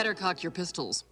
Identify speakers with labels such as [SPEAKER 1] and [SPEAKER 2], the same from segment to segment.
[SPEAKER 1] better cock your pistols.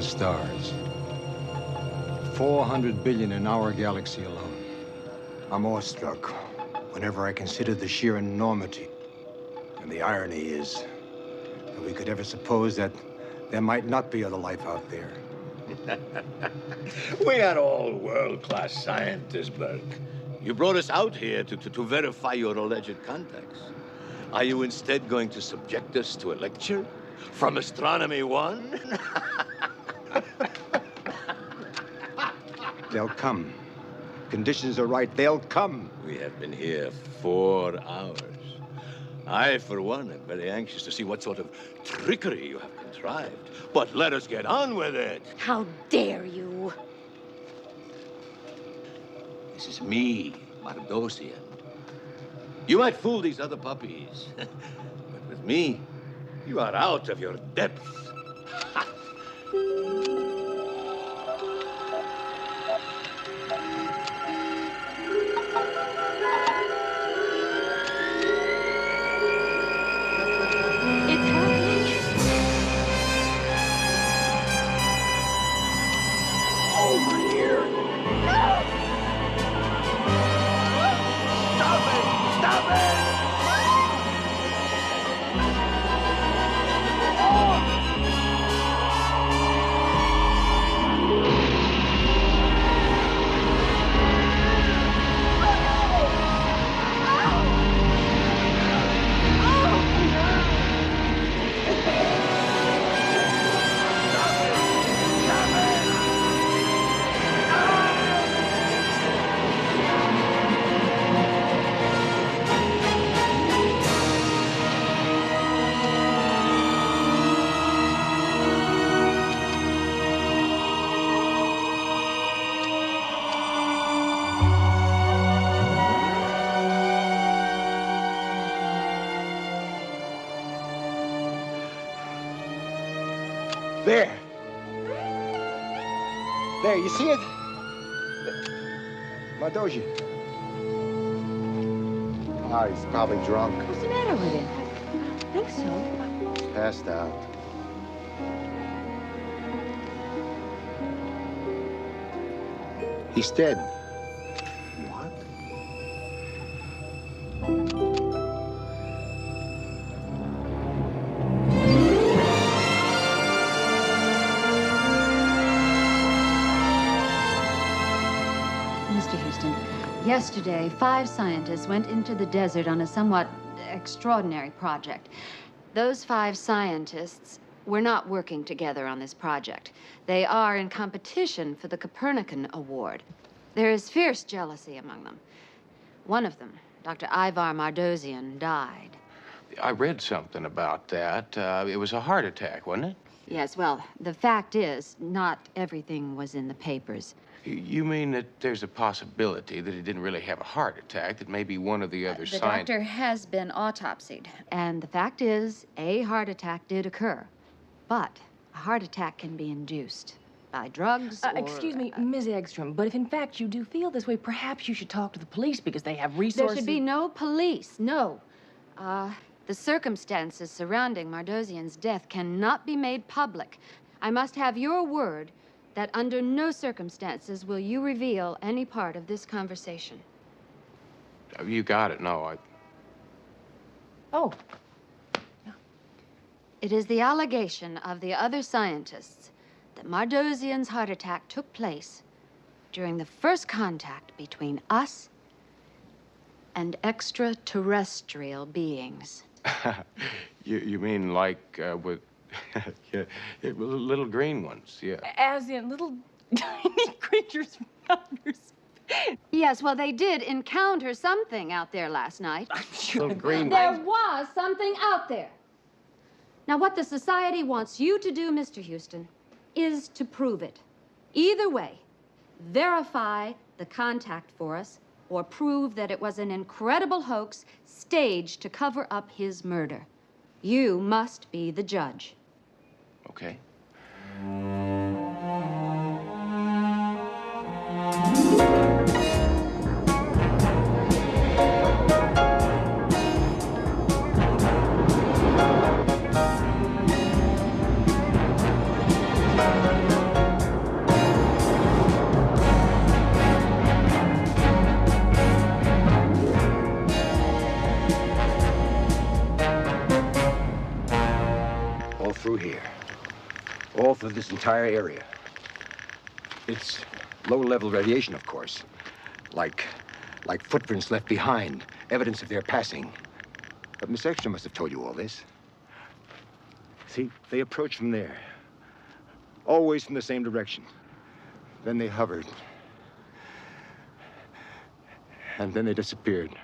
[SPEAKER 2] Stars. 400 billion in our galaxy alone. I'm awestruck whenever I consider the sheer enormity. And the irony is that we could ever suppose that there might not be other life out there.
[SPEAKER 3] We are all world-class scientists, Burke. You brought us out here to verify your alleged contacts. Are you instead going to subject us to a lecture from Astronomy 1?
[SPEAKER 2] They'll come. Conditions are right, they'll come.
[SPEAKER 3] We have been here 4 hours. I, for one, am very anxious to see what sort of trickery you have contrived. But let us get on with it.
[SPEAKER 4] How dare you?
[SPEAKER 3] This is me, Mardosian. You might fool these other puppies, but with me, you are out of your depth.
[SPEAKER 2] There. There, you see it? Mardosia. Ah, he's probably drunk.
[SPEAKER 4] What's the matter with him? I think so.
[SPEAKER 2] Passed out. He's dead. What?
[SPEAKER 5] Mr. Houston, yesterday, 5 scientists went into the desert on a somewhat extraordinary project. Those 5 scientists were not working together on this project. They are in competition for the Copernican Award. There is fierce jealousy among them. One of them, Dr. Ivar Mardosian, died.
[SPEAKER 6] I read something about that. It was a heart attack, wasn't it?
[SPEAKER 5] Yes, well, the fact is, not everything was in the papers.
[SPEAKER 6] You mean that there's a possibility that he didn't really have a heart attack, that maybe one of the other
[SPEAKER 5] The
[SPEAKER 6] scientists...
[SPEAKER 5] doctor has been autopsied, and the fact is, a heart attack did occur. But a heart attack can be induced by drugs or...
[SPEAKER 4] Excuse me, Ms. Eggstrom, but if in fact you do feel this way, perhaps you should talk to the police because they have resources.
[SPEAKER 5] There should be no police, no. The circumstances surrounding Mardozian's death cannot be made public. I must have your word that under no circumstances will you reveal any part of this conversation.
[SPEAKER 6] You got it. No,
[SPEAKER 4] Oh.
[SPEAKER 5] It is the allegation of the other scientists that Mardozian's heart attack took place during the first contact between us and extraterrestrial beings.
[SPEAKER 6] You mean like with yeah, little green ones, yeah.
[SPEAKER 4] As in little tiny creatures from outer space.
[SPEAKER 5] Yes, well, they did encounter something out there last night.
[SPEAKER 4] I'm sure.
[SPEAKER 6] Little green
[SPEAKER 5] There
[SPEAKER 6] ones.
[SPEAKER 5] was something out there. Now, what the Society wants you to do, Mr. Houston, is to prove it. Either way, verify the contact for us or prove that it was an incredible hoax staged to cover up his murder. You must be the judge.
[SPEAKER 6] Okay.
[SPEAKER 2] All through here. All through this entire area. It's low-level radiation, of course. Like footprints left behind, evidence of their passing. But Miss Extra must have told you all this. See, they approached from there. Always from the same direction. Then they hovered. And then they disappeared.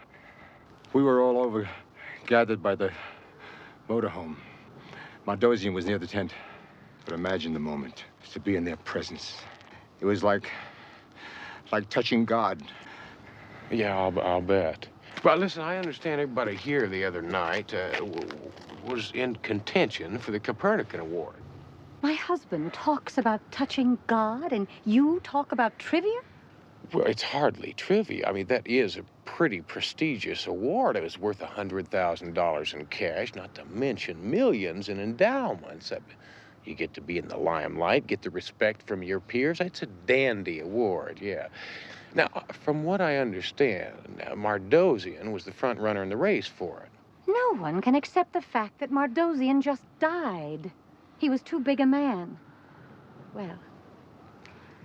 [SPEAKER 2] We were all over, gathered by the motorhome. Mardozian was near the tent. But imagine the moment, to be in their presence. It was like touching God.
[SPEAKER 6] Yeah, I'll bet. Well, listen, I understand everybody here the other night was in contention for the Copernican Award.
[SPEAKER 1] My husband talks about touching God, and you talk about trivia?
[SPEAKER 6] Well, it's hardly trivia. I mean, that is a pretty prestigious award. It was worth $100,000 in cash, not to mention millions in endowments. You get to be in the limelight, get the respect from your peers. It's a dandy award, yeah. Now, from what I understand, Mardozian was the front runner in the race for it.
[SPEAKER 1] No one can accept the fact that Mardozian just died. He was too big a man. Well,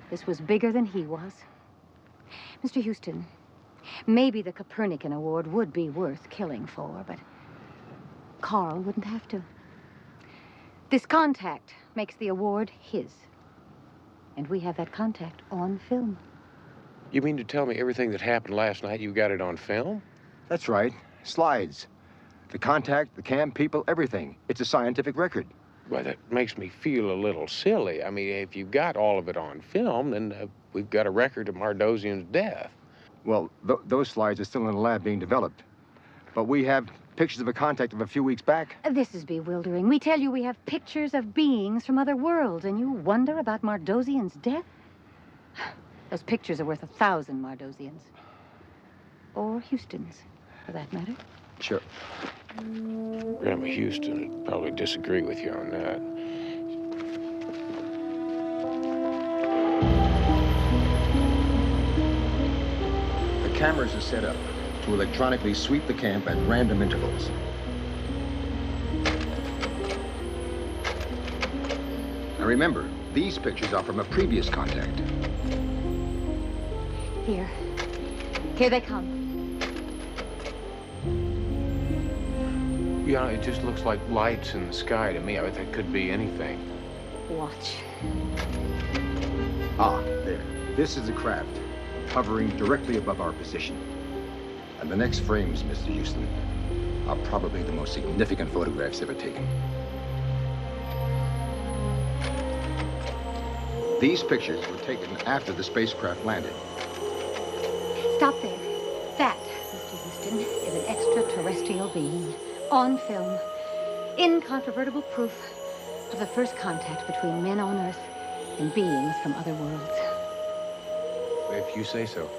[SPEAKER 1] this was bigger than he was. Mr. Houston, maybe the Copernican Award would be worth killing for, but Carl wouldn't have to. This contact makes the award his. And we have that contact on film.
[SPEAKER 6] You mean to tell me everything that happened last night, you got it on film?
[SPEAKER 2] That's right. Slides. The contact, the cam people, everything. It's a scientific record.
[SPEAKER 6] Well, that makes me feel a little silly. I mean, if you've got all of it on film, then we've got a record of Mardozian's death.
[SPEAKER 2] Well, those slides are still in the lab being developed. But we have pictures of a contact of a few weeks back.
[SPEAKER 1] This is bewildering. We tell you we have pictures of beings from other worlds, and you wonder about Mardozian's death? Those pictures are worth 1,000 Mardozians. Or Houstons, for that matter.
[SPEAKER 2] Sure.
[SPEAKER 6] Grandma Houston would probably disagree with you on that.
[SPEAKER 2] The cameras are set up to electronically sweep the camp at random intervals. Now remember, these pictures are from a previous contact.
[SPEAKER 1] Here. Here they come.
[SPEAKER 6] You know, it just looks like lights in the sky to me. I mean, that could be anything.
[SPEAKER 1] Watch.
[SPEAKER 2] Ah, there. This is a craft hovering directly above our position. And the next frames, Mr. Houston, are probably the most significant photographs ever taken. These pictures were taken after the spacecraft landed.
[SPEAKER 1] Stop there. That, Mr. Houston, is an extraterrestrial being on film. Incontrovertible proof of the first contact between men on Earth and beings from other worlds.
[SPEAKER 6] If you say so.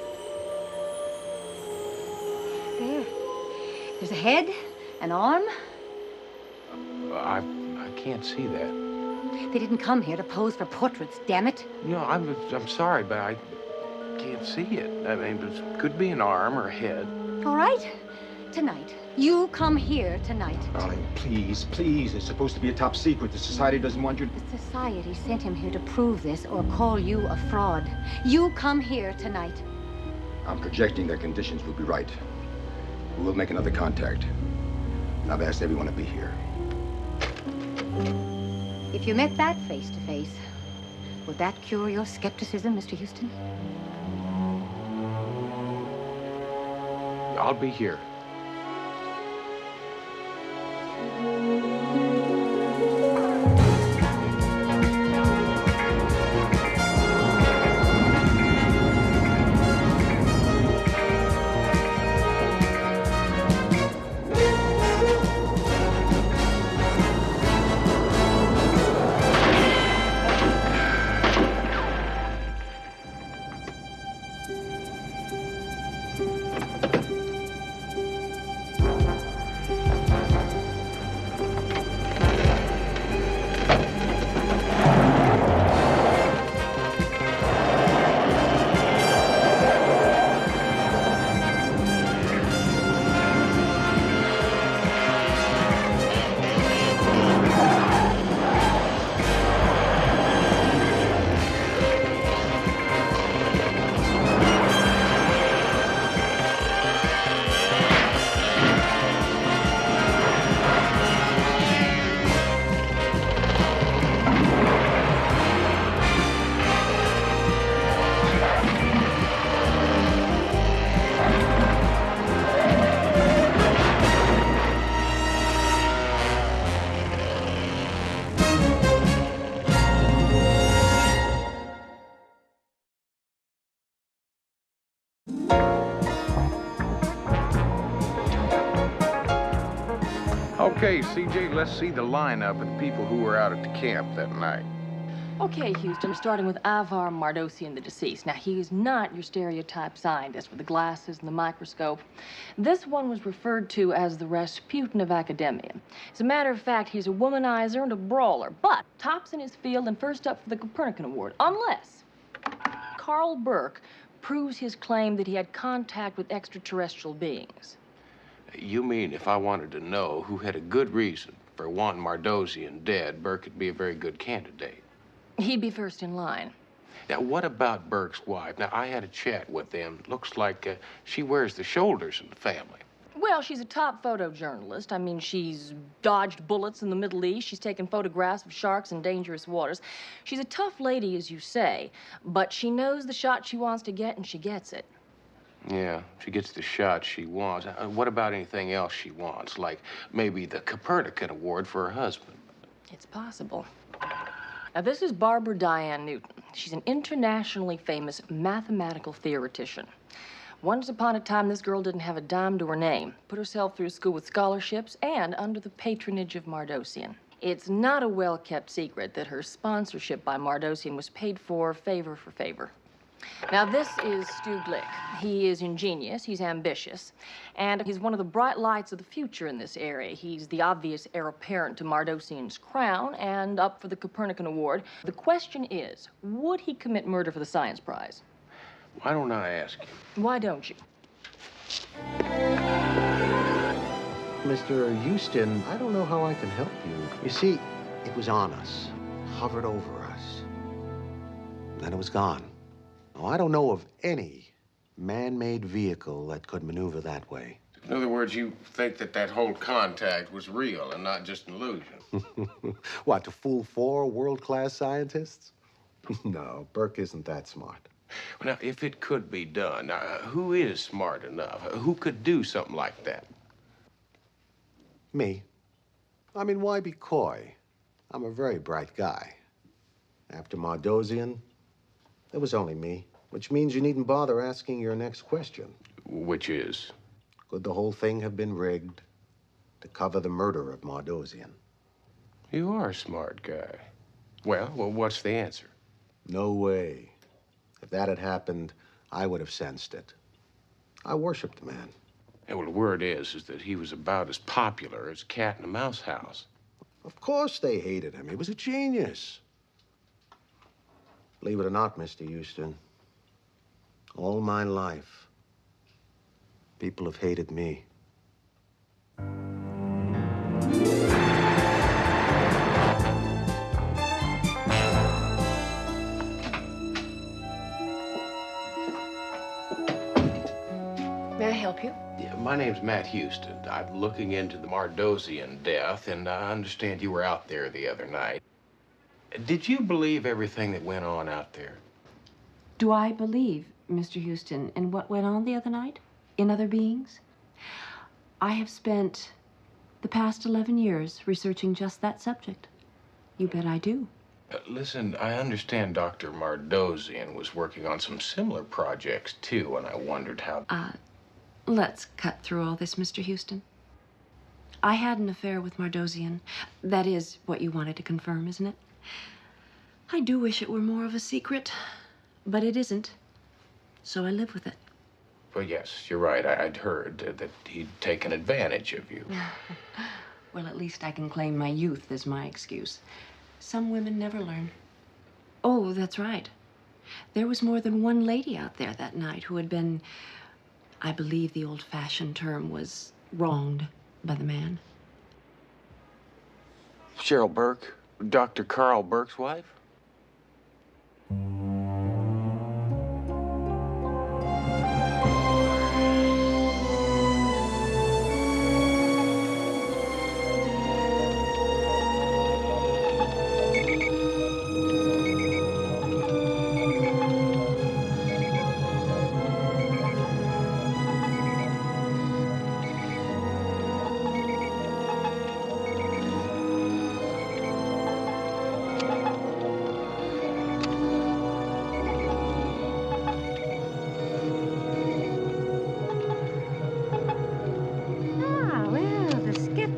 [SPEAKER 1] There. There's a head, an arm.
[SPEAKER 6] I can't see that.
[SPEAKER 1] They didn't come here to pose for portraits, damn it.
[SPEAKER 6] No, I'm sorry, but I can't see it. I mean, it could be an arm or a head.
[SPEAKER 1] All right? Tonight. You come here tonight.
[SPEAKER 2] Darling, please, please. It's supposed to be a top secret. The society doesn't want you to...
[SPEAKER 1] The society sent him here to prove this or call you a fraud. You come here tonight.
[SPEAKER 2] I'm projecting that conditions will be right. We'll make another contact. And I've asked everyone to be here.
[SPEAKER 1] If you met that face to face, would that cure your skepticism, Mr. Houston?
[SPEAKER 6] I'll be here. Okay, CJ, let's see the lineup of the people who were out at the camp that night.
[SPEAKER 4] Okay, Houston, starting with Ivar Mardosian, the deceased. Now, he is not your stereotype scientist with the glasses and the microscope. This one was referred to as the Rasputin of academia. As a matter of fact, he's a womanizer and a brawler, but tops in his field and first up for the Copernican Award, unless Carl Burke proves his claim that he had contact with extraterrestrial beings.
[SPEAKER 6] You mean if I wanted to know who had a good reason for wanting Mardosian dead, Burke would be a very good candidate?
[SPEAKER 4] He'd be first in line.
[SPEAKER 6] Now, what about Burke's wife? Now, I had a chat with them. Looks like she wears the shoulders of the family.
[SPEAKER 4] Well, she's a top photojournalist. I mean, she's dodged bullets in the Middle East. She's taken photographs of sharks in dangerous waters. She's a tough lady, as you say, but she knows the shot she wants to get, and she gets it.
[SPEAKER 6] Yeah, she gets the shot she wants. What about anything else she wants? Like maybe the Copernican Award for her husband?
[SPEAKER 4] It's possible. Now, this is Barbara Diane Newton. She's an internationally famous mathematical theoretician. Once upon a time, this girl didn't have a dime to her name, put herself through school with scholarships, and under the patronage of Mardosian. It's not a well-kept secret that her sponsorship by Mardosian was paid for favor. Now, this is Stu Glick. He is ingenious, he's ambitious, and he's one of the bright lights of the future in this area. He's the obvious heir apparent to Mardosian's crown and up for the Copernican Award. The question is, would he commit murder for the science prize?
[SPEAKER 6] Why don't I ask him?
[SPEAKER 4] Why don't you?
[SPEAKER 7] Mr. Houston, I don't know how I can help you. You see, it was on us, hovered over us. Then it was gone. Now, I don't know of any man-made vehicle that could maneuver that way.
[SPEAKER 6] In other words, you think that that whole contact was real and not just an illusion?
[SPEAKER 7] What, to fool 4 world-class scientists? No, Burke isn't that smart.
[SPEAKER 6] Well, now, if it could be done, who is smart enough? Who could do something like that?
[SPEAKER 7] Me. I mean, why be coy? I'm a very bright guy. After Mardosian, It was only me, which means you needn't bother asking your next question.
[SPEAKER 6] Which is?
[SPEAKER 7] Could the whole thing have been rigged to cover the murder of Mardosian?
[SPEAKER 6] You are a smart guy. Well, what's the answer?
[SPEAKER 7] No way. If that had happened, I would have sensed it. I worshiped the man.
[SPEAKER 6] Yeah, well, the word is that he was about as popular as a cat in a mouse house.
[SPEAKER 7] Of course they hated him. He was a genius. Believe it or not, Mr. Houston, all my life, people have hated me.
[SPEAKER 4] May I help you?
[SPEAKER 6] Yeah, my name's Matt Houston. I'm looking into the Mardosian death, and I understand you were out there the other night. Did you believe everything that went on out there?
[SPEAKER 8] Do I believe, Mr. Houston, in what went on the other night? In other beings? I have spent the past 11 years researching just that subject. You bet I do.
[SPEAKER 6] Listen, I understand Dr. Mardosian was working on some similar projects, too, and I wondered how...
[SPEAKER 8] Let's cut through all this, Mr. Houston. I had an affair with Mardosian. That is what you wanted to confirm, isn't it? I do wish it were more of a secret, but it isn't. So I live with it.
[SPEAKER 6] Well, yes, you're right. I'd heard that he'd taken advantage of you.
[SPEAKER 8] Well, at least I can claim my youth as my excuse. Some women never learn. Oh, that's right. There was more than one lady out there that night who had been, I believe the old-fashioned term was, wronged by the man.
[SPEAKER 6] Cheryl Burke, Dr. Carl Burke's wife?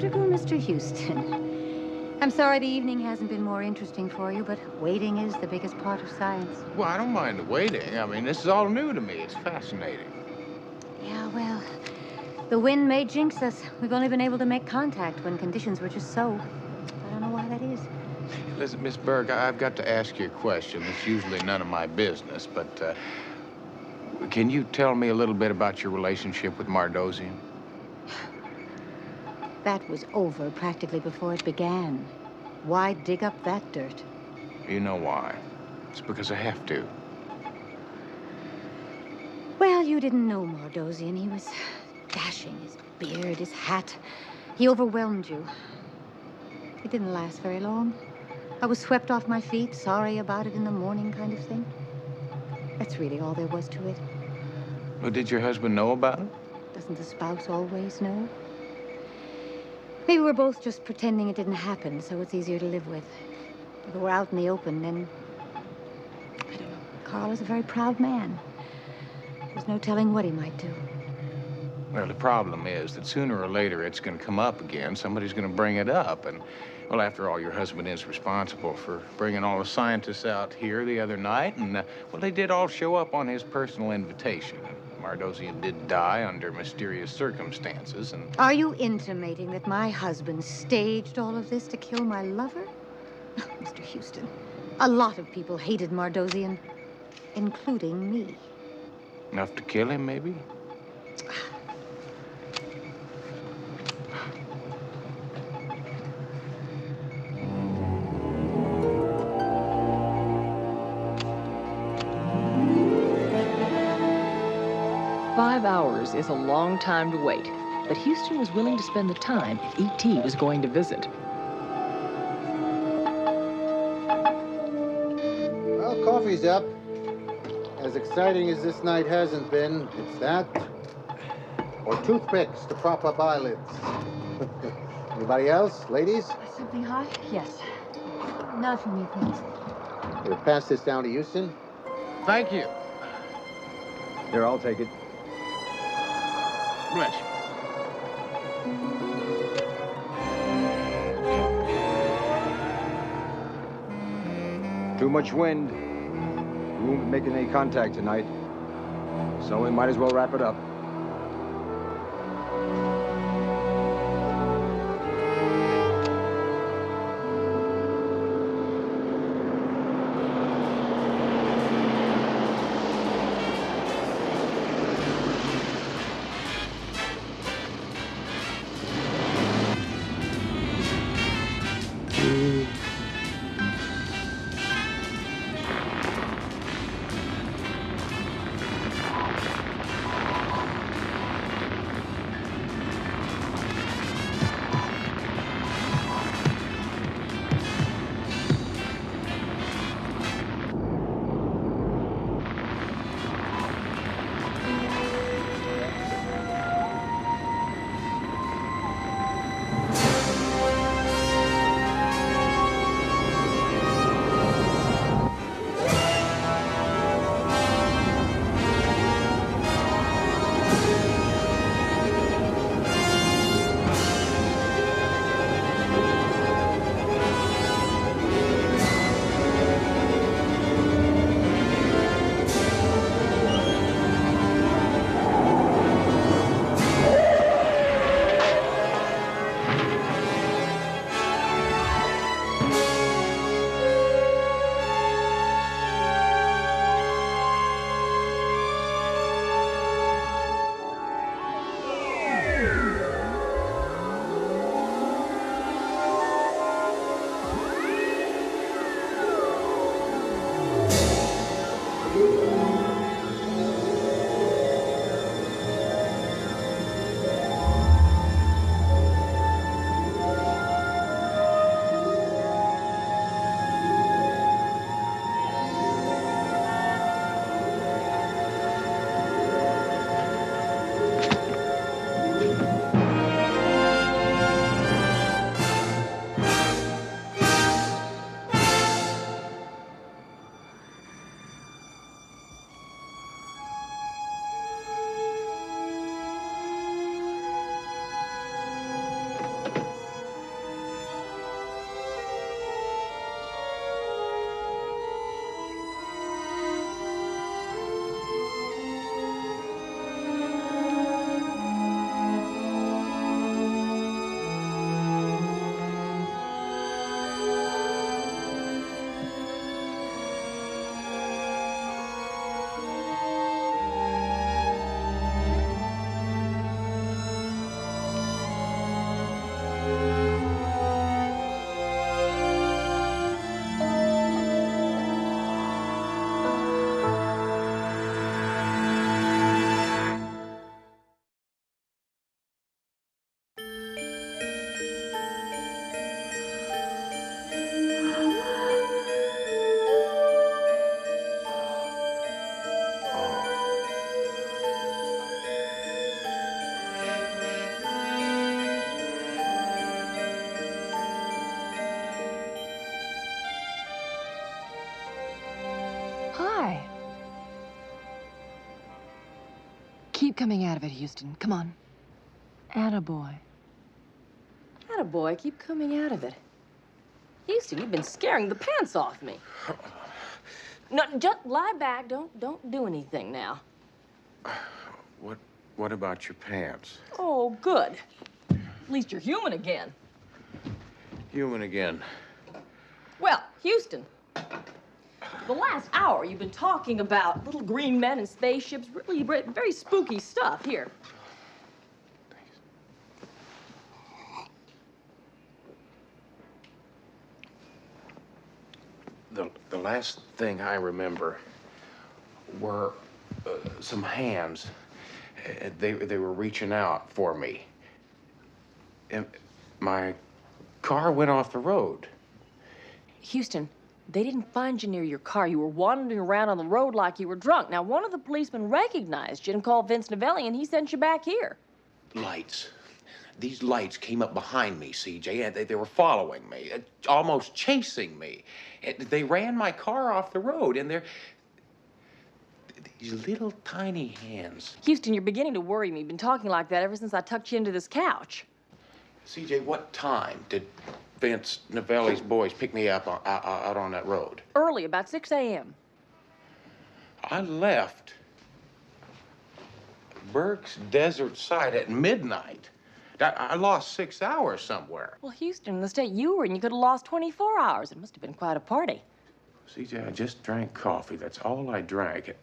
[SPEAKER 1] Mr. Houston. I'm sorry the evening hasn't been more interesting for you, but waiting is the biggest part of science.
[SPEAKER 6] Well, I don't mind the waiting. I mean, this is all new to me. It's fascinating.
[SPEAKER 1] Yeah, well, the wind may jinx us. We've only been able to make contact when conditions were just so. I don't know why that is.
[SPEAKER 6] Listen, Miss Burke, I've got to ask you a question. It's usually none of my business, but can you tell me a little bit about your relationship with Mardosian?
[SPEAKER 1] That was over practically before it began. Why dig up that dirt?
[SPEAKER 6] You know why. It's because I have to.
[SPEAKER 1] Well, you didn't know Mardosian. He was dashing, his beard, his hat. He overwhelmed you. It didn't last very long. I was swept off my feet, sorry about it in the morning kind of thing. That's really all there was to it.
[SPEAKER 6] Well, did your husband know about it?
[SPEAKER 1] Doesn't the spouse always know? Maybe we're both just pretending it didn't happen, so it's easier to live with. If we're out in the open, then... I don't know. Carl is a very proud man. There's no telling what he might do.
[SPEAKER 6] Well, the problem is that sooner or later it's going to come up again. Somebody's going to bring it up. And, well, after all, your husband is responsible for bringing all the scientists out here the other night. And, well, they did all show up on his personal invitation. Mardosian did die under mysterious circumstances, and...
[SPEAKER 1] Are you intimating that my husband staged all of this to kill my lover? Mr. Houston, a lot of people hated Mardosian, including me.
[SPEAKER 6] Enough to kill him, maybe?
[SPEAKER 4] 5 hours is a long time to wait, but Houston was willing to spend the time if E.T. was going to visit.
[SPEAKER 9] Well, coffee's up. As exciting as this night hasn't been, it's that. Or toothpicks to prop up eyelids. Anybody else? Ladies?
[SPEAKER 1] Something hot? Yes. Not for me, please.
[SPEAKER 9] We'll pass this down to Houston.
[SPEAKER 6] Thank you.
[SPEAKER 2] Here, I'll take it.
[SPEAKER 6] Bless you.
[SPEAKER 2] Too much wind. We won't be making any contact tonight. So we might as well wrap it up.
[SPEAKER 4] Keep coming out of it, Houston. Come on. Attaboy. Attaboy, keep coming out of it. Houston, you've been scaring the pants off me. No, just lie back. Don't do anything now.
[SPEAKER 6] What about your pants?
[SPEAKER 4] Oh, good. At least you're human again.
[SPEAKER 6] Human again.
[SPEAKER 4] Well, Houston, the last hour you've been talking about little green men and spaceships, really very spooky stuff. Here.
[SPEAKER 6] The last thing I remember were some hands. They were reaching out for me. And my car went off the road.
[SPEAKER 4] Houston, they didn't find you near your car. You were wandering around on the road like you were drunk. Now, one of the policemen recognized you and called Vince Novelli, and he sent you back here.
[SPEAKER 6] Lights. These lights came up behind me, CJ, and they were following me, almost chasing me. They ran my car off the road, and These little tiny hands.
[SPEAKER 4] Houston, you're beginning to worry me. You've been talking like that ever since I tucked you into this couch.
[SPEAKER 6] CJ, what time did Vince Novelli's boys pick me up out on that road?
[SPEAKER 4] Early, about 6 a.m.
[SPEAKER 6] I left Burke's desert site at midnight. I lost 6 hours somewhere.
[SPEAKER 4] Well, Houston, in the state you were in, you could have lost 24 hours. It must have been quite a party.
[SPEAKER 6] CJ, I just drank coffee. That's all I drank.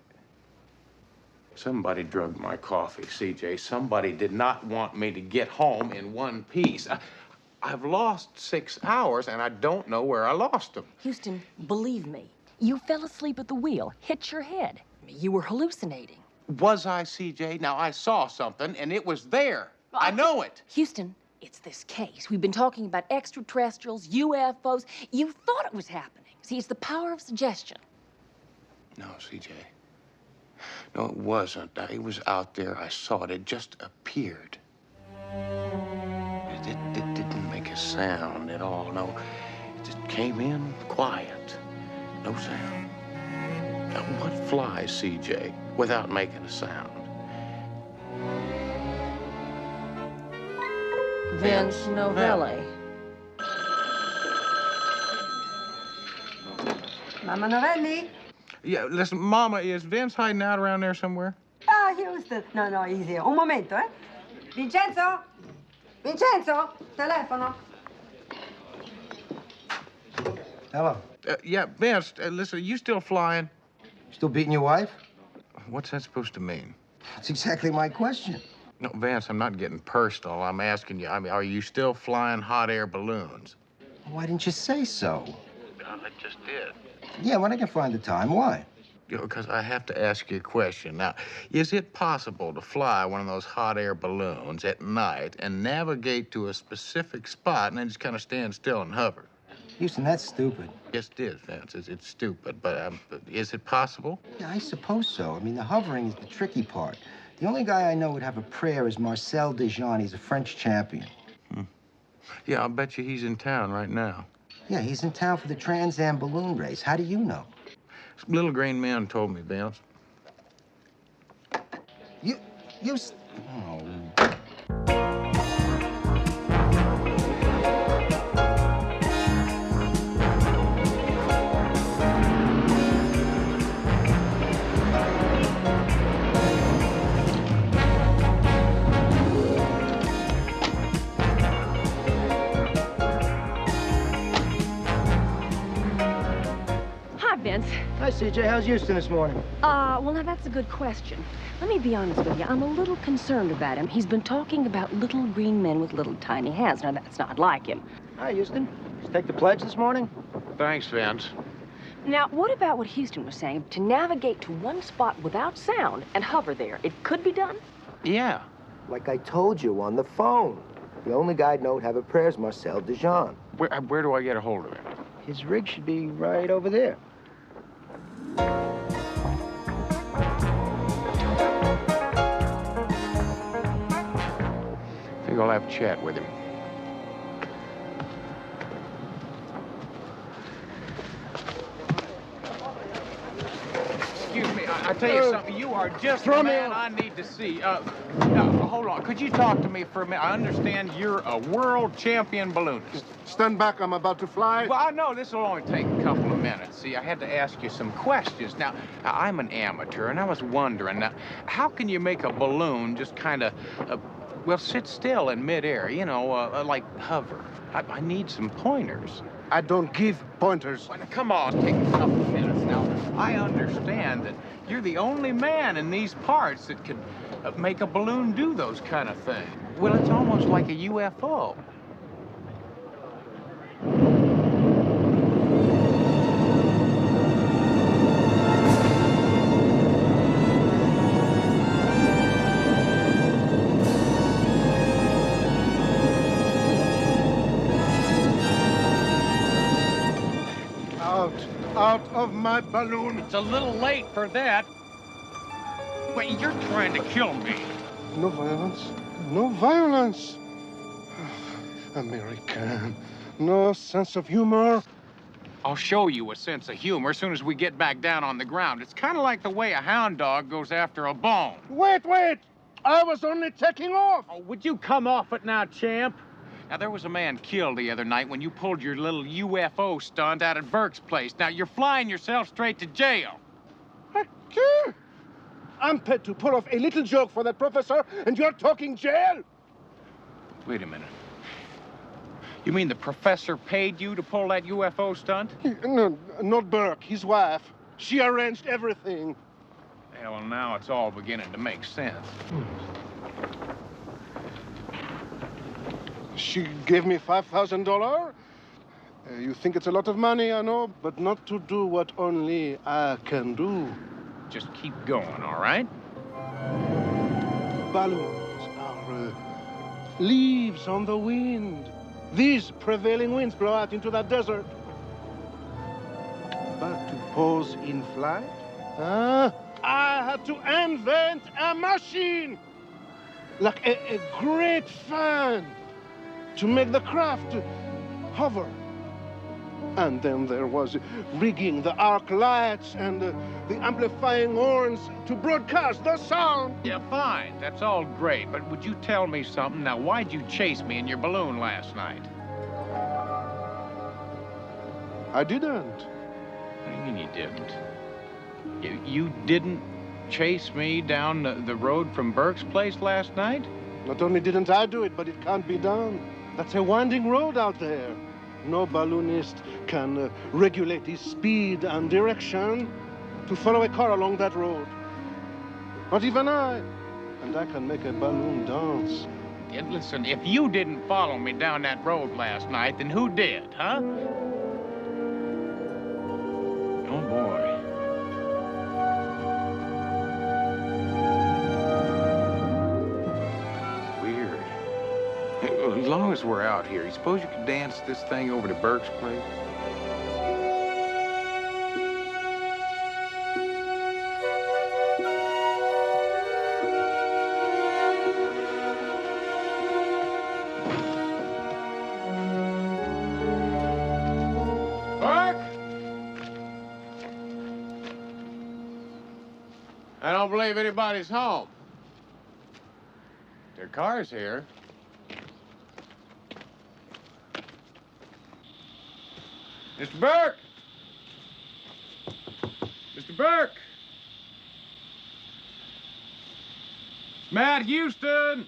[SPEAKER 6] Somebody drugged my coffee, CJ. Somebody did not want me to get home in one piece. I've lost 6 hours, and I don't know where I lost them.
[SPEAKER 4] Houston, believe me, you fell asleep at the wheel, hit your head. You were hallucinating.
[SPEAKER 6] Was I, CJ? Now, I saw something, and it was there. I know it.
[SPEAKER 4] Houston, it's this case. We've been talking about extraterrestrials, UFOs. You thought it was happening. See, it's the power of suggestion.
[SPEAKER 6] No, CJ. No, it wasn't. It was out there. I saw it. It just appeared. It didn't make a sound at all. No, it just came in quiet. No sound. Now, what flies, CJ, without making a sound?
[SPEAKER 4] Vince Novelli.
[SPEAKER 10] Mama Novelli?
[SPEAKER 6] Yeah, listen, Mama, is Vince hiding out around there somewhere?
[SPEAKER 10] Ah, Houston. No, he's here. Un momento, eh? Vincenzo? Vincenzo? Telefono.
[SPEAKER 11] Hello.
[SPEAKER 6] Yeah, Vince, listen, are you still flying?
[SPEAKER 11] Still beating your wife?
[SPEAKER 6] What's that supposed to mean?
[SPEAKER 11] That's exactly my question.
[SPEAKER 6] No, Vance, I'm not getting personal. I'm asking you, are you still flying hot air balloons?
[SPEAKER 11] Why didn't you say so?
[SPEAKER 6] I just did.
[SPEAKER 11] Yeah, when I can find the time. Why?
[SPEAKER 6] Because I have to ask you a question. Now, is it possible to fly one of those hot air balloons at night and navigate to a specific spot and then just kind of stand still and hover?
[SPEAKER 11] Houston, that's stupid.
[SPEAKER 6] Yes, it is, Vance. It's stupid, but is it possible?
[SPEAKER 11] Yeah, I suppose so. I mean, the hovering is the tricky part. The only guy I know would have a prayer is Marcel Dejean. He's a French champion.
[SPEAKER 6] Yeah, I'll bet you he's in town right now.
[SPEAKER 11] Yeah, he's in town for the Trans Am balloon race. How do you know?
[SPEAKER 6] Some little green man told me, Vance.
[SPEAKER 11] Oh.
[SPEAKER 1] Vince.
[SPEAKER 11] Hi, CJ. How's Houston this morning?
[SPEAKER 1] Well, now that's a good question. Let me be honest with you. I'm a little concerned about him. He's been talking about little green men with little tiny hands. Now, that's not like him.
[SPEAKER 11] Hi, Houston. Did you take the pledge this morning?
[SPEAKER 6] Thanks, Vince.
[SPEAKER 1] Now, what about what Houston was saying? To navigate to one spot without sound and hover there. It could be done?
[SPEAKER 6] Yeah.
[SPEAKER 11] Like I told you on the phone. The only guy I'd know would have a prayer is Marcel Dejean.
[SPEAKER 6] Where do I get a hold of him?
[SPEAKER 11] His rig should be right over there.
[SPEAKER 6] I think I'll have a chat with him. Excuse me, I tell you something. You are just the man I need to see. Hold on. Could you talk to me for a minute? I understand you're a world champion balloonist.
[SPEAKER 9] Stand back. I'm about to fly.
[SPEAKER 6] Well, I know this will only take a couple of minutes. See, I had to ask you some questions. Now, I'm an amateur, and I was wondering, how can you make a balloon just kind of, well, sit still in midair, you know, like hover? I need some pointers.
[SPEAKER 9] I don't give pointers.
[SPEAKER 6] Well, come on, take a couple of minutes now. I understand that you're the only man in these parts that could make a balloon do those kind of things. Well, it's almost like a UFO.
[SPEAKER 9] Out of my balloon.
[SPEAKER 6] It's a little late for that. Wait, you're trying to kill me.
[SPEAKER 9] No violence. No violence. American. No sense of humor.
[SPEAKER 6] I'll show you a sense of humor as soon as we get back down on the ground. It's kind of like the way a hound dog goes after a bone.
[SPEAKER 12] Wait! I was only taking off.
[SPEAKER 6] Oh, would you come off it now, champ? Now, there was a man killed the other night when you pulled your little UFO stunt out at Burke's place. Now, you're flying yourself straight to jail.
[SPEAKER 12] I'm paid to pull off a little joke for that professor, and you're talking jail?
[SPEAKER 6] Wait a minute. You mean the professor paid you to pull that UFO stunt?
[SPEAKER 12] No, not Burke, his wife. She arranged everything.
[SPEAKER 6] Yeah, well, now it's all beginning to make sense.
[SPEAKER 12] She gave me $5,000. You think it's a lot of money, I know, but not to do what only I can do.
[SPEAKER 6] Just keep going, all right?
[SPEAKER 12] Balloons are leaves on the wind. These prevailing winds blow out into that desert. But to pose in flight, I had to invent a machine, like a great fan, to make the craft hover. And then there was rigging the arc lights and the amplifying horns to broadcast the sound.
[SPEAKER 6] Yeah, fine. That's all great. But would you tell me something? Now, why'd you chase me in your balloon last night?
[SPEAKER 12] I didn't.
[SPEAKER 6] What do you mean you didn't? You didn't chase me down the road from Burke's place last night?
[SPEAKER 12] Not only didn't I do it, but it can't be done. That's a winding road out there. No balloonist can regulate his speed and direction to follow a car along that road. Not even I. And I can make a balloon dance.
[SPEAKER 6] And listen, if you didn't follow me down that road last night, then who did, huh? Oh, boy. Weird. As long as we're out here, you suppose you could dance this thing over to Burke's place? I don't believe anybody's home. Their car's here. Mr. Burke! Mr. Burke! Matt Houston!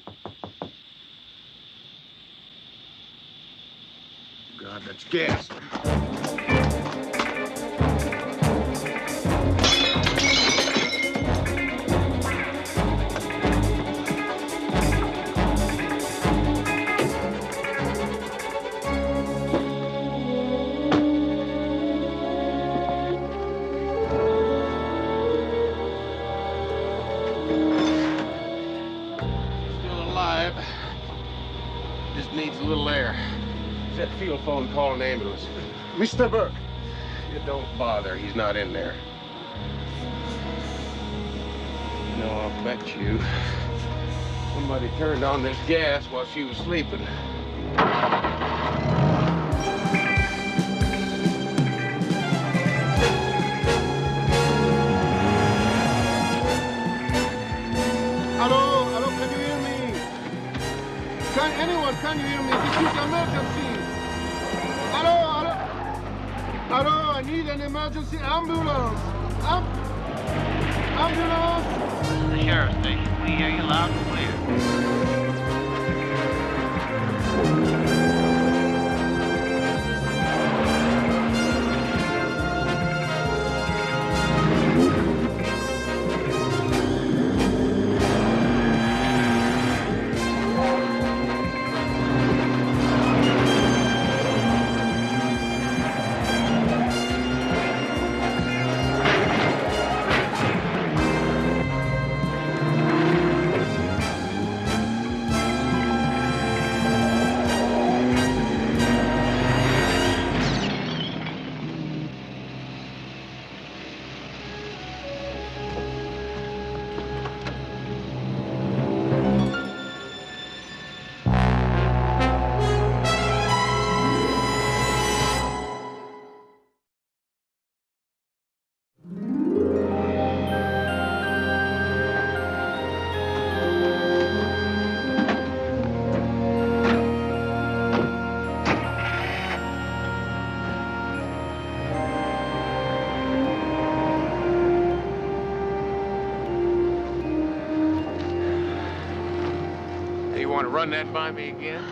[SPEAKER 6] God, that's gas. Needs a little air. Is that field phone call an ambulance?
[SPEAKER 12] Mr. Burke.
[SPEAKER 6] You don't bother. He's not in there. No, I'll bet you somebody turned on this gas while she was sleeping.
[SPEAKER 12] Can you hear me? This is emergency. Hello? Hello, I need an emergency ambulance. Ambulance?
[SPEAKER 13] The sheriff's station. We hear you loud and clear.
[SPEAKER 6] run that by me again?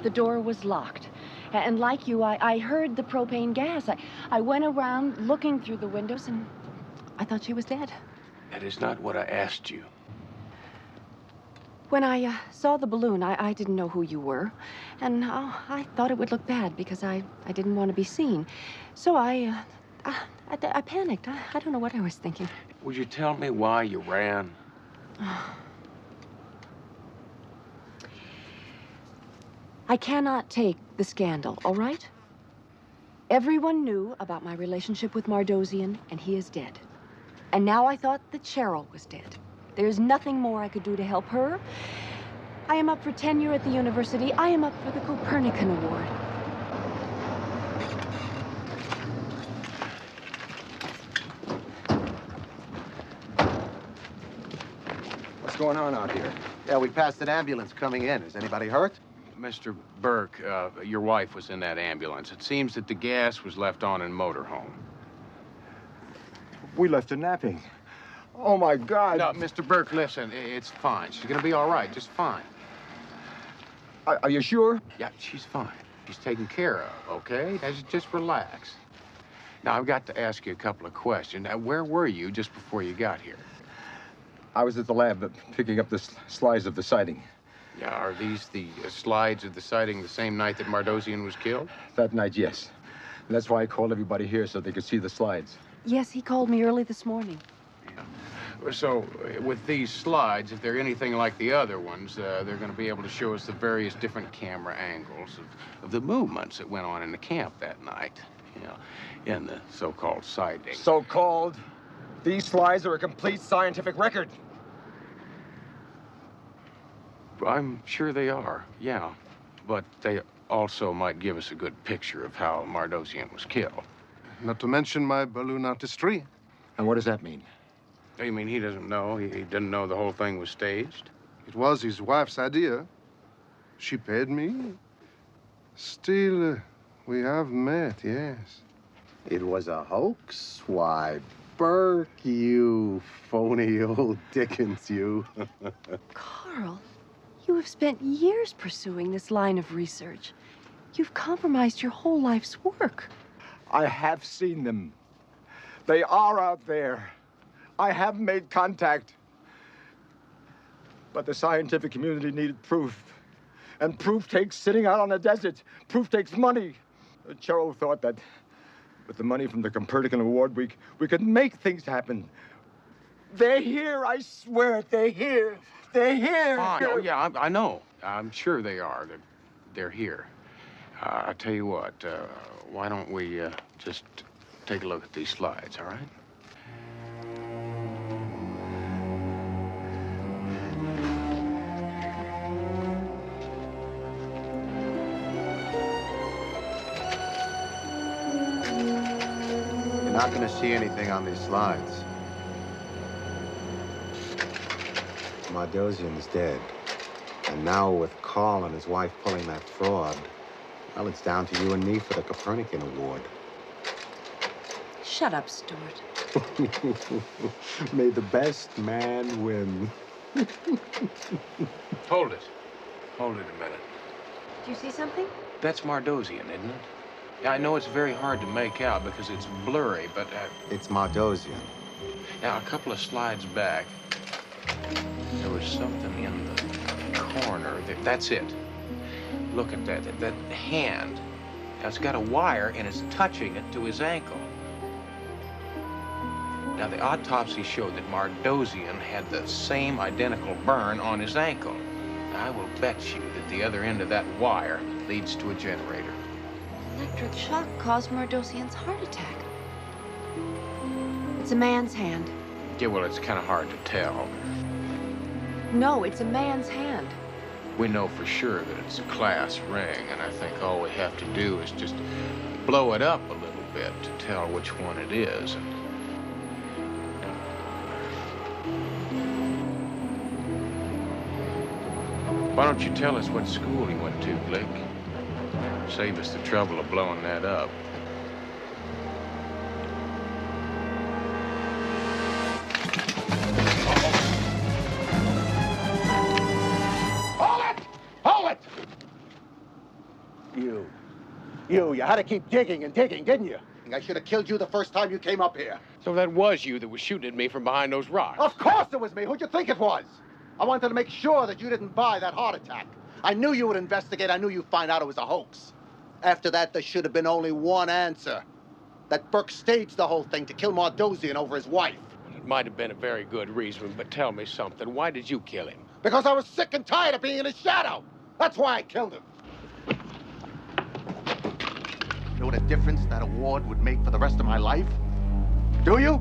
[SPEAKER 8] The door was locked. And like you, I heard the propane gas. I went around looking through the windows, and I thought she was dead.
[SPEAKER 6] That is not what I asked you.
[SPEAKER 8] When I saw the balloon, I didn't know who you were. And I thought it would look bad because I didn't want to be seen. So I panicked. I don't know what I was thinking.
[SPEAKER 6] Would you tell me why you ran?
[SPEAKER 8] I cannot take the scandal, all right? Everyone knew about my relationship with Mardosian, and he is dead. And now I thought that Cheryl was dead. There's nothing more I could do to help her. I am up for tenure at the university. I am up for the Copernican Award.
[SPEAKER 2] What's going on out here?
[SPEAKER 7] Yeah, we passed an ambulance coming in. Is anybody hurt?
[SPEAKER 6] Mr. Burke, your wife was in that ambulance. It seems that the gas was left on in motorhome.
[SPEAKER 2] We left her napping. Oh, my God.
[SPEAKER 6] No, Mr. Burke, listen, it's fine. She's gonna be all right, just fine.
[SPEAKER 2] Are you sure?
[SPEAKER 6] Yeah, she's fine. She's taken care of, okay? Just relax. Now, I've got to ask you a couple of questions. Now, where were you just before you got here?
[SPEAKER 2] I was at the lab picking up the slides of the sighting.
[SPEAKER 6] Yeah, are these the slides of the sighting the same night that Mardosian was killed?
[SPEAKER 2] That night, yes. And that's why I called everybody here so they could see the slides.
[SPEAKER 8] Yes, he called me early this morning.
[SPEAKER 6] So, with these slides, if they're anything like the other ones, they're going to be able to show us the various different camera angles of the movements that went on in the camp that night, you know, in the so-called sighting.
[SPEAKER 2] So-called? These slides are a complete scientific record.
[SPEAKER 6] I'm sure they are, yeah. But they also might give us a good picture of how Mardosian was killed.
[SPEAKER 12] Not to mention my balloon artistry.
[SPEAKER 2] And what does that mean?
[SPEAKER 6] You mean he doesn't know? He didn't know the whole thing was staged?
[SPEAKER 12] It was his wife's idea. She paid me. Still, we have met, yes.
[SPEAKER 7] It was a hoax? Why, Burke, you phony old Dickens, you.
[SPEAKER 8] Carl, you have spent years pursuing this line of research. You've compromised your whole life's work.
[SPEAKER 2] I have seen them. They are out there. I have made contact. But the scientific community needed proof. And proof takes sitting out on a desert. Proof takes money. Cheryl thought that with the money from the Copernican Award, we could make things happen. They're here, I swear it. They're here. They're here.
[SPEAKER 6] Fine. Oh, yeah, I know. I'm sure they are. They're here. I'll tell you what, why don't we just take a look at these slides, all right?
[SPEAKER 7] You're not going to see anything on these slides. Mardosian's dead. And now with Carl and his wife pulling that fraud, well, it's down to you and me for the Copernican Award.
[SPEAKER 8] Shut up, Stuart.
[SPEAKER 7] May the best man win.
[SPEAKER 6] Hold it. Hold it a minute.
[SPEAKER 8] Do you see something?
[SPEAKER 6] That's Mardosian, isn't it? Yeah, I know it's very hard to make out because it's blurry, but...
[SPEAKER 7] It's Mardosian.
[SPEAKER 6] Now, a couple of slides back, there was something in the corner. That's it. Look at that. That hand. Now, it's got a wire, and it's touching it to his ankle. Now, the autopsy showed that Mardosian had the same identical burn on his ankle. I will bet you that the other end of that wire leads to a generator.
[SPEAKER 8] Electric shock caused Mardosian's heart attack. It's a man's hand.
[SPEAKER 6] Yeah, well, it's kind of hard to tell.
[SPEAKER 8] No, it's a man's hand.
[SPEAKER 6] We know for sure that it's a class ring, and I think all we have to do is just blow it up a little bit to tell which one it is. Why don't you tell us what school he went to, Blake? Save us the trouble of blowing that up.
[SPEAKER 12] Hold
[SPEAKER 9] You had to keep digging and digging, didn't you? I should have killed you the first time you came up here.
[SPEAKER 6] So that was you that was shooting at me from behind those rocks?
[SPEAKER 9] Of course it was me. Who'd you think it was? I wanted to make sure that you didn't buy that heart attack. I knew you would investigate. I knew you'd find out it was a hoax. After that, there should have been only one answer. That Burke staged the whole thing to kill Mardosian over his wife.
[SPEAKER 6] It might have been a very good reason, but tell me something. Why did you kill him?
[SPEAKER 9] Because I was sick and tired of being in his shadow. That's why I killed him. You know what a difference that award would make for the rest of my life? Do you?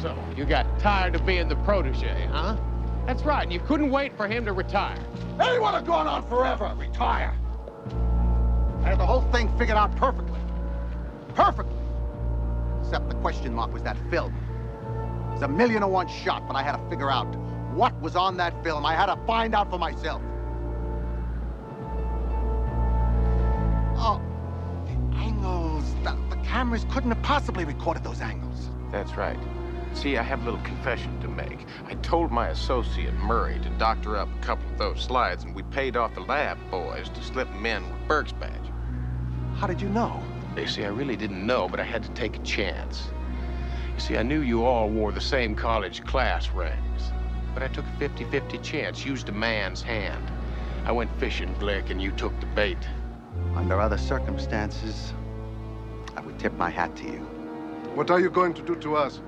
[SPEAKER 6] So, you got tired of being the protege, huh? That's right, and you couldn't wait for him to retire.
[SPEAKER 9] He would have gone on forever. Retire. I had the whole thing figured out perfectly. Perfectly. Except the question mark was that film. It was a 1,000,000-to-1 shot, but I had to figure out what was on that film. I had to find out for myself. Oh, the angles. The cameras couldn't have possibly recorded those angles.
[SPEAKER 6] That's right. See, I have a little confession to make. I told my associate, Murray, to doctor up a couple of those slides, and we paid off the lab boys to slip them in with Burke's badge.
[SPEAKER 9] How did you know?
[SPEAKER 6] You see, I really didn't know, but I had to take a chance. You see, I knew you all wore the same college class ranks, but I took a 50-50 chance, used a man's hand. I went fishing, Glick, and you took the bait.
[SPEAKER 9] Under other circumstances, I would tip my hat to you.
[SPEAKER 12] What are you going to do to us?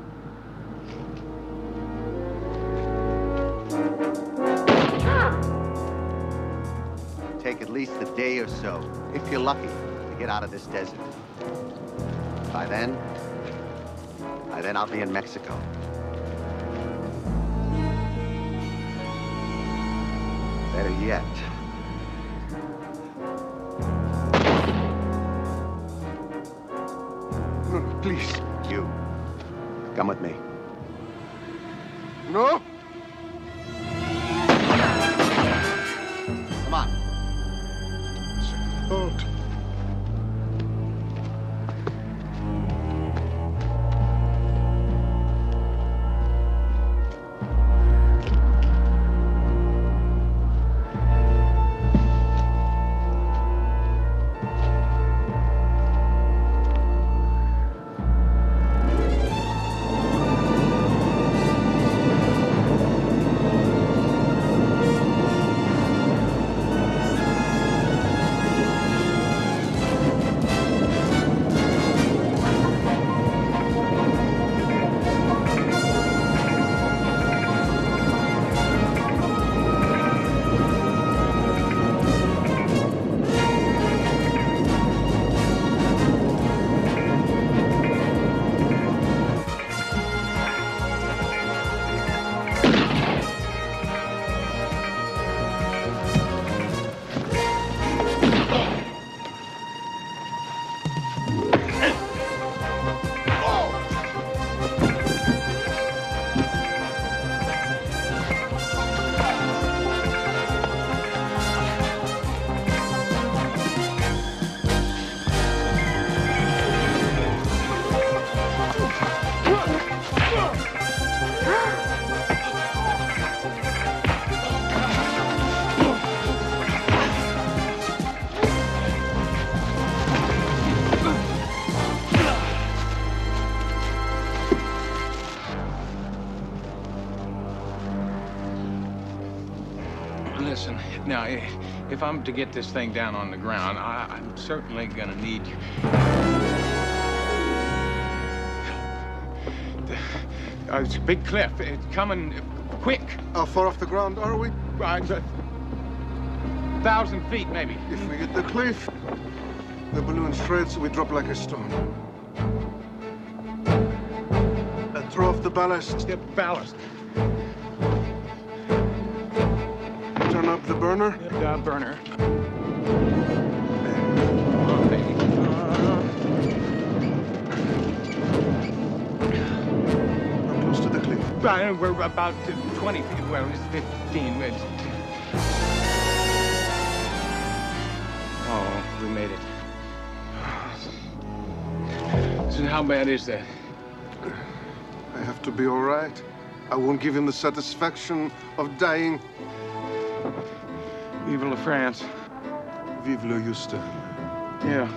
[SPEAKER 9] Take at least a day or so, if you're lucky, to get out of this desert. By then I'll be in Mexico. Better yet,
[SPEAKER 12] Please.
[SPEAKER 9] you, come with me.
[SPEAKER 12] No?
[SPEAKER 9] Come on.
[SPEAKER 12] Don't.
[SPEAKER 14] Listen, now, if I'm to get this thing down on the ground, I'm certainly gonna need you. It's a big cliff. It's coming quick.
[SPEAKER 12] How far off the ground are we?
[SPEAKER 14] 1,000 feet, maybe.
[SPEAKER 12] If we hit the cliff, the balloon shreds, we drop like a stone. Throw off the ballast.
[SPEAKER 14] The ballast.
[SPEAKER 12] Turn up the burner.
[SPEAKER 14] The burner.
[SPEAKER 12] How close to the cliff?
[SPEAKER 14] We're about 20 feet. Well, it's 15. Oh, we made it. So how bad is that?
[SPEAKER 12] I have to be all right. I won't give him the satisfaction of dying.
[SPEAKER 14] Evil of France.
[SPEAKER 12] Vive le Houston.
[SPEAKER 6] Yeah.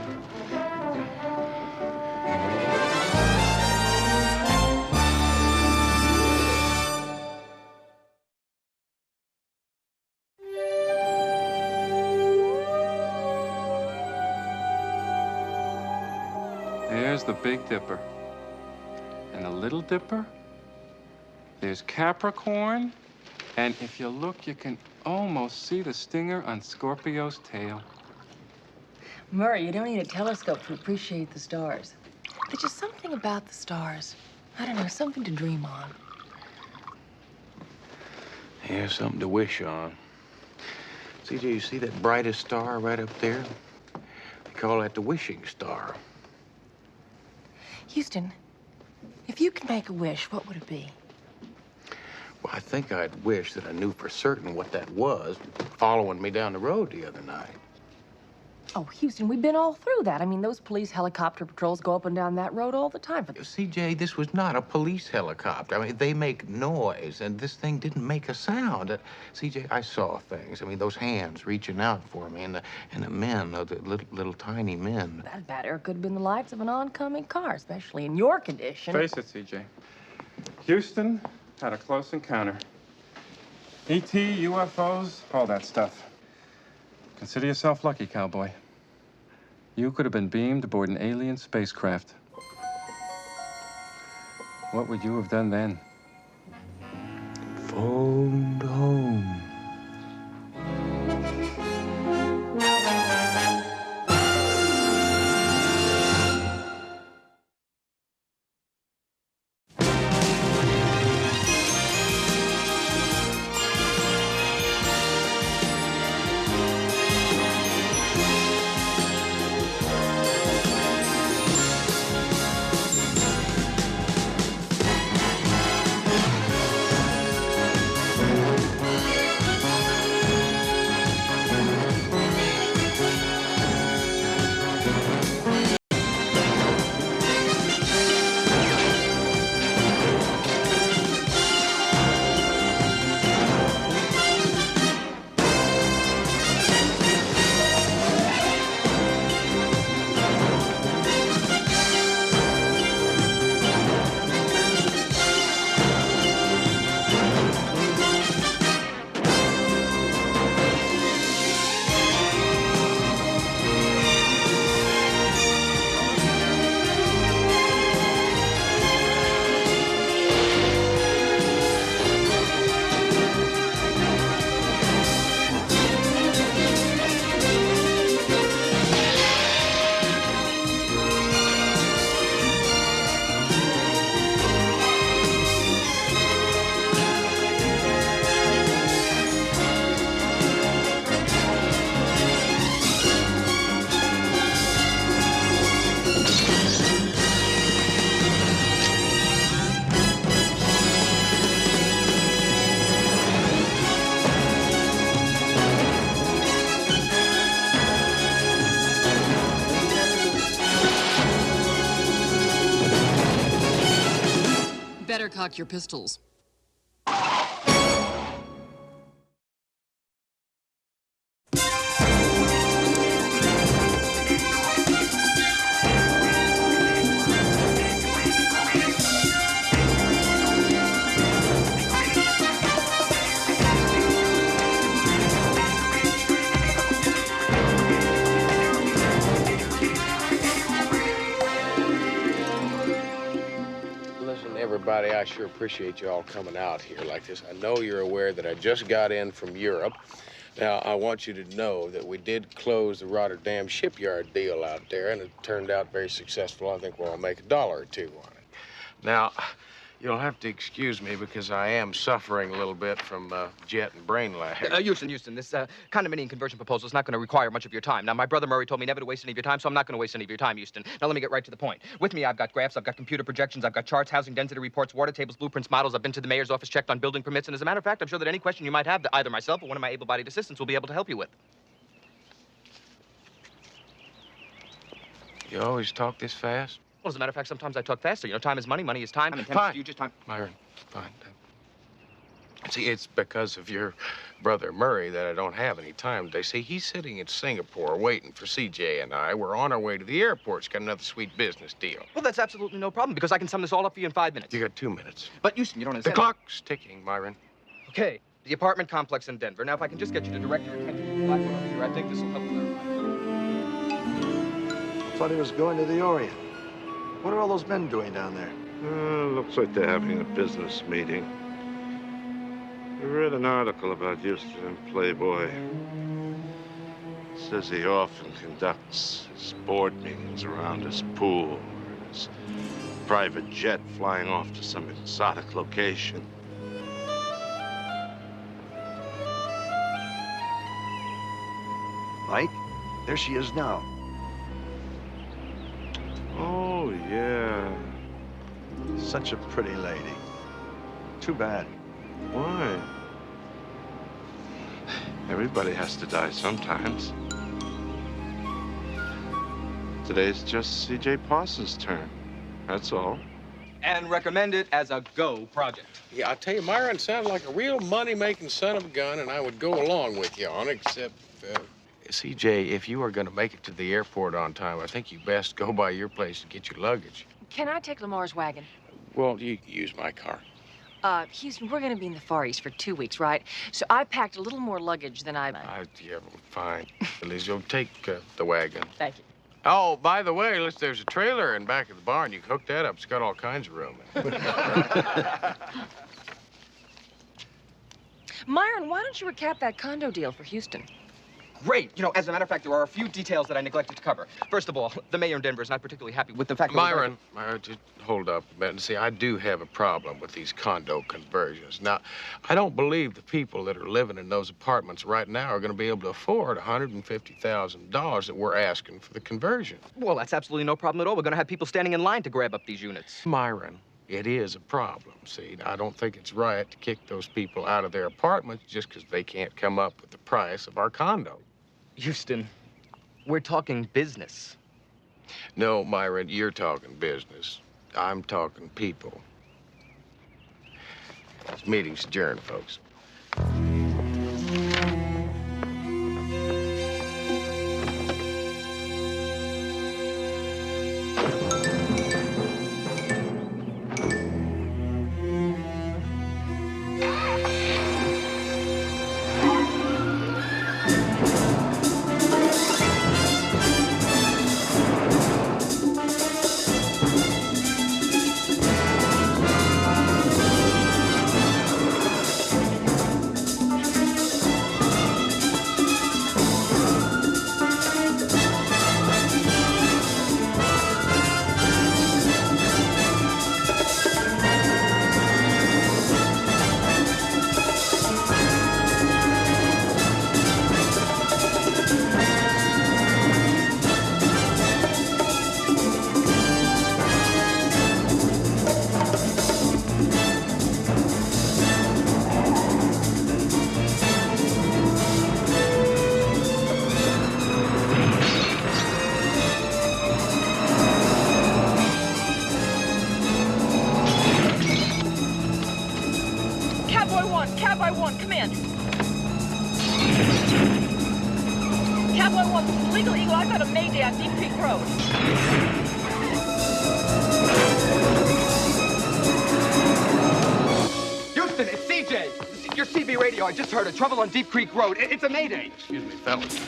[SPEAKER 15] There's the Big Dipper. And the Little Dipper. There's Capricorn. And if you look, you can almost see the stinger on Scorpio's tail.
[SPEAKER 4] Murray, you don't need a telescope to appreciate the stars. There's just something about the stars. I don't know, something to dream on.
[SPEAKER 6] Yeah, something to wish on. CJ, you see that brightest star right up there? They call that the wishing star.
[SPEAKER 4] Houston, if you could make a wish, what would it be?
[SPEAKER 6] Well, I think I'd wish that I knew for certain what that was following me down the road the other night.
[SPEAKER 4] Oh, Houston, we've been all through that. I mean, those police helicopter patrols go up and down that road all the time.
[SPEAKER 6] CJ, this was not a police helicopter. I mean, they make noise, and this thing didn't make a sound. CJ, I saw things. I mean, those hands reaching out for me, and the men, the little tiny men.
[SPEAKER 4] That batter could have been the lights of an oncoming car, especially in your condition.
[SPEAKER 15] Face it, CJ. Houston had a close encounter. ET, UFOs, all that stuff. Consider yourself lucky, cowboy. You could have been beamed aboard an alien spacecraft. What would you have done then?
[SPEAKER 6] Phoned home.
[SPEAKER 16] Better cock your pistols.
[SPEAKER 6] Everybody, I sure appreciate you all coming out here like this. I know you're aware that I just got in from Europe. Now, I want you to know that we did close the Rotterdam shipyard deal out there, and it turned out very successful. I think we'll make $1 or $2 on it. Now, you'll have to excuse me because I am suffering a little bit from jet and brain lag.
[SPEAKER 17] Houston, this condominium conversion proposal is not going to require much of your time. Now, my brother Murray told me never to waste any of your time, so I'm not going to waste any of your time, Houston. Now, let me get right to the point. With me, I've got graphs, I've got computer projections, I've got charts, housing density reports, water tables, blueprints, models. I've been to the mayor's office, checked on building permits, and as a matter of fact, I'm sure that any question you might have that either myself or one of my able-bodied assistants will be able to help you with.
[SPEAKER 6] You always talk this fast?
[SPEAKER 17] Well, as a matter of fact, sometimes I talk faster. You know, time is money, money is time. I'm intended to you just time.
[SPEAKER 6] Myron, fine. See, it's because of your brother Murray that I don't have any time today. See, he's sitting in Singapore waiting for CJ and I. We're on our way to the airport. He's got another sweet business deal.
[SPEAKER 17] Well, that's absolutely no problem because I can sum this all up for you in 5 minutes.
[SPEAKER 6] You got 2 minutes.
[SPEAKER 17] But Houston, you don't
[SPEAKER 6] The
[SPEAKER 17] understand.
[SPEAKER 6] clock's ticking, Myron.
[SPEAKER 17] Okay, the apartment complex in Denver. Now, if I can just get you to direct your attention to the black one over here, I think this will help clarify.
[SPEAKER 18] I thought he was going to the Orient. What are all those men doing down there?
[SPEAKER 12] Looks like they're having a business meeting. I read an article about Houston in Playboy. It says he often conducts his board meetings around his pool or his private jet flying off to some exotic location.
[SPEAKER 18] Mike, there she is now.
[SPEAKER 12] Oh, yeah.
[SPEAKER 18] Such a pretty lady. Too bad.
[SPEAKER 12] Why? Everybody has to die sometimes. Today's just C.J. Parsons' turn. That's all.
[SPEAKER 17] And recommend it as a go project.
[SPEAKER 6] Yeah, I tell you, Myron sounded like a real money-making son of a gun, and I would go along with you on it, except, CJ, if you are going to make it to the airport on time, I think you best go by your place and get your luggage.
[SPEAKER 4] Can I take Lamar's wagon?
[SPEAKER 6] Well, you can use my car.
[SPEAKER 4] Houston, we're gonna be in the Far East for 2 weeks, right? So I packed a little more luggage than I...
[SPEAKER 6] Yeah, well, fine. At least you'll take the wagon.
[SPEAKER 4] Thank you.
[SPEAKER 6] Oh, by the way, there's a trailer in back of the barn. You can hook that up. It's got all kinds of room.
[SPEAKER 4] Myron, why don't you recap that condo deal for Houston?
[SPEAKER 17] Great. You know, as a matter of fact, there are a few details that I neglected to cover. First of all, the mayor in Denver is not particularly happy with the fact that...
[SPEAKER 6] Myron, just hold up a minute. See, I do have a problem with these condo conversions. Now, I don't believe the people that are living in those apartments right now are going to be able to afford $150,000 that we're asking for the conversion.
[SPEAKER 17] Well, that's absolutely no problem at all. We're going to have people standing in line to grab up these units.
[SPEAKER 6] Myron, it is a problem. See, I don't think it's right to kick those people out of their apartments just because they can't come up with the price of our condo.
[SPEAKER 17] Houston, we're talking business.
[SPEAKER 6] No, Myron, you're talking business. I'm talking people. This meeting's adjourned, folks.
[SPEAKER 4] Catboy 1, come in. Catboy 1, this is Legal Eagle. I've got a Mayday on Deep Creek Road.
[SPEAKER 17] Houston, it's CJ. Your CB radio. I just heard it. Trouble on Deep Creek Road. It's a Mayday.
[SPEAKER 6] Excuse me, fellas.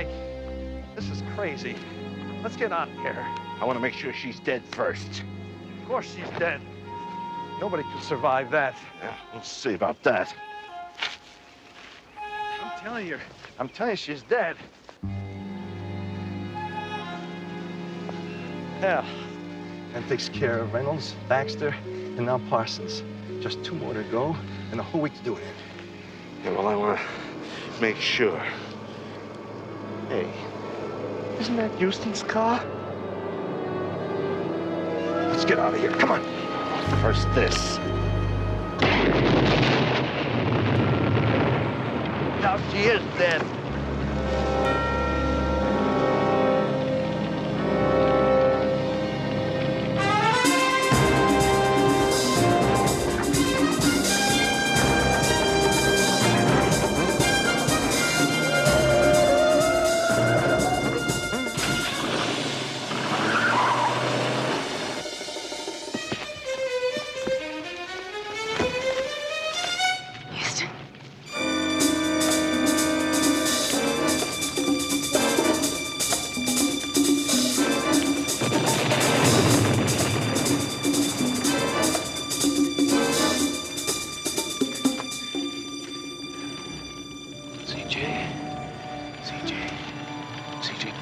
[SPEAKER 18] Mike, this is crazy. Let's get out of here.
[SPEAKER 12] I want to make sure she's dead first.
[SPEAKER 18] Of course she's dead. Nobody could survive that.
[SPEAKER 12] Yeah, we'll see about that.
[SPEAKER 18] I'm telling you she's dead. Yeah. That takes care of Reynolds, Baxter, and now Parsons. Just 2 more to go, and a whole week to do it in.
[SPEAKER 12] Yeah, well, I want to make sure. Hey, isn't that Houston's car? Let's get out of here. Come on. First this. Now she is dead.
[SPEAKER 6] CJ,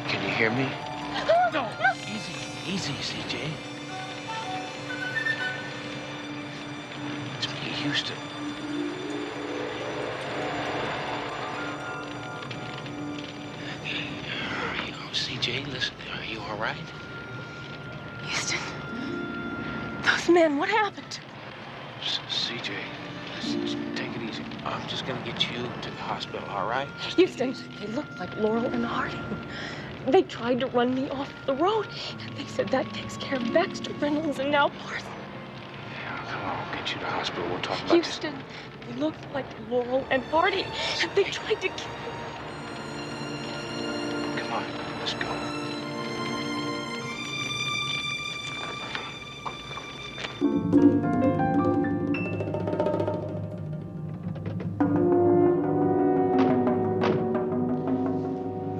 [SPEAKER 6] can you hear me? No, easy, CJ. It's me, Houston. CJ, listen, are you all right?
[SPEAKER 4] Houston, those men, what happened?
[SPEAKER 6] CJ, listen, take it easy. I'm just gonna get you to the hospital, all right?
[SPEAKER 4] Houston, they looked like Laurel and Hardy. They tried to run me off the road. They said that takes care of Baxter, Reynolds, and now Parsons.
[SPEAKER 6] Yeah, come on, I'll get you to the hospital. We'll talk about
[SPEAKER 4] Houston, they looked like Laurel and Hardy. They tried to kill me.
[SPEAKER 6] Come on, let's go.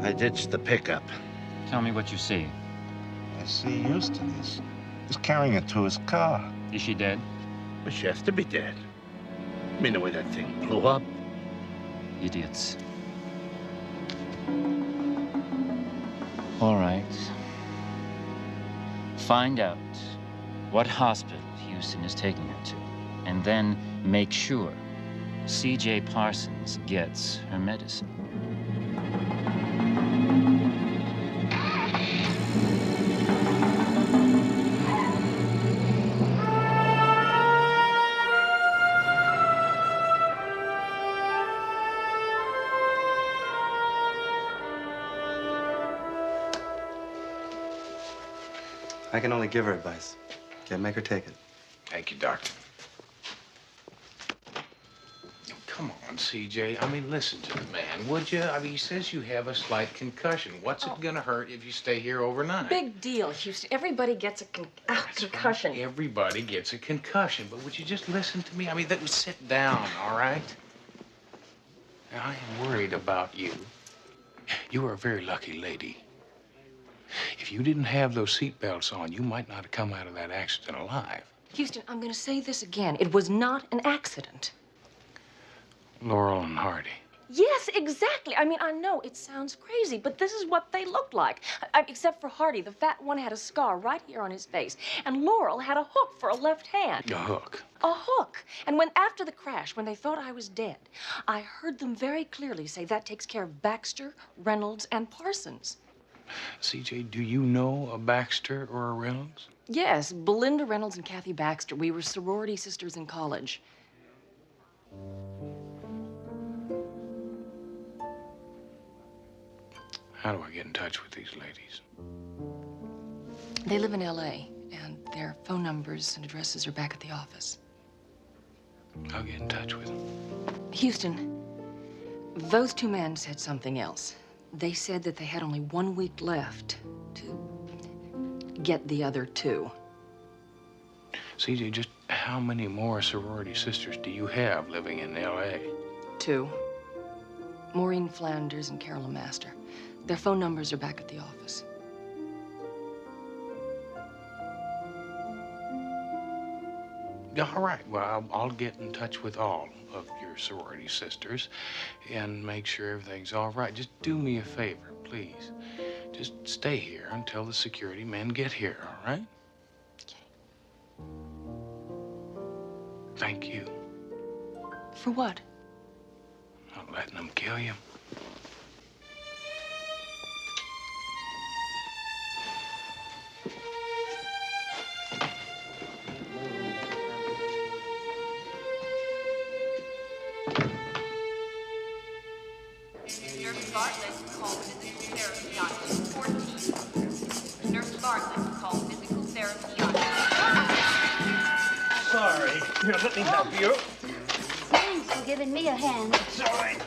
[SPEAKER 12] I ditched the pickup.
[SPEAKER 19] Tell me what you see.
[SPEAKER 12] I see Houston. He's carrying her to his car.
[SPEAKER 19] Is she dead?
[SPEAKER 12] But she has to be dead. I mean, the way that thing blew up.
[SPEAKER 19] Idiots. All right. Find out what hospital Houston is taking her to, and then make sure C.J. Parsons gets her medicine.
[SPEAKER 20] I can only give her advice. Can't make her take it.
[SPEAKER 6] Thank you, Doctor. Come on, CJ. I mean, listen to the man, would you? I mean, he says you have a slight concussion. What's it gonna hurt if you stay here overnight?
[SPEAKER 4] Big deal, Houston. Everybody gets a concussion.
[SPEAKER 6] Everybody gets a concussion, but would you just listen to me? I mean, sit down, all right? Now, I am worried about you. You are a very lucky lady. If you didn't have those seatbelts on, you might not have come out of that accident alive.
[SPEAKER 4] Houston, I'm going to say this again. It was not an accident.
[SPEAKER 6] Laurel and Hardy.
[SPEAKER 4] Yes, exactly. I mean, I know it sounds crazy, but this is what they looked like. Except for Hardy, the fat one had a scar right here on his face, and Laurel had a hook for a left hand.
[SPEAKER 6] A hook?
[SPEAKER 4] A hook. And after the crash, when they thought I was dead, I heard them very clearly say that takes care of Baxter, Reynolds, and Parsons.
[SPEAKER 6] CJ, do you know a Baxter or a Reynolds?
[SPEAKER 4] Yes, Belinda Reynolds and Kathy Baxter. We were sorority sisters in college.
[SPEAKER 6] How do I get in touch with these ladies?
[SPEAKER 4] They live in L.A., and their phone numbers and addresses are back at the office.
[SPEAKER 6] I'll get in touch with them.
[SPEAKER 4] Houston, those two men said something else. They said that they had only 1 week left to get the other two.
[SPEAKER 6] CJ, just how many more sorority sisters do you have living in L.A.?
[SPEAKER 4] 2. Maureen Flanders and Carolyn Master. Their phone numbers are back at the office.
[SPEAKER 6] All right. Well, I'll get in touch with all of your sorority sisters and make sure everything's all right. Just do me a favor, please. Just stay here until the security men get here, all right? Okay. Thank you.
[SPEAKER 4] For what?
[SPEAKER 6] Not letting them kill you.
[SPEAKER 21] Nurse Bartlett, call physical therapy on 14. Nurse Bartlett, call physical therapy on.
[SPEAKER 12] Sorry. Here, let me help you.
[SPEAKER 22] Thanks for giving me a hand.
[SPEAKER 12] It's all right.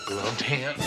[SPEAKER 6] Gloved hand.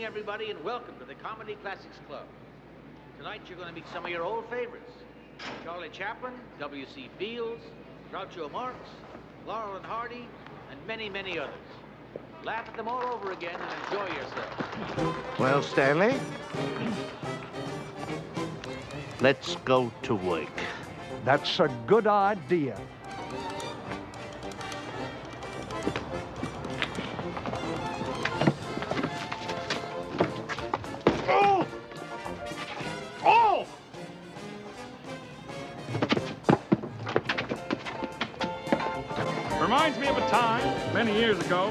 [SPEAKER 23] Everybody, and welcome to the Comedy Classics Club. Tonight you're going to meet some of your old favorites. Charlie Chaplin, W.C. Fields, Groucho Marx, Laurel and Hardy, and many, many others. Laugh at them all over again and enjoy yourselves.
[SPEAKER 12] Well, Stanley, let's go to work.
[SPEAKER 24] That's a good idea.
[SPEAKER 15] Reminds me of a time, many years ago,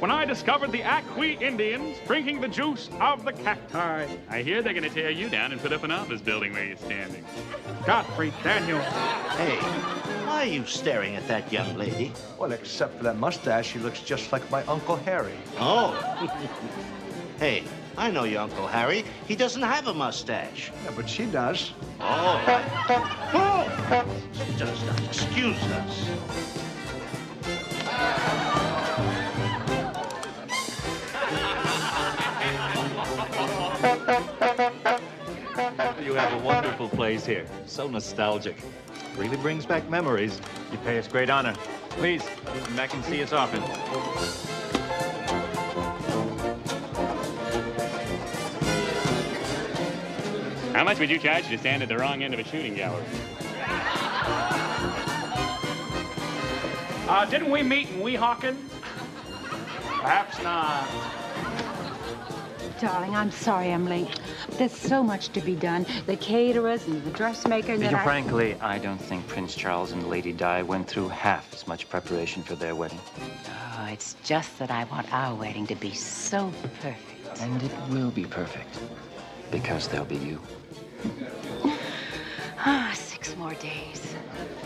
[SPEAKER 15] when I discovered the Aqui Indians drinking the juice of the cacti. I hear they're going to tear you down and put up an office building where you're standing. Godfrey Daniel.
[SPEAKER 12] Hey, why are you staring at that young lady?
[SPEAKER 18] Well, except for that mustache, she looks just like my Uncle Harry.
[SPEAKER 12] Oh. Hey, I know your Uncle Harry. He doesn't have a mustache.
[SPEAKER 18] Yeah, but she does.
[SPEAKER 12] Oh. Oh! She does not excuse us.
[SPEAKER 25] You have a wonderful place here. So nostalgic. Really brings back memories.
[SPEAKER 26] You pay us great honor. Please, come back and see us often.
[SPEAKER 25] How much would you charge to stand at the wrong end of a shooting gallery?
[SPEAKER 1] Didn't we meet in Weehawken? Perhaps not.
[SPEAKER 3] Darling, I'm sorry I'm late. There's so much to be done. The caterers and the dressmaker and then
[SPEAKER 19] Frankly, I don't think Prince Charles and Lady Di went through half as much preparation for their wedding.
[SPEAKER 3] Oh, it's just that I want our wedding to be so perfect.
[SPEAKER 19] And it will be perfect. Because there'll be you.
[SPEAKER 3] 6 more days.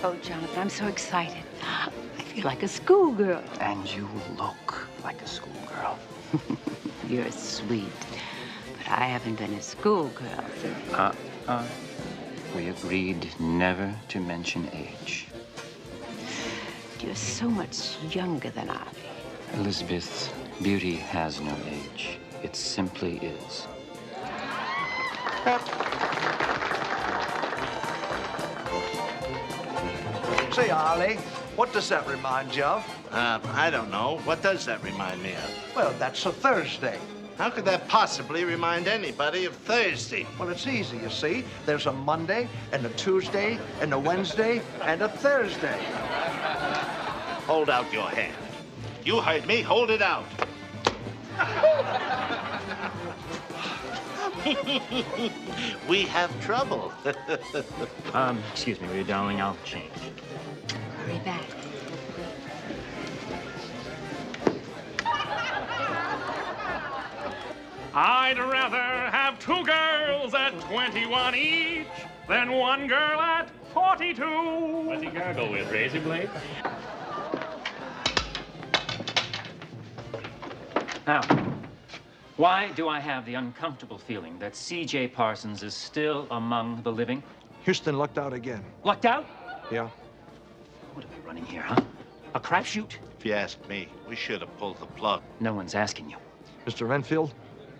[SPEAKER 3] Oh, Jonathan, I'm so excited. I feel like a schoolgirl.
[SPEAKER 19] And you look like a schoolgirl.
[SPEAKER 3] You're sweet. But I haven't been a schoolgirl since...
[SPEAKER 19] We agreed never to mention age.
[SPEAKER 3] You're so much younger than I.
[SPEAKER 19] Elizabeth, beauty has no age. It simply is.
[SPEAKER 18] Say, Ollie, what does that remind you of?
[SPEAKER 12] I don't know. What does that remind me of?
[SPEAKER 18] Well, that's a Thursday.
[SPEAKER 12] How could that possibly remind anybody of Thursday?
[SPEAKER 18] Well, it's easy, you see. There's a Monday, and a Tuesday, and a Wednesday, and a Thursday.
[SPEAKER 12] Hold out your hand. You heard me. Hold it out. We have trouble.
[SPEAKER 19] Excuse me, will you, darling? I'll change.
[SPEAKER 3] Hurry back.
[SPEAKER 1] I'd rather have 2 girls at 21 each than 1 girl at 42.
[SPEAKER 25] What's he gargle with, razor blade?
[SPEAKER 19] Now, why do I have the uncomfortable feeling that C.J. Parsons is still among the living?
[SPEAKER 18] Houston lucked out again.
[SPEAKER 19] Lucked out?
[SPEAKER 18] Yeah.
[SPEAKER 19] What are we running here, huh? A crapshoot?
[SPEAKER 12] If you ask me, we should have pulled the plug.
[SPEAKER 19] No one's asking you.
[SPEAKER 18] Mr. Renfield,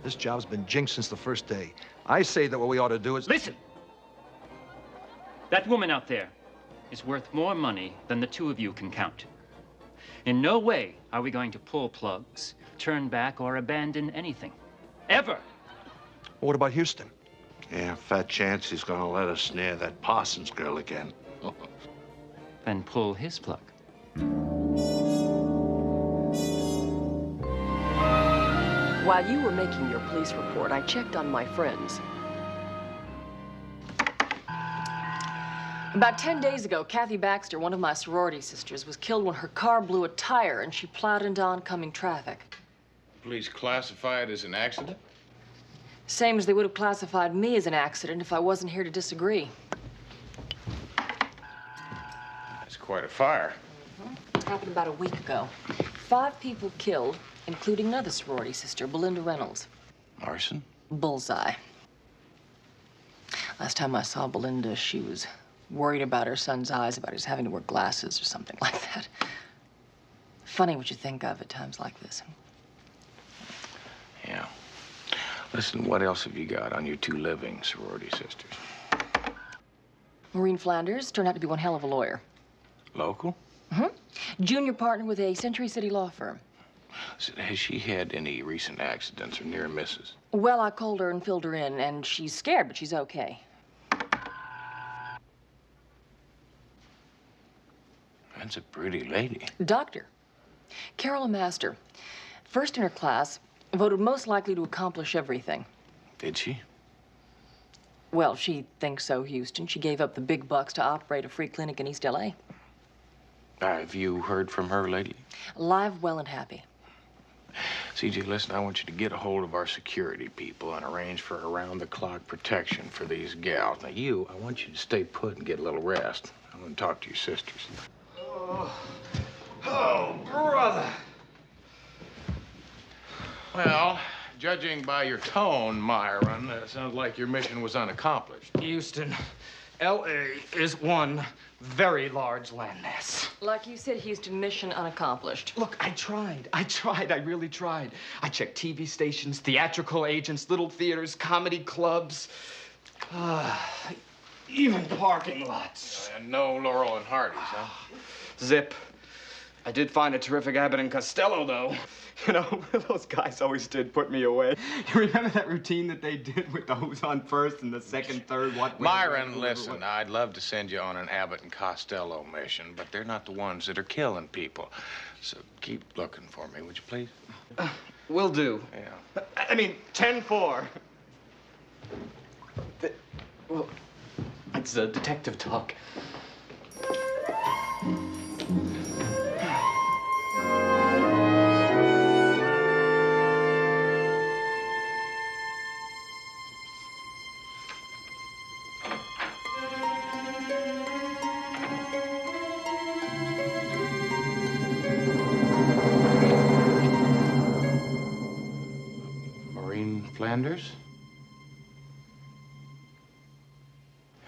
[SPEAKER 18] this job's been jinxed since the first day. I say that what we ought to do is...
[SPEAKER 19] Listen! That woman out there is worth more money than the 2 of you can count. In no way are we going to pull plugs, turn back, or abandon anything. Ever!
[SPEAKER 18] What about Houston?
[SPEAKER 12] Yeah, fat chance he's gonna let us snare that Parsons girl again.
[SPEAKER 19] Then pull his plug.
[SPEAKER 4] While you were making your police report, I checked on my friends. About 10 days ago, Kathy Baxter, one of my sorority sisters, was killed when her car blew a tire and she plowed into oncoming traffic.
[SPEAKER 6] Police classify it as an accident?
[SPEAKER 4] Same as they would have classified me as an accident if I wasn't here to disagree.
[SPEAKER 6] That's quite a fire.
[SPEAKER 4] It happened about a week ago. 5 people killed, including another sorority sister, Belinda Reynolds.
[SPEAKER 6] Arson?
[SPEAKER 4] Bullseye. Last time I saw Belinda, she was worried about her son's eyes, about his having to wear glasses or something like that. Funny what you think of at times like this.
[SPEAKER 6] Yeah. Listen, what else have you got on your 2 living sorority sisters?
[SPEAKER 4] Maureen Flanders turned out to be one hell of a lawyer.
[SPEAKER 6] Local?
[SPEAKER 4] Junior partner with a Century City law firm.
[SPEAKER 6] So, has she had any recent accidents or near misses?
[SPEAKER 4] Well, I called her and filled her in, and she's scared, but she's okay.
[SPEAKER 6] That's a pretty lady.
[SPEAKER 4] Doctor. Carolyn Master. First in her class, voted most likely to accomplish everything.
[SPEAKER 6] Did she?
[SPEAKER 4] Well, she thinks so, Houston. She gave up the big bucks to operate a free clinic in East L.A.
[SPEAKER 6] Have you heard from her lately?
[SPEAKER 4] Alive, well, and happy.
[SPEAKER 6] CJ, listen, I want you to get a hold of our security people and arrange for around-the-clock protection for these gals. Now, I want you to stay put and get a little rest. I want to talk to your sisters.
[SPEAKER 18] Oh, brother.
[SPEAKER 6] Well, judging by your tone, Myron, it sounds like your mission was unaccomplished.
[SPEAKER 1] Houston, L.A. is one very large landmass.
[SPEAKER 4] Like you said, Houston, mission unaccomplished.
[SPEAKER 1] Look, I tried. I really tried. I checked TV stations, theatrical agents, little theaters, comedy clubs, even parking lots.
[SPEAKER 6] And no Laurel and Hardy's, huh?
[SPEAKER 1] Zip.
[SPEAKER 2] I did find a terrific Abbott and Costello, though. You know, those guys always did put me away. You remember that routine that they did with the who's on first and the second, third, what?
[SPEAKER 6] Myron, listen, I'd love to send you on an Abbott and Costello mission, but they're not the ones that are killing people. So keep looking for me, would you please?
[SPEAKER 2] Will do.
[SPEAKER 6] Yeah.
[SPEAKER 2] I mean, 10-4. Well, it's detective talk.
[SPEAKER 6] Flanders?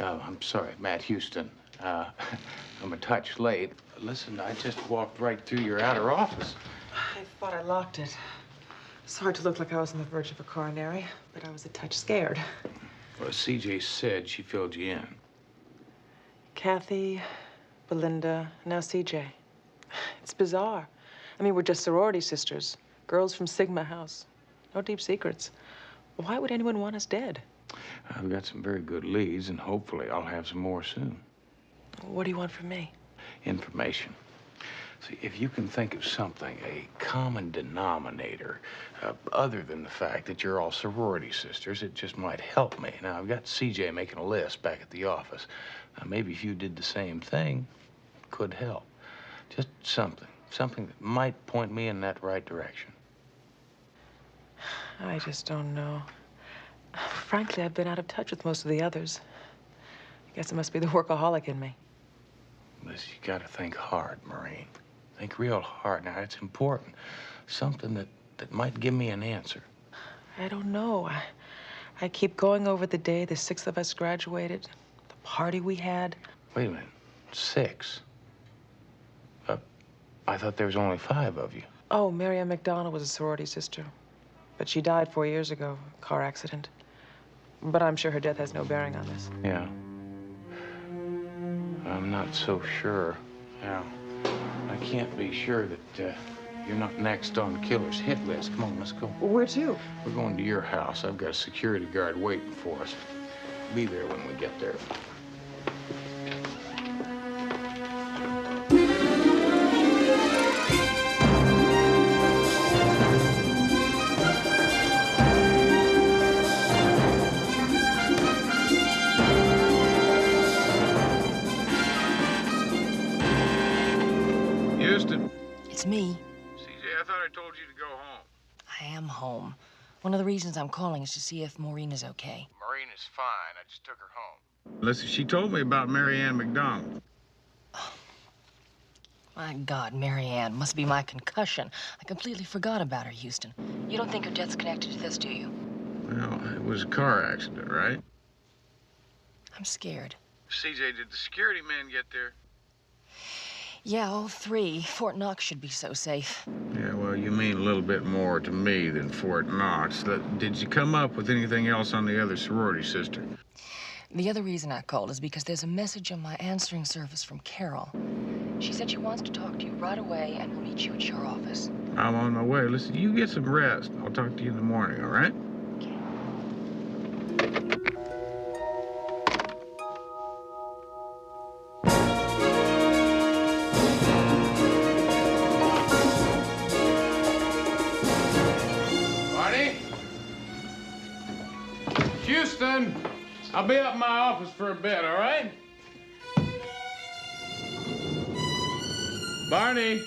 [SPEAKER 6] Oh, I'm sorry, Matt Houston. I'm a touch late. Listen, I just walked right through your outer office.
[SPEAKER 5] I thought I locked it. It's hard to look like I was on the verge of a coronary, but I was a touch scared.
[SPEAKER 6] Well, CJ said she filled you in.
[SPEAKER 5] Kathy, Belinda, now CJ. It's bizarre. I mean, we're just sorority sisters, girls from Sigma House. No deep secrets. Why would anyone want us dead?
[SPEAKER 6] I've got some very good leads, and hopefully I'll have some more soon.
[SPEAKER 5] What do you want from me?
[SPEAKER 6] Information. See, if you can think of something, a common denominator, other than the fact that you're all sorority sisters, it just might help me. Now, I've got CJ making a list back at the office. Now, maybe if you did the same thing, it could help. Just something that might point me in that right direction.
[SPEAKER 5] I just don't know. Frankly, I've been out of touch with most of the others. I guess it must be the workaholic in me.
[SPEAKER 6] Listen, you gotta think hard, Maureen. Think real hard. Now, it's important. Something that might give me an answer.
[SPEAKER 5] I don't know. I keep going over the day the 6 of us graduated, the party we had.
[SPEAKER 6] Wait a minute. 6? I thought there was only 5 of you.
[SPEAKER 5] Oh, Mary Ann McDonald was a sorority sister. But she died 4 years ago, car accident. But I'm sure her death has no bearing on this.
[SPEAKER 6] Yeah. I'm not so sure. Yeah. I can't be sure that you're not next on the killer's hit list. Come on, let's go.
[SPEAKER 5] Where to?
[SPEAKER 6] We're going to your house. I've got a security guard waiting for us. Be there when we get there. Houston.
[SPEAKER 4] It's me.
[SPEAKER 6] CJ, I thought I told you to go home.
[SPEAKER 4] I am home. One of the reasons I'm calling is to see if Maureen is okay.
[SPEAKER 6] Maureen is fine. I just took her home. Listen, she told me about Mary Ann McDonald.
[SPEAKER 4] My God, Mary Ann. Must be my concussion. I completely forgot about her, Houston. You don't think her death's connected to this, do you?
[SPEAKER 6] Well, it was a car accident, right?
[SPEAKER 4] I'm scared.
[SPEAKER 6] CJ, did the security men get there?
[SPEAKER 4] Yeah, all 3. Fort Knox should be so safe.
[SPEAKER 6] Yeah, well, you mean a little bit more to me than Fort Knox. Did you come up with anything else on the other sorority sister?
[SPEAKER 4] The other reason I called is because there's a message on my answering service from Carol. She said she wants to talk to you right away and will meet you at your office.
[SPEAKER 6] I'm on my way. Listen, you get some rest. I'll talk to you in the morning, all right? Houston, I'll be up in my office for a bit, all right? Barney.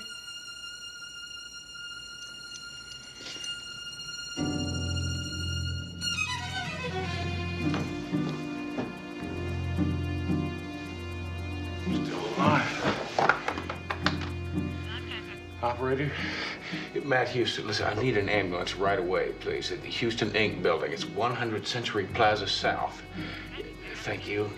[SPEAKER 6] I'm still alive. Operator? Matt Houston, listen, I need an ambulance right away, please, at the Houston Inc. building. It's 100 Century Plaza South. Thank you.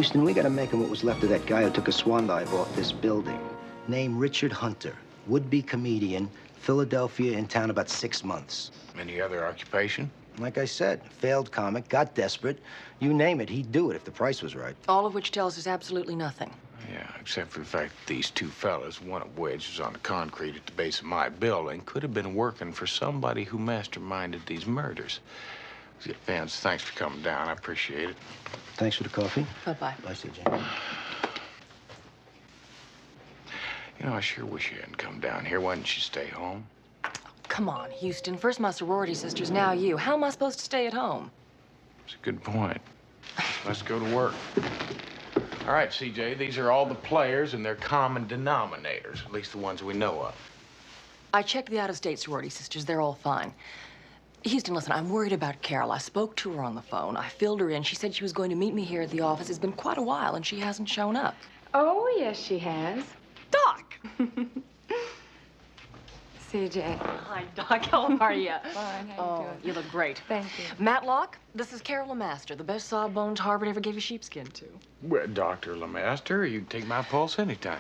[SPEAKER 7] Houston, we gotta make him what was left of that guy who took a swan dive off this building. Name Richard Hunter, would-be comedian, Philadelphia, in town about 6 months.
[SPEAKER 6] Any other occupation?
[SPEAKER 7] Like I said, failed comic, got desperate. You name it, he'd do it if the price was right.
[SPEAKER 4] All of which tells us absolutely nothing.
[SPEAKER 6] Yeah, except for the fact that these two fellas, one of which was on the concrete at the base of my building, could have been working for somebody who masterminded these murders. Vance, thanks for coming down. I appreciate it.
[SPEAKER 7] Thanks for the coffee.
[SPEAKER 4] Bye-bye.
[SPEAKER 7] Bye, CJ.
[SPEAKER 6] You know, I sure wish you hadn't come down here. Why didn't you stay home?
[SPEAKER 4] Come on, Houston. First my sorority sisters, now you. How am I supposed to stay at home?
[SPEAKER 6] It's a good point. Let's go to work. All right, CJ, these are all the players and their common denominators, at least the ones we know of.
[SPEAKER 4] I checked the out-of-state sorority sisters. They're all fine. Houston, listen, I'm worried about Carol. I spoke to her on the phone. I filled her in. She said she was going to meet me here at the office. It's been quite a while, and she hasn't shown up.
[SPEAKER 8] Oh, yes, she has.
[SPEAKER 4] Doc!
[SPEAKER 8] CJ.
[SPEAKER 4] Hi, Doc. How are you?
[SPEAKER 8] Fine. How
[SPEAKER 4] Oh,
[SPEAKER 8] you doing?
[SPEAKER 4] you look great.
[SPEAKER 8] Thank you.
[SPEAKER 4] Matlock, this is Carol LeMaster, the best sawbones Harvard ever gave a sheepskin to.
[SPEAKER 6] Well, Dr. LeMaster, you can take my pulse anytime.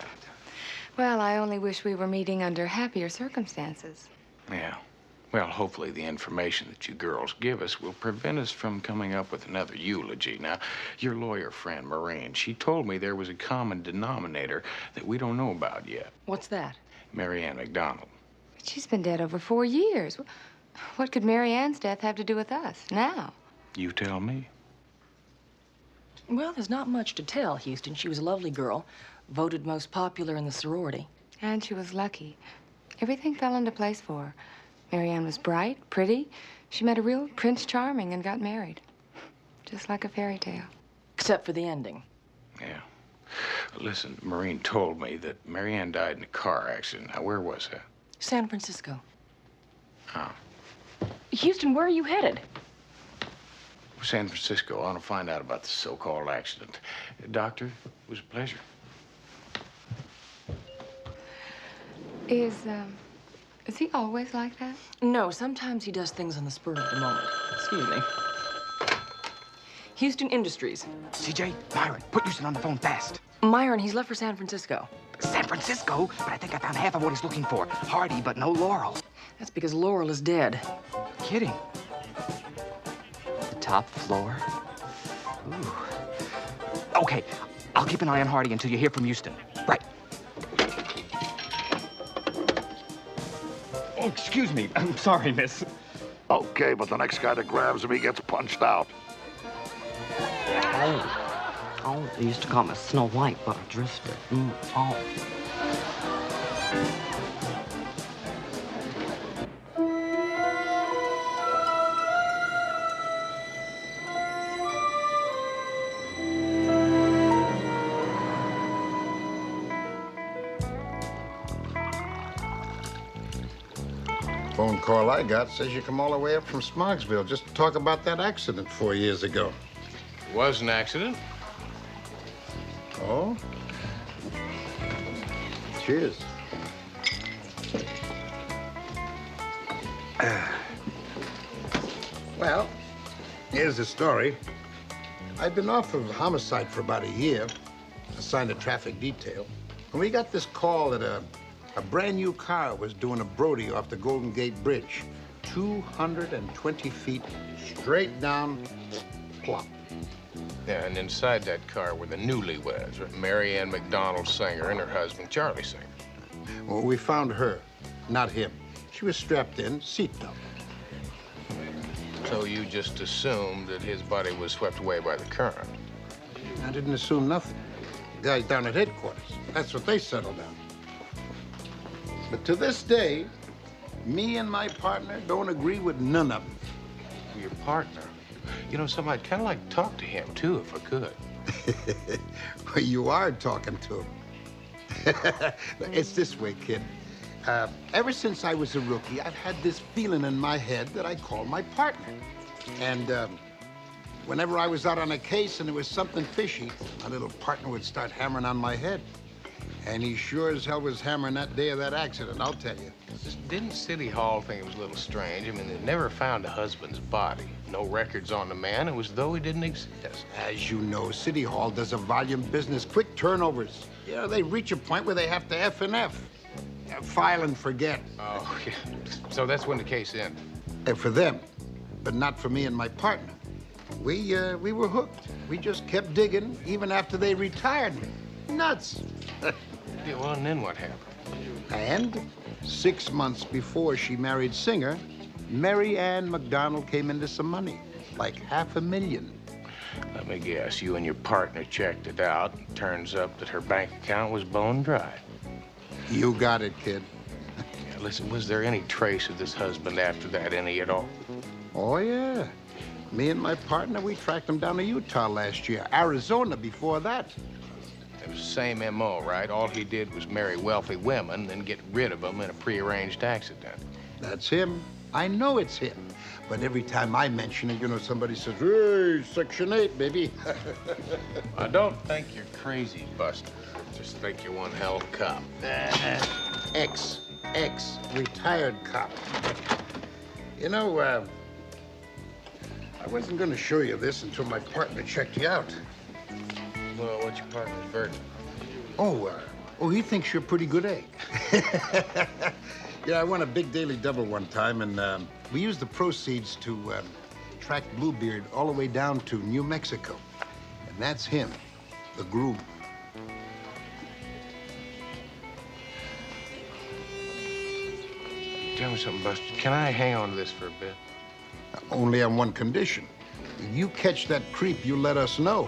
[SPEAKER 8] Well, I only wish we were meeting under happier circumstances.
[SPEAKER 6] Yeah. Well, hopefully the information that you girls give us will prevent us from coming up with another eulogy. Now, your lawyer friend, Maureen, she told me there was a common denominator that we don't know about yet.
[SPEAKER 4] What's that?
[SPEAKER 6] Mary Ann McDonald.
[SPEAKER 8] But she's been dead over 4 years. What could Mary Ann's death have to do with us now?
[SPEAKER 6] You tell me.
[SPEAKER 4] Well, there's not much to tell, Houston. She was a lovely girl, voted most popular in the sorority.
[SPEAKER 8] And she was lucky. Everything fell into place for her. Mary Ann was bright, pretty. She met a real Prince Charming and got married. Just like a fairy tale.
[SPEAKER 4] Except for the ending.
[SPEAKER 6] Yeah. Listen, Maureen told me that Mary Ann died in a car accident. Now, where was that?
[SPEAKER 4] San Francisco.
[SPEAKER 6] Oh.
[SPEAKER 4] Houston, where are you headed?
[SPEAKER 6] San Francisco. I want to find out about the so-called accident. Doctor, it was a pleasure.
[SPEAKER 8] Is he always like that?
[SPEAKER 4] No, sometimes he does things on the spur of the moment. Excuse me. Houston Industries.
[SPEAKER 10] CJ, Myron, put Houston on the phone fast.
[SPEAKER 4] Myron, he's left for San Francisco.
[SPEAKER 10] San Francisco? But I think I found half of what he's looking for. Hardy, but no Laurel.
[SPEAKER 4] That's because Laurel is dead.
[SPEAKER 10] Kidding. The top floor? Ooh. Okay, I'll keep an eye on Hardy until you hear from Houston. Right.
[SPEAKER 12] Oh, excuse me. I'm sorry, miss.
[SPEAKER 11] Okay, but the next guy that grabs him, he gets punched out.
[SPEAKER 13] Oh, they used to call me Snow White, but I drifted. Oh.
[SPEAKER 9] Phone call I got says you come all the way up from Smogsville just to talk about that accident 4 years ago.
[SPEAKER 6] It was an accident.
[SPEAKER 9] Oh? Cheers. Well, here's the story. I'd been off of homicide for about a year, assigned a traffic detail, and we got this call that a brand new car was doing a Brody off the Golden Gate Bridge. 220 feet straight down, plop.
[SPEAKER 6] Yeah, and inside that car were the newlyweds, Mary Ann McDonald Singer and her husband, Charlie Singer.
[SPEAKER 9] Well, we found her, not him. She was strapped in, seatbelt.
[SPEAKER 6] So you just assumed that his body was swept away by the current?
[SPEAKER 9] I didn't assume nothing. The guys down at headquarters, that's what they settled on. But to this day, me and my partner don't agree with none of them.
[SPEAKER 6] Your partner? You know, something I'd kind of like to talk to him, too, if I could.
[SPEAKER 9] Well, you are talking to him. It's this way, kid. Ever since I was a rookie, I've had this feeling in my head that I call my partner. And whenever I was out on a case and there was something fishy, my little partner would start hammering on my head. And he sure as hell was hammering that day of that accident, I'll tell you. Just
[SPEAKER 6] didn't City Hall think it was a little strange? I mean, they never found a husband's body. No records on the man. It was as though he didn't exist.
[SPEAKER 9] As you know, City Hall does a volume business, quick turnovers. You know, they reach a point where they have to F and F. File and forget.
[SPEAKER 6] Oh, yeah. So that's when the case ended.
[SPEAKER 9] For them, but not for me and my partner. We were hooked. We just kept digging even after they retired me. Nuts.
[SPEAKER 6] Yeah, well, and then what happened?
[SPEAKER 9] And 6 months before she married Singer, Mary Ann McDonald came into some money, like $500,000.
[SPEAKER 6] Let me guess, you and your partner checked it out. Turns up that her bank account was bone dry.
[SPEAKER 9] You got it, kid.
[SPEAKER 6] Yeah, listen, was there any trace of this husband after that, any at all?
[SPEAKER 9] Oh, yeah. Me and my partner, we tracked him down to Utah last year. Arizona before that.
[SPEAKER 6] It was the same M.O., right? All he did was marry wealthy women, then get rid of them in a prearranged accident.
[SPEAKER 9] That's him. I know it's him. But every time I mention it, you know, somebody says, hey, Section 8, baby.
[SPEAKER 6] I don't think you're crazy, Buster. I just think you're one hell of a cop.
[SPEAKER 9] Retired cop. You know, I wasn't going to show you this until my partner checked you out.
[SPEAKER 6] Well, what's your partner's verdict?
[SPEAKER 9] Oh, he thinks you're a pretty good egg. Yeah, I won a big daily double one time, and we used the proceeds to track Bluebeard all the way down to New Mexico. And that's him, the groom.
[SPEAKER 6] Tell me something, Buster. Can I hang on to this for a bit?
[SPEAKER 9] Only on one condition. You catch that creep, you let us know.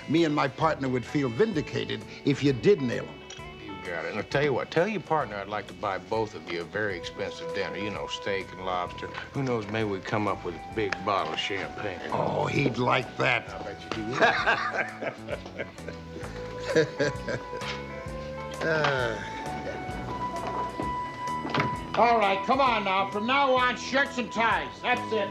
[SPEAKER 9] Me and my partner would feel vindicated if you did nail him.
[SPEAKER 6] You got it. And I'll tell you what, tell your partner I'd like to buy both of you a very expensive dinner. You know, steak and lobster. Who knows, maybe we'd come up with a big bottle of champagne.
[SPEAKER 9] Oh, he'd like that.
[SPEAKER 6] I bet you he would.
[SPEAKER 12] All right, come on now. From now on, shirts and ties. That's it.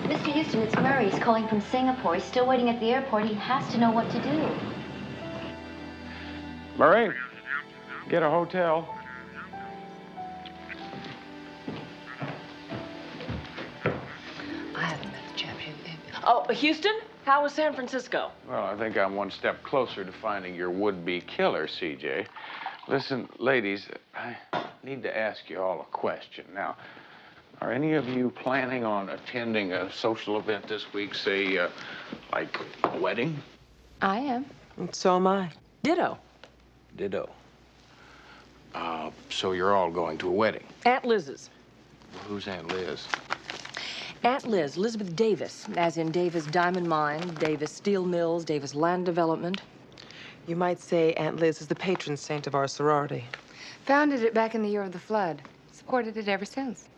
[SPEAKER 22] Mr. Houston, it's Murray. He's calling from Singapore. He's still waiting at the airport. He has to know what to do.
[SPEAKER 6] Murray, get a hotel.
[SPEAKER 4] I haven't met the chap. Oh, Houston? How was San Francisco?
[SPEAKER 6] Well, I think I'm one step closer to finding your would-be killer, CJ. Listen, ladies, I need to ask you all a question. Now, are any of you planning on attending a social event this week, say, like a wedding?
[SPEAKER 8] I am.
[SPEAKER 5] And so am I.
[SPEAKER 4] Ditto.
[SPEAKER 6] Ditto. So you're all going to a wedding?
[SPEAKER 4] Aunt Liz's.
[SPEAKER 6] Who's Aunt Liz?
[SPEAKER 4] Aunt Liz, Elizabeth Davis, as in Davis Diamond Mine, Davis Steel Mills, Davis Land Development.
[SPEAKER 5] You might say Aunt Liz is the patron saint of our sorority.
[SPEAKER 8] Founded it back in the year of the flood. Supported it ever since.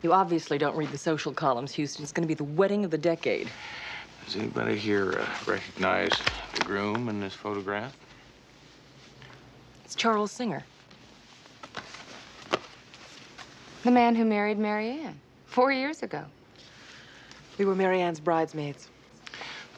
[SPEAKER 4] You obviously don't read the social columns, Houston. It's going to be the wedding of the decade.
[SPEAKER 6] Does anybody here recognize the groom in this photograph?
[SPEAKER 4] It's Charles Singer.
[SPEAKER 8] The man who married Mary Ann 4 years ago.
[SPEAKER 5] We were Mary Ann's bridesmaids.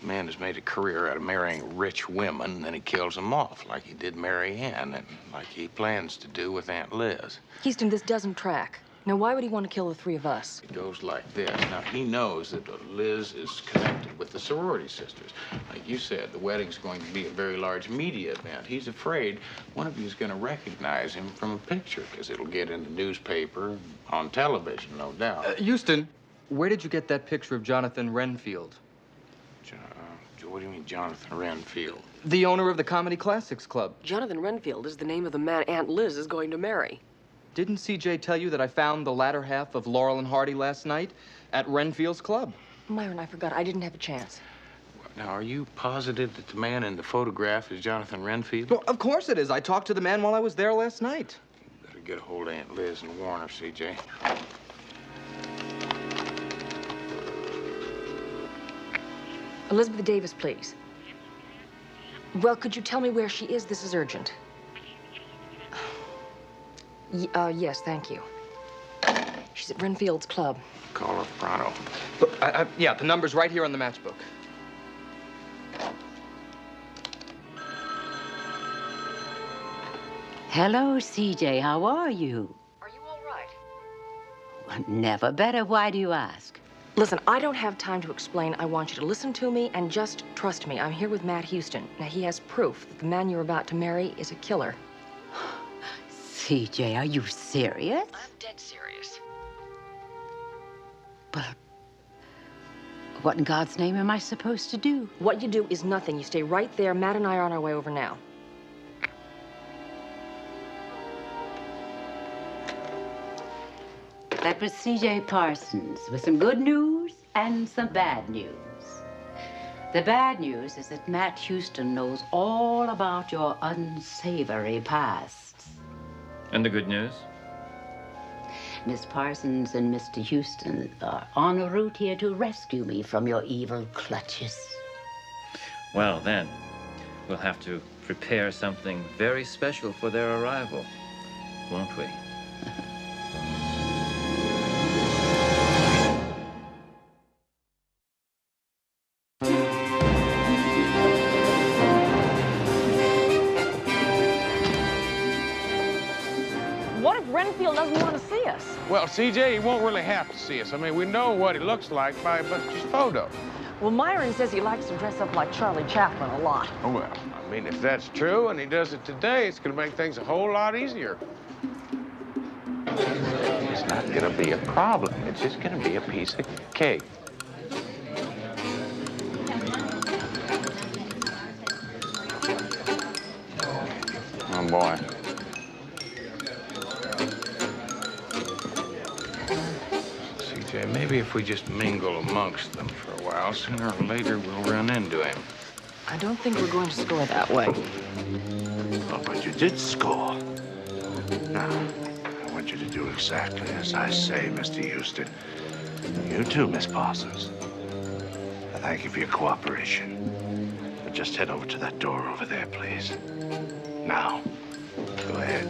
[SPEAKER 6] The man has made a career out of marrying rich women, and then he kills them off, like he did Mary Ann, and like he plans to do with Aunt Liz.
[SPEAKER 4] Houston, this doesn't track. Now, why would he want to kill the three of us?
[SPEAKER 6] It goes like this. Now, he knows that Liz is connected with the sorority sisters. Like you said, the wedding's going to be a very large media event. He's afraid one of you is going to recognize him from a picture, because it'll get in the newspaper, on television, no doubt.
[SPEAKER 10] Houston, where did you get that picture of Jonathan Renfield?
[SPEAKER 6] What do you mean, Jonathan Renfield?
[SPEAKER 10] The owner of the Comedy Classics Club.
[SPEAKER 4] Jonathan Renfield is the name of the man Aunt Liz is going to marry.
[SPEAKER 10] Didn't CJ tell you that I found the latter half of Laurel and Hardy last night at Renfield's club?
[SPEAKER 4] Myron, I forgot. I didn't have a chance.
[SPEAKER 6] Now, are you positive that the man in the photograph is Jonathan Renfield?
[SPEAKER 10] Well, of course it is. I talked to the man while I was there last night.
[SPEAKER 6] You better get a hold of Aunt Liz and warn her, CJ.
[SPEAKER 4] Elizabeth Davis, please. Well, could you tell me where she is? This is urgent. Yes, thank you. She's at Renfield's club.
[SPEAKER 6] Call her pronto.
[SPEAKER 10] Look, yeah, the number's right here on the matchbook.
[SPEAKER 14] Hello, CJ. How are you?
[SPEAKER 4] Are you all right?
[SPEAKER 14] Well, never better. Why do you ask?
[SPEAKER 4] Listen, I don't have time to explain. I want you to listen to me and just trust me. I'm here with Matt Houston. Now, he has proof that the man you're about to marry is a killer.
[SPEAKER 14] CJ, are you serious?
[SPEAKER 4] I'm dead serious.
[SPEAKER 14] But what in God's name am I supposed to do?
[SPEAKER 4] What you do is nothing. You stay right there. Matt and I are on our way over now.
[SPEAKER 14] That was CJ Parsons with some good news and some bad news. The bad news is that Matt Houston knows all about your unsavory past.
[SPEAKER 19] And the good news?
[SPEAKER 14] Miss Parsons and Mr. Houston are en route here to rescue me from your evil clutches.
[SPEAKER 19] Well, then, we'll have to prepare something very special for their arrival, won't we?
[SPEAKER 4] What if Renfield doesn't want to see us?
[SPEAKER 6] Well, CJ, he won't really have to see us. I mean, we know what he looks like by just photo.
[SPEAKER 4] Well, Myron says he likes to dress up like Charlie Chaplin a lot.
[SPEAKER 6] Oh, well, I mean, if that's true and he does it today, it's going to make things a whole lot easier. It's not going to be a problem. It's just going to be a piece of cake. Oh, boy. CJ, maybe if we just mingle amongst them for a while, sooner or later we'll run into him.
[SPEAKER 4] I don't think we're going to score that way.
[SPEAKER 11] Oh, but you did score. Now, I want you to do exactly as I say, Mr. Houston. You too, Miss Parsons. I thank you for your cooperation. But just head over to that door over there, please. Now, go ahead.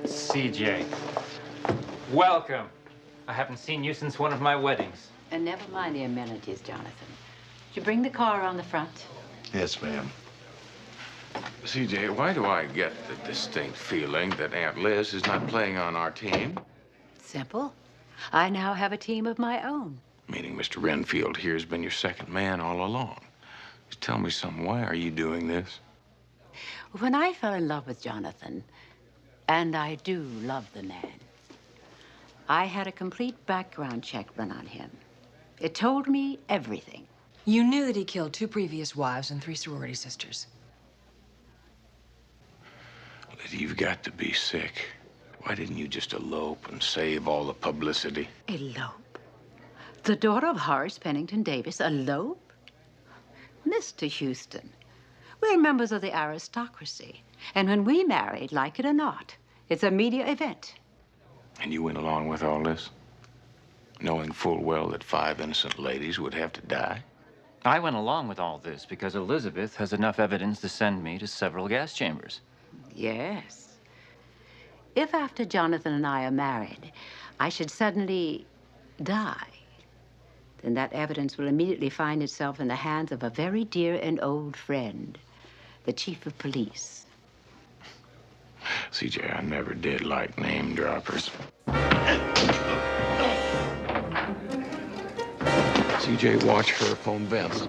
[SPEAKER 19] CJ, welcome. I haven't seen you since one of my weddings.
[SPEAKER 14] And never mind the amenities, Jonathan. Did you bring the car on the front?
[SPEAKER 11] Yes, ma'am.
[SPEAKER 6] CJ, why do I get the distinct feeling that Aunt Liz is not playing on our team?
[SPEAKER 14] Simple. I now have a team of my own.
[SPEAKER 6] Meaning Mr. Renfield here has been your second man all along. Just tell me something. Why are you doing this?
[SPEAKER 14] When I fell in love with Jonathan, and I do love the man, I had a complete background check run on him. It told me everything.
[SPEAKER 4] You knew that he killed 2 previous wives and 3 sorority sisters.
[SPEAKER 6] Lizzie, you've got to be sick. Why didn't you just elope and save all the publicity?
[SPEAKER 14] Elope? The daughter of Horace Pennington Davis elope? Mr. Houston, we're members of the aristocracy. And when we married, like it or not, it's a media event.
[SPEAKER 6] And you went along with all this? Knowing full well that 5 innocent ladies would have to die?
[SPEAKER 19] I went along with all this because Elizabeth has enough evidence to send me to several gas chambers.
[SPEAKER 14] Yes. If after Jonathan and I are married, I should suddenly die, then that evidence will immediately find itself in the hands of a very dear and old friend, the chief of police.
[SPEAKER 6] CJ, I never did like name droppers. CJ, watch her phone Vince.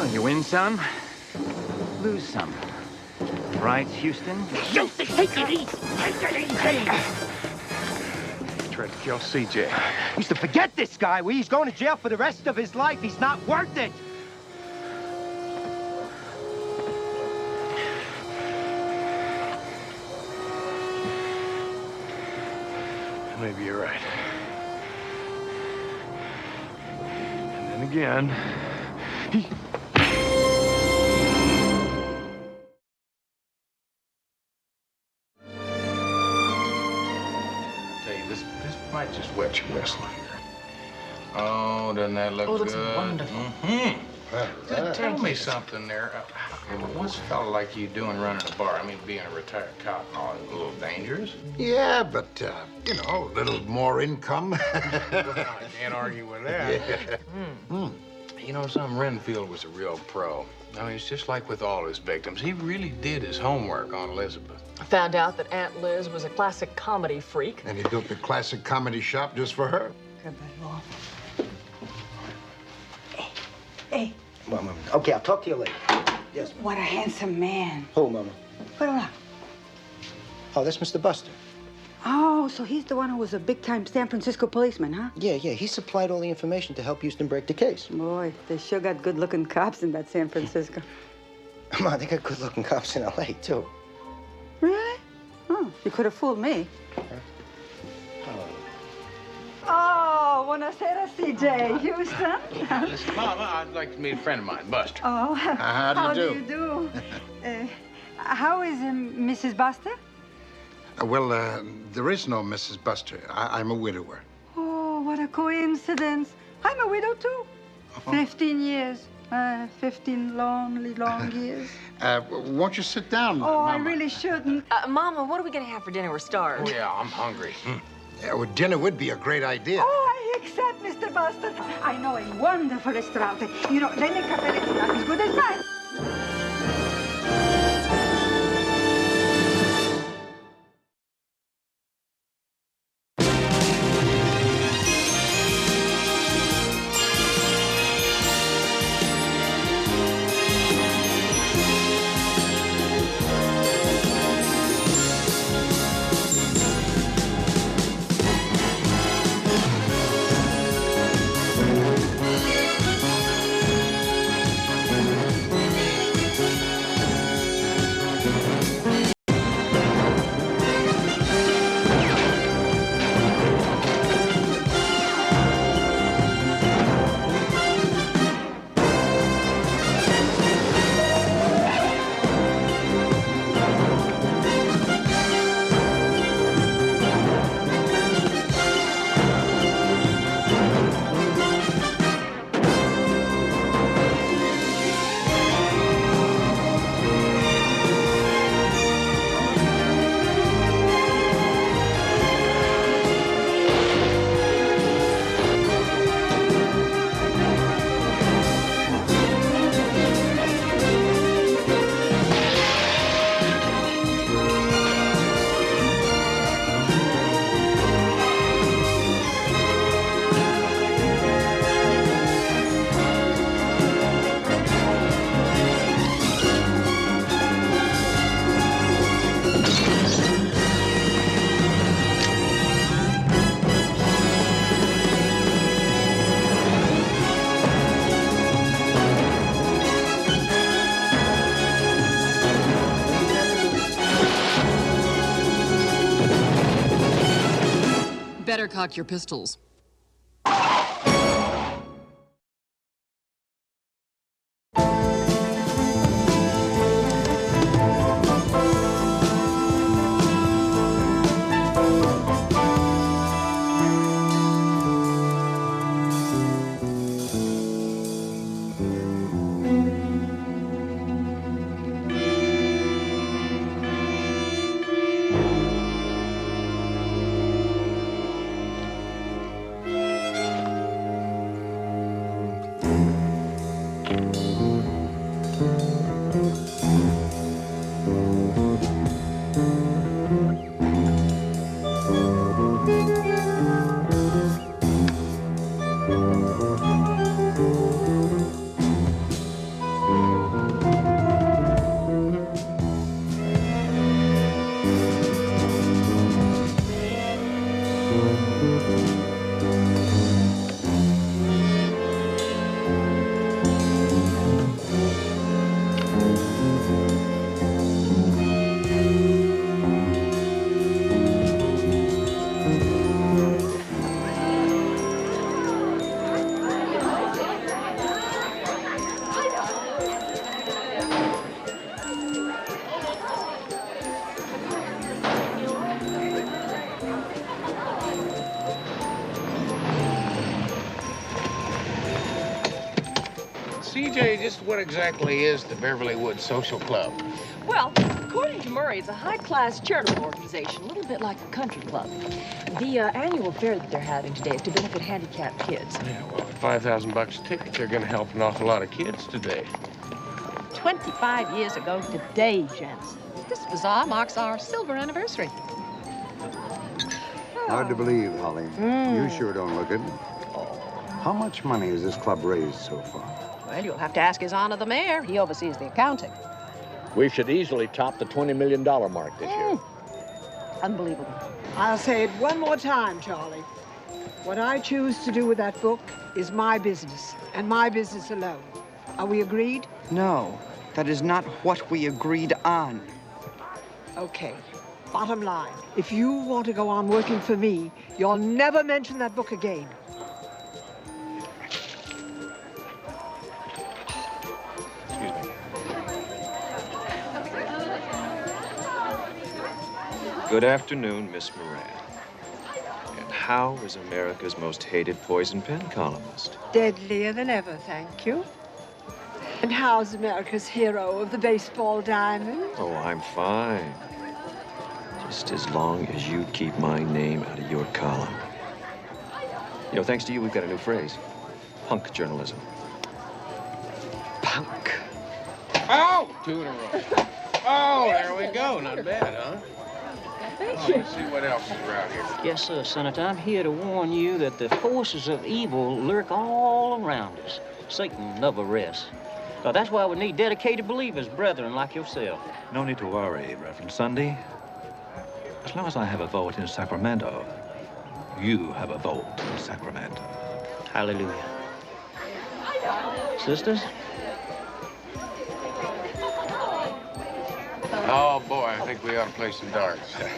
[SPEAKER 10] Well, you win some, lose some. Right, Houston?
[SPEAKER 11] Take it easy. Take it easy.
[SPEAKER 18] Tried to kill CJ.
[SPEAKER 7] Used to forget this guy. He's going to jail for the rest of his life. He's not worth it.
[SPEAKER 18] Maybe you're right. And then again, he...
[SPEAKER 6] This might just wet your whistle here. Oh, doesn't that look good?
[SPEAKER 4] Oh, it looks wonderful.
[SPEAKER 6] Mm-hmm. Tell me something there. What's a fellow like you doing running a bar? I mean, being a retired cop and all, a little dangerous.
[SPEAKER 16] Yeah, but, you know, a little more income.
[SPEAKER 6] I can't argue with that.
[SPEAKER 16] Yeah.
[SPEAKER 6] You know, Renfield was a real pro. I mean, it's just like with all his victims. He really did his homework on Elizabeth.
[SPEAKER 4] I found out that Aunt Liz was a classic comedy freak.
[SPEAKER 16] And he built the classic comedy shop just for her.
[SPEAKER 7] Hey. Mama. Okay, I'll talk to you later. Yes, Mama.
[SPEAKER 17] What a handsome man.
[SPEAKER 7] Who, Mama?
[SPEAKER 17] Pero la.
[SPEAKER 7] Oh, that's Mr. Buster.
[SPEAKER 17] Oh, so he's the one who was a big-time San Francisco policeman, huh?
[SPEAKER 7] Yeah. He supplied all the information to help Houston break the case.
[SPEAKER 17] Boy, they sure got good-looking cops in that San Francisco.
[SPEAKER 7] Come on, they got good-looking cops in L.A., too.
[SPEAKER 17] Really? Oh, you could have fooled me. Oh, buonasera, CJ. Houston?
[SPEAKER 6] Listen, Mama, I'd like to meet a friend of mine, Buster.
[SPEAKER 17] Oh,
[SPEAKER 16] how do you
[SPEAKER 17] do? How is Mrs. Buster?
[SPEAKER 16] Well, there is no Mrs. Buster. I'm a widower.
[SPEAKER 17] Oh, what a coincidence. I'm a widow, too. 15 years. 15 lonely, long years.
[SPEAKER 16] Won't you sit down,
[SPEAKER 17] Oh,
[SPEAKER 16] Mama?
[SPEAKER 17] I really shouldn't.
[SPEAKER 4] Mama, what are we going to have for dinner? We're starved.
[SPEAKER 6] Oh, yeah, I'm hungry.
[SPEAKER 16] Yeah, well, dinner would be a great idea.
[SPEAKER 17] Oh, I accept, Mr. Buster. I know a wonderful restaurant. You know, they make caperetti not as good as mine.
[SPEAKER 20] Better cock your pistols.
[SPEAKER 6] CJ, just what exactly is the Beverly Woods Social Club?
[SPEAKER 4] Well, according to Murray, it's a high-class charitable organization, a little bit like a country club. The annual fair that they're having today is to benefit handicapped kids.
[SPEAKER 6] Yeah, well, at $5,000 a ticket, they're going to help an awful lot of kids today.
[SPEAKER 3] 25 years ago today, gents. This bazaar marks our silver anniversary.
[SPEAKER 16] Hard to believe, Holly. You sure don't look it. How much money has this club raised so far?
[SPEAKER 3] Well, you'll have to ask His Honor the Mayor. He oversees the accounting.
[SPEAKER 15] We should easily top the $20 million mark this year.
[SPEAKER 3] Unbelievable.
[SPEAKER 21] I'll say it one more time, Charlie. What I choose to do with that book is my business, and my business alone. Are we agreed?
[SPEAKER 13] No, that is not what we agreed on.
[SPEAKER 21] Okay. Bottom line, if you want to go on working for me, you'll never mention that book again.
[SPEAKER 23] Good afternoon, Miss Moran. And how is America's most hated poison pen columnist?
[SPEAKER 21] Deadlier than ever, thank you. And how's America's hero of the baseball diamond?
[SPEAKER 23] Oh, I'm fine. Just as long as you keep my name out of your column. You know, thanks to you, we've got a new phrase. Punk journalism.
[SPEAKER 6] Punk. Oh! 2 in a row. Oh, there we go. Not bad, huh? Let's see what else is around here.
[SPEAKER 24] Yes, sir, Senator. I'm here to warn you that the forces of evil lurk all around us. Satan never rests. So that's why we need dedicated believers, brethren like yourself.
[SPEAKER 23] No need to worry, Reverend Sunday. As long as I have a vote in Sacramento, you have a vote in Sacramento.
[SPEAKER 24] Hallelujah. Sisters?
[SPEAKER 6] Oh, boy, I think we ought to play some darts. Here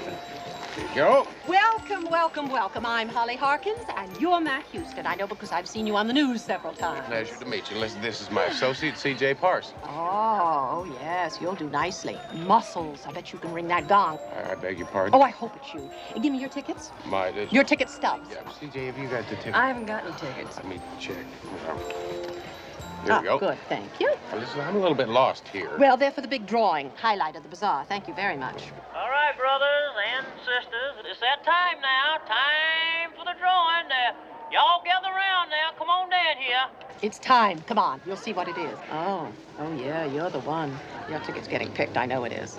[SPEAKER 6] you go.
[SPEAKER 3] Welcome, welcome, welcome. I'm Holly Harkins, and you're Matt Houston. I know because I've seen you on the news several times.
[SPEAKER 6] Pleasure to meet you. Listen, this is my associate, C.J. Parsons.
[SPEAKER 3] Oh, yes, you'll do nicely. Muscles. I bet you can ring that gong.
[SPEAKER 6] I beg your pardon?
[SPEAKER 3] Oh, I hope it's you. Give me your tickets. Your ticket stubs.
[SPEAKER 6] Yeah, C.J., have you got the ticket?
[SPEAKER 4] I haven't got any tickets.
[SPEAKER 6] Let me check. Here we go.
[SPEAKER 3] Good, thank you.
[SPEAKER 6] Well, listen, I'm a little bit lost here.
[SPEAKER 3] Well, they're for the big drawing, highlight of the bazaar. Thank you very much.
[SPEAKER 24] All right, brothers and sisters, it's that time now. Time for the drawing. Y'all gather around now. Come on down here.
[SPEAKER 3] It's time. Come on. You'll see what it is. Oh, yeah, you're the one. Your ticket's getting picked. I know it is.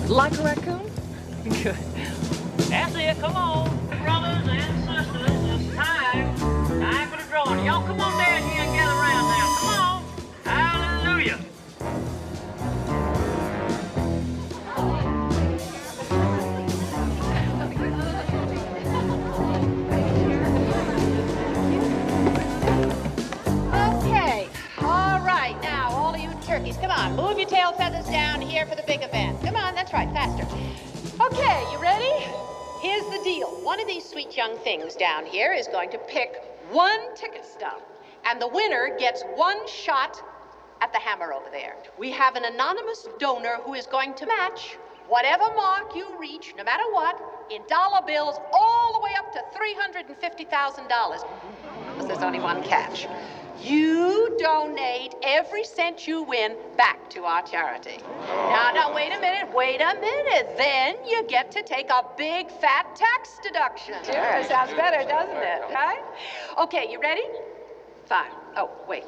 [SPEAKER 4] Like a raccoon?
[SPEAKER 3] Good.
[SPEAKER 24] That's it. Come on, brothers and sisters. It's time. Time for the drawing. Y'all come on down here and gather around now. Come on. Hallelujah.
[SPEAKER 3] Okay. All right. Now, all of you turkeys, come on. Move your tail feathers down here for the big event. Come on. That's right. Faster. Okay. You ready? Here's the deal. One of these sweet young things down here is going to pick one ticket stub, and the winner gets one shot at the hammer over there. We have an anonymous donor who is going to match whatever mark you reach, no matter what, in dollar bills all the way up to $350,000. But there's only one catch. You donate every cent you win back to our charity. Now, wait a minute. Then you get to take a big, fat tax deduction. Sure, sounds better, doesn't it? Right? Okay, you ready? Fine. Oh, wait.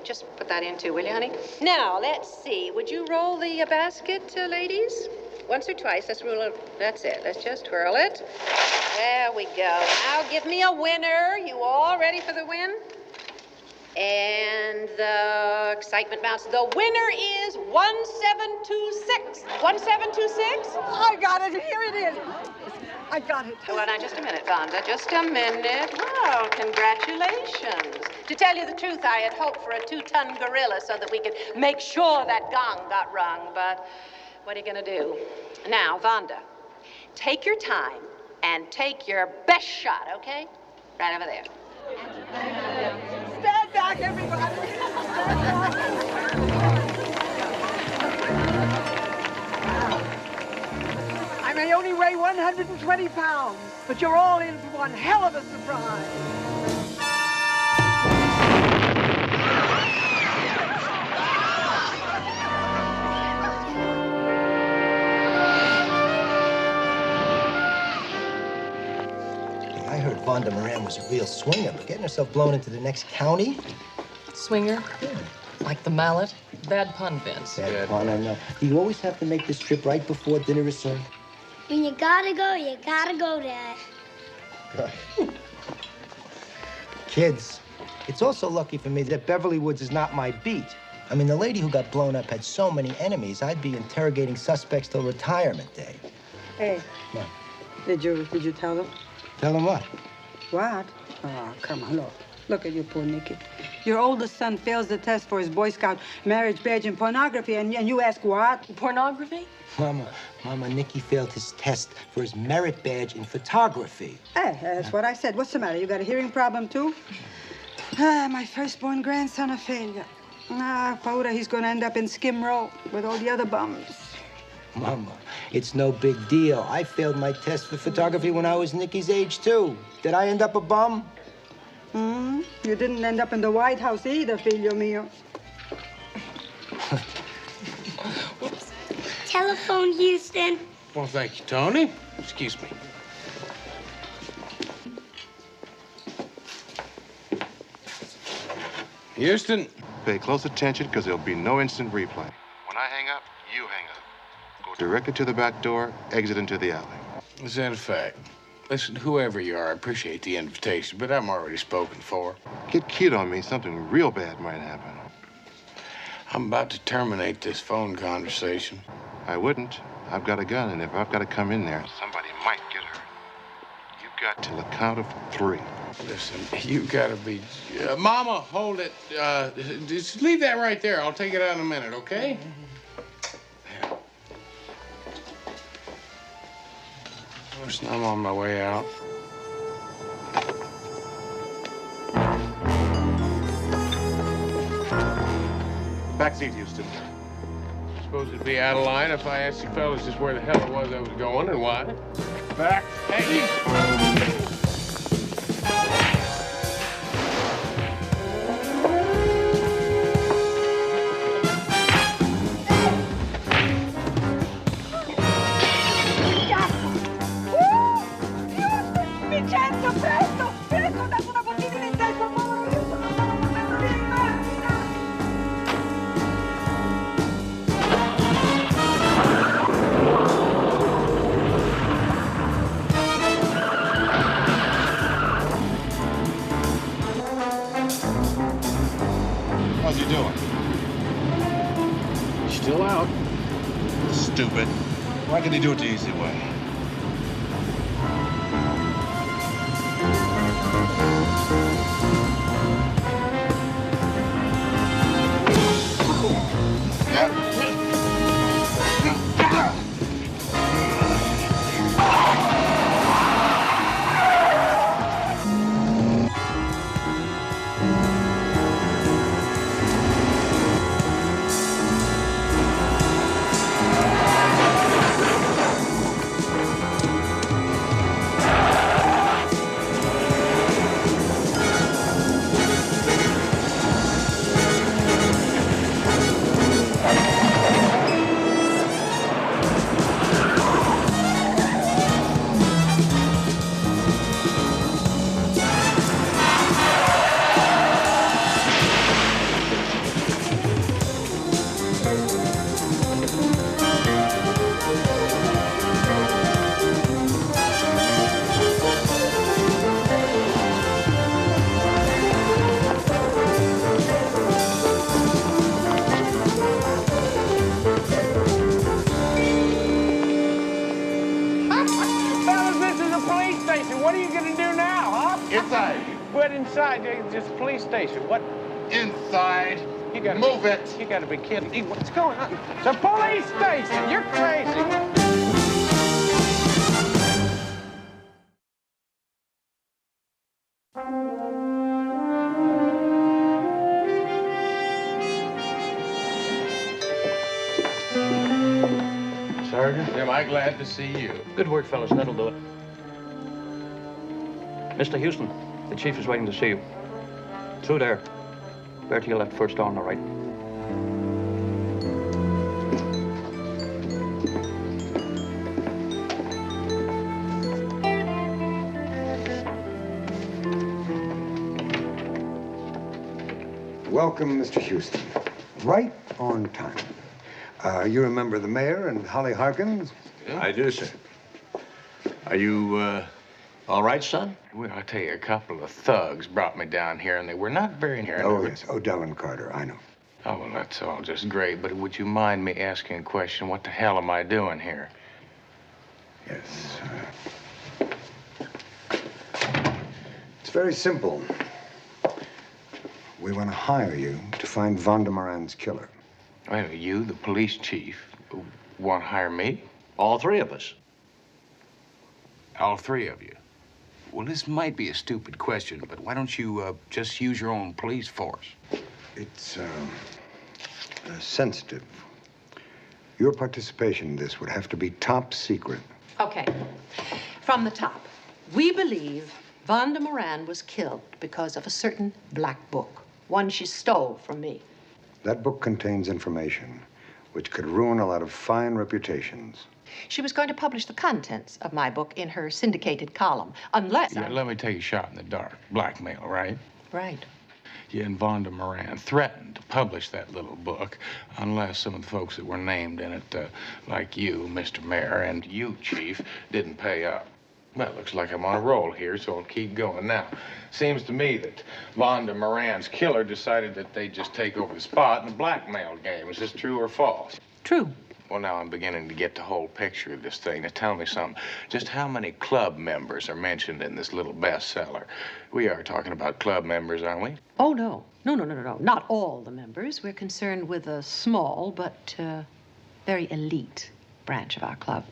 [SPEAKER 3] Just put that in, too, will you, honey? Now, let's see. Would you roll the basket, ladies? Once or twice. Let's roll it. That's it. Let's just twirl it. There we go. Now, give me a winner. You all ready for the win? And the excitement mounts. The winner is 1726. 1726?
[SPEAKER 21] I got it. Here it is. I got it.
[SPEAKER 3] Hold on now, just a minute, Vonda. Just a minute. Well, congratulations. To tell you the truth, I had hoped for a 2-ton gorilla so that we could make sure that gong got rung, but what are you gonna do? Now, Vonda, take your time and take your best shot, okay? Right over there.
[SPEAKER 21] Stand back, everybody. Stand back. I'm may only weigh 120 pounds, but you're all in for one hell of a surprise.
[SPEAKER 7] I heard Vonda Moran was a real swinger, but getting herself blown into the next county?
[SPEAKER 4] Swinger?
[SPEAKER 7] Yeah.
[SPEAKER 4] Like the mallet? Bad pun, Vince.
[SPEAKER 7] Bad pun, I know. Do you always have to make this trip right before dinner is served?
[SPEAKER 1] When you gotta go, Dad.
[SPEAKER 7] Kids, it's also lucky for me that Beverly Woods is not my beat. I mean, the lady who got blown up had so many enemies, I'd be interrogating suspects till retirement day.
[SPEAKER 17] Hey.
[SPEAKER 7] What?
[SPEAKER 17] Did you tell them?
[SPEAKER 7] Tell them what?
[SPEAKER 17] What? Oh, come on, look. Look at you, poor Nicky. Your oldest son fails the test for his Boy Scout marriage badge in pornography, and you ask what?
[SPEAKER 4] Pornography?
[SPEAKER 7] Mama, Nicky failed his test for his merit badge in photography.
[SPEAKER 17] Hey, that's what I said. What's the matter? You got a hearing problem, too? My firstborn grandson, a failure. Paura, he's gonna end up in Skim Row with all the other bums.
[SPEAKER 7] Mama, it's no big deal. I failed my test for photography when I was Nicky's age, too. Did I end up a bum?
[SPEAKER 17] You didn't end up in the White House either, filio mio.
[SPEAKER 1] Telephone, Houston.
[SPEAKER 6] Well, thank you, Tony. Excuse me. Houston.
[SPEAKER 11] Pay close attention, because there'll be no instant replay. When I hang up, you hang up. Go directly to the back door, exit into the alley.
[SPEAKER 6] Is that a fact? Listen, whoever you are, I appreciate the invitation, but I'm already spoken for.
[SPEAKER 11] Get cute on me, something real bad might happen.
[SPEAKER 6] I'm about to terminate this phone conversation.
[SPEAKER 11] I wouldn't. I've got a gun, and if I've got to come in there, somebody might get hurt. You've got till the count of 3.
[SPEAKER 6] Listen, you gotta be... Mama, hold it. Just leave that right there. I'll take it out in a minute, okay? Listen, I'm on my way out.
[SPEAKER 11] Backseat, Houston.
[SPEAKER 6] Suppose it'd be out of line if I asked you fellas just where the hell it was I was going and why. Back. Hey,
[SPEAKER 21] Vincenzo, presto! Presto, ho dato una bottiglia in testa al povero Houston, non stavo potendo dire in macchina!
[SPEAKER 11] How's he doing?
[SPEAKER 6] Still out.
[SPEAKER 11] Stupid. Why can't he do it the easy way?
[SPEAKER 6] Inside, it's a police station. What?
[SPEAKER 11] Inside.
[SPEAKER 6] You gotta
[SPEAKER 11] move it.
[SPEAKER 6] You gotta be kidding me. What's going on? It's a police station. You're crazy.
[SPEAKER 18] Hargan.
[SPEAKER 6] Am I glad to see you?
[SPEAKER 10] Good work, fellas. That'll do it. Mr. Houston, the chief is waiting to see you. Through there. Bear to your left, first door on the right.
[SPEAKER 16] Welcome, Mr. Houston. Right on time. You remember the mayor and Holly Harkins?
[SPEAKER 15] I do, sir. Are you, all right, son?
[SPEAKER 6] Well, I tell you, a couple of thugs brought me down here, and they were not very near.
[SPEAKER 16] Oh, yes. Odell and Carter, I know.
[SPEAKER 6] Oh, well, that's all just great, but would you mind me asking a question? What the hell am I doing here?
[SPEAKER 16] Yes. It's very simple. We want to hire you to find Vonda Moran's killer.
[SPEAKER 6] Wait, you, the police chief, want to hire me?
[SPEAKER 15] All three of us.
[SPEAKER 6] All three of you? Well, this might be a stupid question, but why don't you just use your own police force?
[SPEAKER 16] It's sensitive. Your participation in this would have to be top secret.
[SPEAKER 3] Okay. From the top. We believe Vonda Moran was killed because of a certain black book, one she stole from me.
[SPEAKER 16] That book contains information which could ruin a lot of fine reputations.
[SPEAKER 3] She was going to publish the contents of my book in her syndicated column, unless
[SPEAKER 6] Yeah, let me take a shot in the dark. Blackmail, right?
[SPEAKER 3] Right.
[SPEAKER 6] You and Vonda Moran threatened to publish that little book unless some of the folks that were named in it, like you, Mr. Mayor, and you, Chief, didn't pay up. Well, it looks like I'm on a roll here, so I'll keep going. Now, seems to me that Vonda Moran's killer decided that they'd just take over the spot in the blackmail game. Is this true or false?
[SPEAKER 3] True.
[SPEAKER 6] Well, now I'm beginning to get the whole picture of this thing. Now, tell me something. Just how many club members are mentioned in this little bestseller? We are talking about club members, aren't we?
[SPEAKER 3] Oh, no. No. Not all the members. We're concerned with a small but very elite branch of our club.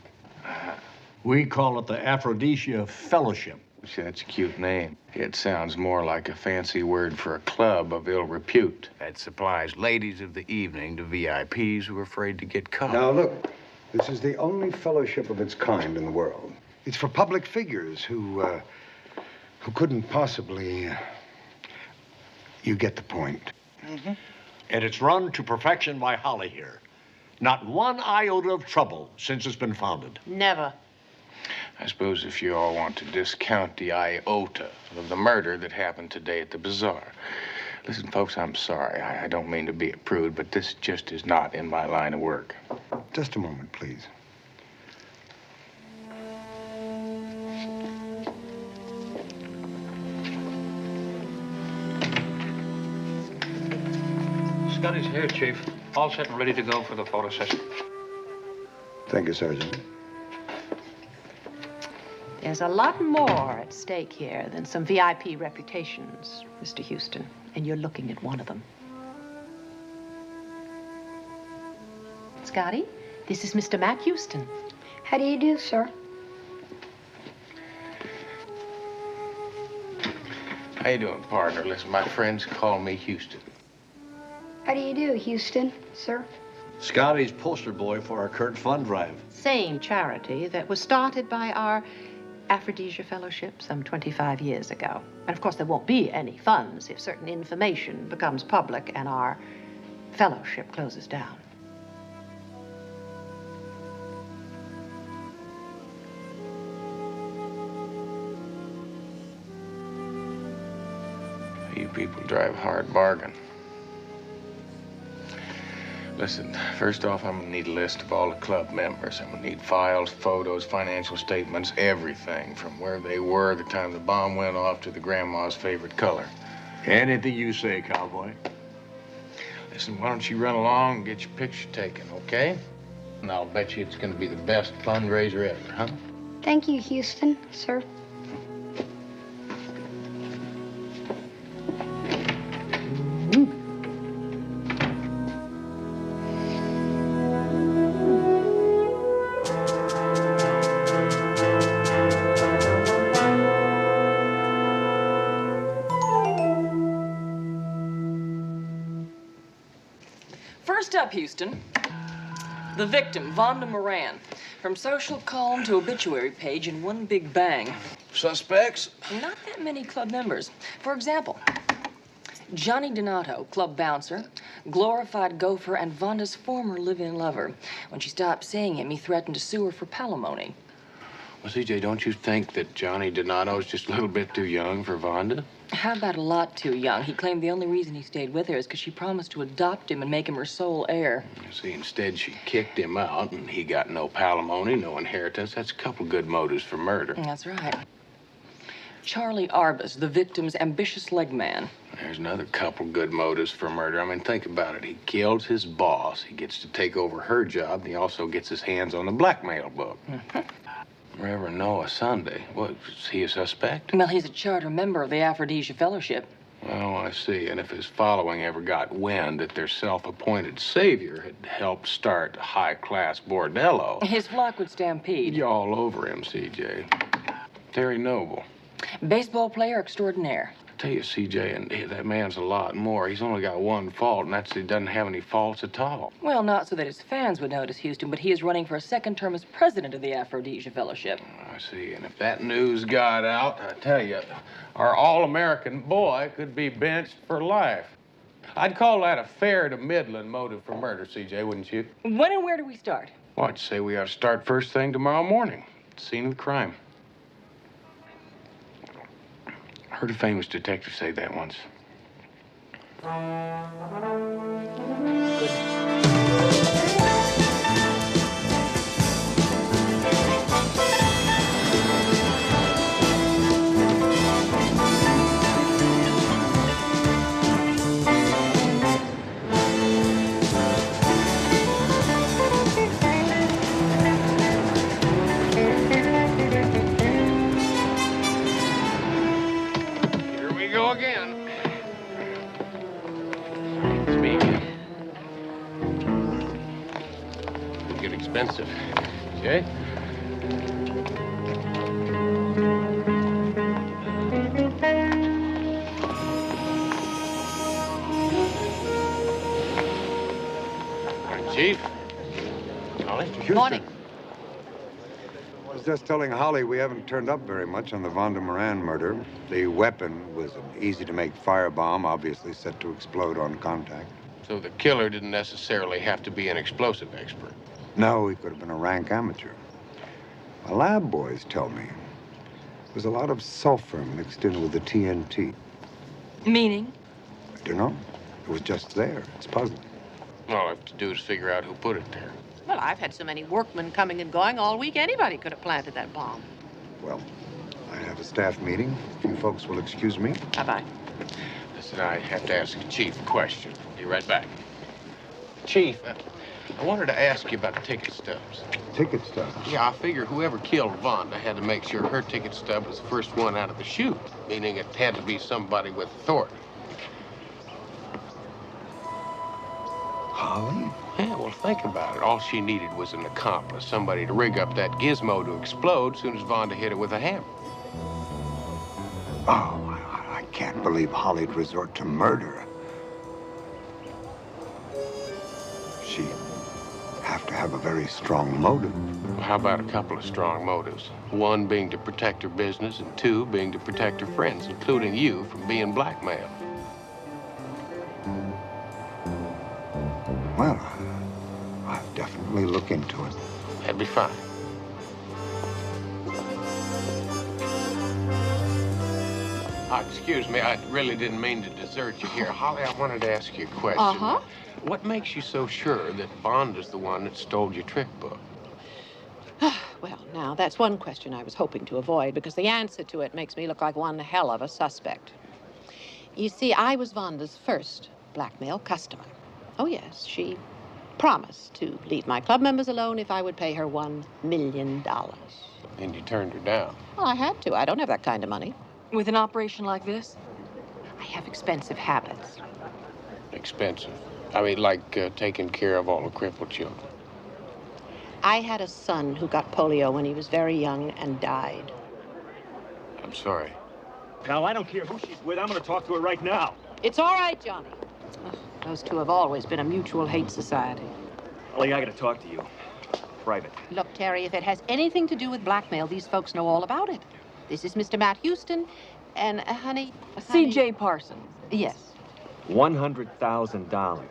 [SPEAKER 15] We call it the Aphrodisia Fellowship.
[SPEAKER 6] See, that's a cute name. It sounds more like a fancy word for a club of ill repute that supplies ladies of the evening to VIPs who are afraid to get caught.
[SPEAKER 16] Now, look, this is the only fellowship of its kind in the world. It's for public figures who couldn't possibly... You get the point.
[SPEAKER 15] Mm-hmm. And it's run to perfection by Holly here. Not one iota of trouble since it's been founded.
[SPEAKER 3] Never.
[SPEAKER 6] I suppose if you all want to discount the iota of the murder that happened today at the bazaar. Listen, folks, I'm sorry. I don't mean to be a prude, but this just is not in my line of work.
[SPEAKER 16] Just a moment, please.
[SPEAKER 10] Scotty's here, Chief. All set and ready to go for the photo session.
[SPEAKER 16] Thank you, Sergeant.
[SPEAKER 3] There's a lot more at stake here than some VIP reputations, Mr. Houston, and you're looking at one of them. Scotty, this is Mr. Matt Houston.
[SPEAKER 1] How do you do, sir?
[SPEAKER 6] How you doing, partner? Listen, my friends call me Houston.
[SPEAKER 1] How do you do, Houston, sir?
[SPEAKER 15] Scotty's poster boy for our current fund drive.
[SPEAKER 3] Same charity that was started by our Aphrodisia Fellowship some 25 years ago. And of course, there won't be any funds if certain information becomes public and our fellowship closes down.
[SPEAKER 6] You people drive a hard bargain. Listen, first off, I'm gonna need a list of all the club members. I'm gonna need files, photos, financial statements, everything from where they were the time the bomb went off to the grandma's favorite color.
[SPEAKER 15] Anything you say, cowboy.
[SPEAKER 6] Listen, why don't you run along and get your picture taken, okay? And I'll bet you it's gonna be the best fundraiser ever, huh?
[SPEAKER 1] Thank you, Houston, sir.
[SPEAKER 4] First up, Houston, The victim, Vonda Moran. From social column to obituary page in one big bang.
[SPEAKER 6] Suspects?
[SPEAKER 4] Not that many club members. For example, Johnny Donato, club bouncer, glorified gopher, and Vonda's former live-in lover. When she stopped seeing him, he threatened to sue her for palimony.
[SPEAKER 6] Well, CJ, don't you think that Johnny Donato's just a little bit too young for Vonda?
[SPEAKER 4] How about a lot too young? He claimed the only reason he stayed with her is because she promised to adopt him and make him her sole heir.
[SPEAKER 6] You see, instead she kicked him out, and he got no palimony, no inheritance. That's a couple good motives for murder.
[SPEAKER 4] That's right. Charlie Arbus, the victim's ambitious leg man.
[SPEAKER 6] There's another couple good motives for murder. I mean, think about it. He killed his boss. He gets to take over her job, and he also gets his hands on the blackmail book. Reverend Noah Sunday. What, is he a suspect?
[SPEAKER 4] Well, he's a charter member of the Aphrodisia Fellowship.
[SPEAKER 6] Oh, I see. And if his following ever got wind that their self-appointed savior had helped start a high-class bordello...
[SPEAKER 4] His flock would stampede.
[SPEAKER 6] You're all over him, CJ. Terry Noble.
[SPEAKER 4] Baseball player extraordinaire.
[SPEAKER 6] I tell you, CJ, and that man's a lot more. He's only got one fault, and that's he doesn't have any faults at all.
[SPEAKER 4] Well, not so that his fans would notice, Houston, but he is running for a second term as president of the Aphrodisia Fellowship.
[SPEAKER 6] I see. And if that news got out, I tell you, our all-American boy could be benched for life. I'd call that a fair to middling motive for murder, CJ, wouldn't you?
[SPEAKER 4] When and where do we start?
[SPEAKER 6] Well, I'd say we ought to start first thing tomorrow morning. Scene of the crime. Heard a famous detective say that once. Go again. It's me again. It'll get expensive. Okay? Morning, Chief. Holly.
[SPEAKER 3] Morning.
[SPEAKER 16] I was just telling Holly we haven't turned up very much on the Vonda Moran murder. The weapon was an easy-to-make firebomb, obviously set to explode on contact.
[SPEAKER 6] So the killer didn't necessarily have to be an explosive expert.
[SPEAKER 16] No, he could have been a rank amateur. The lab boys tell me there's a lot of sulfur mixed in with the TNT.
[SPEAKER 4] Meaning?
[SPEAKER 16] I don't know. It was just there. It's puzzling.
[SPEAKER 6] All I have to do is figure out who put it there.
[SPEAKER 3] Well, I've had so many workmen coming and going all week, anybody could have planted that bomb.
[SPEAKER 16] Well, I have a staff meeting. If you folks will excuse me.
[SPEAKER 3] Bye-bye.
[SPEAKER 6] Listen, I have to ask the Chief a question. Be right back. Chief, I wanted to ask you about the ticket stubs.
[SPEAKER 16] Ticket stubs?
[SPEAKER 6] Yeah, I figure whoever killed Vonda had to make sure her ticket stub was the first one out of the chute, meaning it had to be somebody with authority.
[SPEAKER 16] Holly?
[SPEAKER 6] Yeah, well, think about it. All she needed was an accomplice, somebody to rig up that gizmo to explode as soon as Vonda hit it with a hammer.
[SPEAKER 16] Oh, I can't believe Holly'd resort to murder. She'd have to have a very strong motive.
[SPEAKER 6] Well, how about a couple of strong motives? One being to protect her business, and two being to protect her friends, including you, from being blackmailed.
[SPEAKER 16] Well, I'll definitely look into it.
[SPEAKER 6] That'd be fine. Excuse me, I really didn't mean to desert you here. Holly, I wanted to ask you a question.
[SPEAKER 3] Uh-huh.
[SPEAKER 6] What makes you so sure that Vonda's the one that stole your trick book?
[SPEAKER 3] Well, now, that's one question I was hoping to avoid, because the answer to it makes me look like one hell of a suspect. You see, I was Vonda's first blackmail customer. Oh, yes, she promised to leave my club members alone if I would pay her $1 million.
[SPEAKER 6] And you turned her down.
[SPEAKER 3] Well, I had to. I don't have that kind of money.
[SPEAKER 4] With an operation like this?
[SPEAKER 3] I have expensive habits.
[SPEAKER 6] Expensive? I mean, like taking care of all the crippled children.
[SPEAKER 3] I had a son who got polio when he was very young and died.
[SPEAKER 6] I'm sorry.
[SPEAKER 18] Now, I don't care who she's with. I'm going to talk to her right now.
[SPEAKER 3] It's all right, Johnny. Ugh, those two have always been a mutual hate society.
[SPEAKER 10] Holly, I gotta talk to you. Private.
[SPEAKER 3] Look, Terry, if it has anything to do with blackmail, these folks know all about it. This is Mr. Matt Houston, and, honey...
[SPEAKER 4] C.J. Parsons.
[SPEAKER 3] Yes.
[SPEAKER 10] $100,000.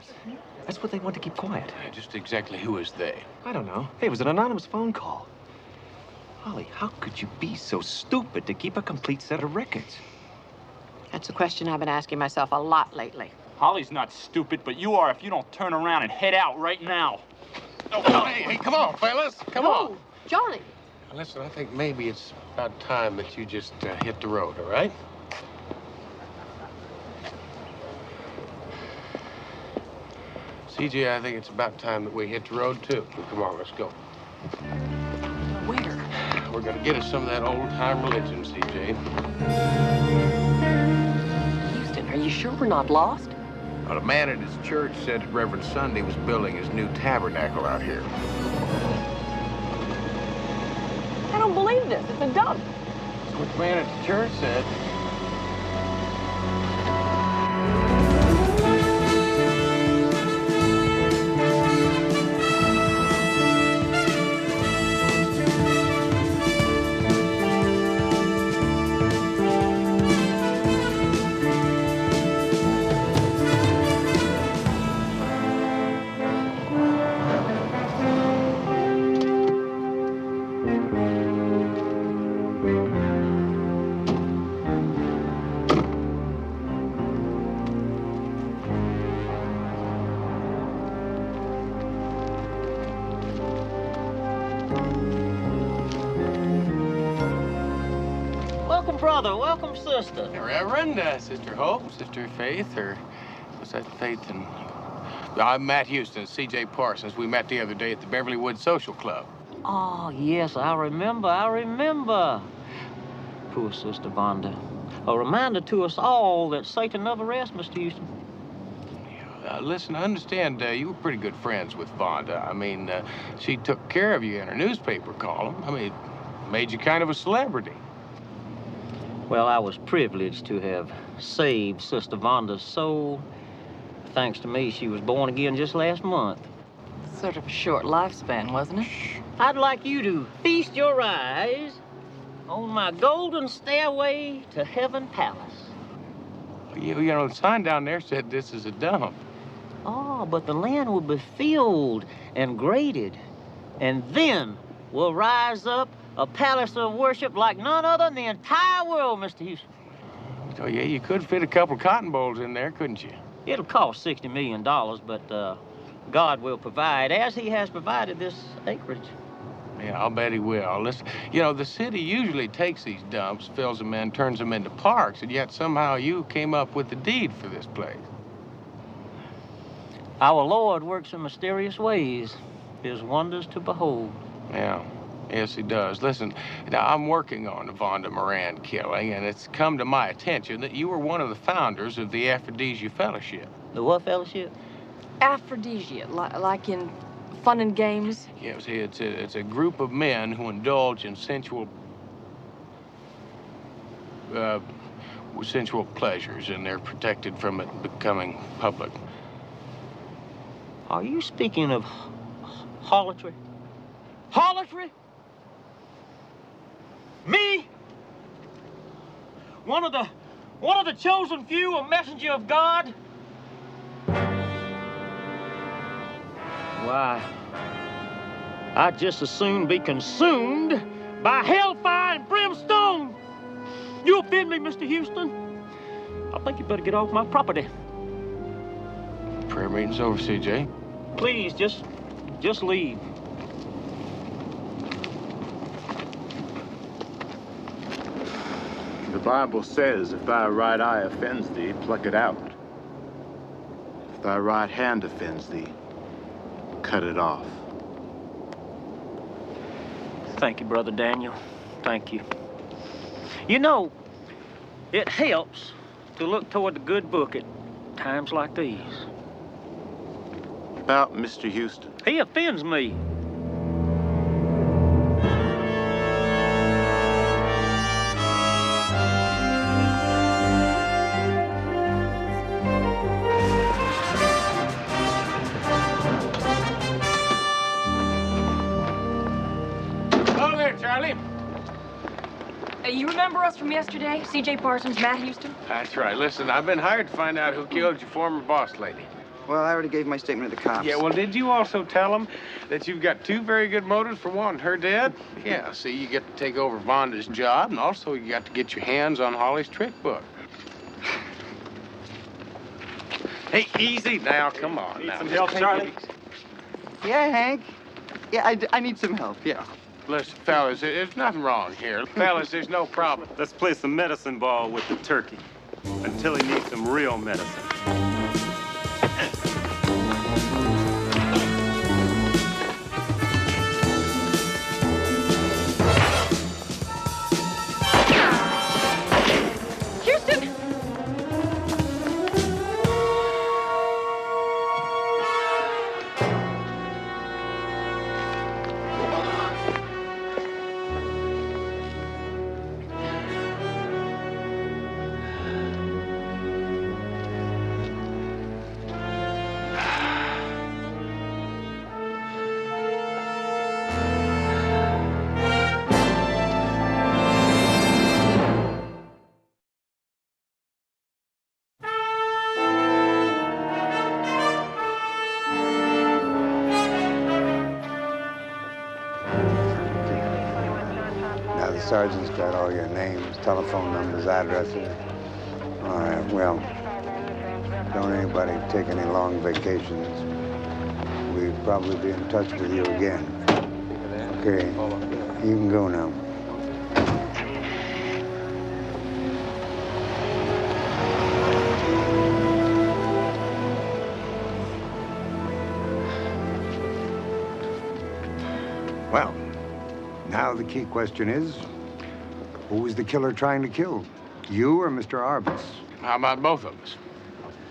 [SPEAKER 10] That's what they want to keep quiet.
[SPEAKER 6] Just exactly who is they?
[SPEAKER 10] I don't know. Hey, it was an anonymous phone call. Holly, how could you be so stupid to keep a complete set of records?
[SPEAKER 3] That's a question I've been asking myself a lot lately.
[SPEAKER 2] Holly's not stupid, but you are if you don't turn around and head out right now.
[SPEAKER 6] Oh, hey, come on, fellas. Come on.
[SPEAKER 3] Johnny.
[SPEAKER 6] Listen, I think maybe it's about time that you just hit the road, all right? CJ, I think it's about time that we hit the road, too. Come on, let's go.
[SPEAKER 4] Where?
[SPEAKER 6] We're gonna get us some of that old-time religion, CJ.
[SPEAKER 4] Houston, are you sure we're not lost?
[SPEAKER 6] Well, a man at his church said that Reverend Sunday was building his new tabernacle out here.
[SPEAKER 4] I don't believe this. It's a dump.
[SPEAKER 6] That's what the man at the church said.
[SPEAKER 24] Welcome, brother. Welcome, sister.
[SPEAKER 6] Reverend, Sister Hope, Sister Faith, or what's that, Faith and... I'm Matt Houston, C.J. Parsons. We met the other day at the Beverly Woods Social Club.
[SPEAKER 24] Oh, yes, I remember. Poor Sister Vonda. A reminder to us all that Satan never rests, Mr. Houston.
[SPEAKER 6] Listen, I understand you were pretty good friends with Vonda. I mean, she took care of you in her newspaper column. I mean, made you kind of a celebrity.
[SPEAKER 24] Well, I was privileged to have saved Sister Vonda's soul. Thanks to me, she was born again just last month.
[SPEAKER 4] Sort of a short lifespan, wasn't it?
[SPEAKER 24] I'd like you to feast your eyes on my golden stairway to Heaven Palace.
[SPEAKER 6] You know, the sign down there said this is a dump.
[SPEAKER 24] Oh, but the land will be filled and graded, and then will rise up a palace of worship like none other in the entire world, Mr. Houston.
[SPEAKER 6] Oh, yeah, you could fit a couple cotton balls in there, couldn't you?
[SPEAKER 24] It'll cost $60 million, but God will provide, as he has provided this acreage.
[SPEAKER 6] Yeah, I'll bet he will. Listen, you know, the city usually takes these dumps, fills them in, turns them into parks, and yet somehow you came up with the deed for this place.
[SPEAKER 24] Our Lord works in mysterious ways, his wonders to behold.
[SPEAKER 6] Yeah. Yes, he does. Listen, now I'm working on the Vonda Moran killing, and it's come to my attention that you were one of the founders of the Aphrodisia Fellowship.
[SPEAKER 24] The what fellowship?
[SPEAKER 4] Aphrodisia, like in fun and games?
[SPEAKER 6] Yeah, see, it's a group of men who indulge in sensual pleasures, and they're protected from it becoming public.
[SPEAKER 24] Are you speaking of harlotry? Harlotry? Me? One of the chosen few, a messenger of God? Why, I'd just as soon be consumed by hellfire and brimstone. You offend me, Mr. Houston. I think you better get off my property.
[SPEAKER 6] Prayer meeting's over, CJ.
[SPEAKER 24] Please, just leave.
[SPEAKER 9] The Bible says, if thy right eye offends thee, pluck it out. If thy right hand offends thee, cut it off.
[SPEAKER 24] Thank you, Brother Daniel. Thank you. You know, it helps to look toward the good book at times like these.
[SPEAKER 9] About Mr. Houston.
[SPEAKER 24] He offends me.
[SPEAKER 4] girls from yesterday? C.J. Parsons, Matt Houston?
[SPEAKER 6] That's right. Listen, I've been hired to find out who killed your former boss lady.
[SPEAKER 5] Well, I already gave my statement to the cops.
[SPEAKER 6] Yeah, well, did you also tell them that you've got two very good motives for wanting her dead? Yeah, see, you get to take over Vonda's job, and also you got to get your hands on Holly's trick book. Hey, easy now, come on.
[SPEAKER 5] Need
[SPEAKER 6] now.
[SPEAKER 5] some help, Charlie? Yeah, Hank. Yeah, I need some help, yeah.
[SPEAKER 6] Listen, fellas, there's nothing wrong here. Fellas, there's no problem.
[SPEAKER 8] Let's play some medicine ball with the turkey until he needs some real medicine.
[SPEAKER 4] Houston!
[SPEAKER 16] Now, the sergeant's got all your names, telephone numbers, addresses. All right, well, don't anybody take any long vacations. We'll probably be in touch with you again. Okay, you can go now. Well, now the key question is, who was the killer trying to kill? You or Mr. Arbus?
[SPEAKER 6] How about both of us?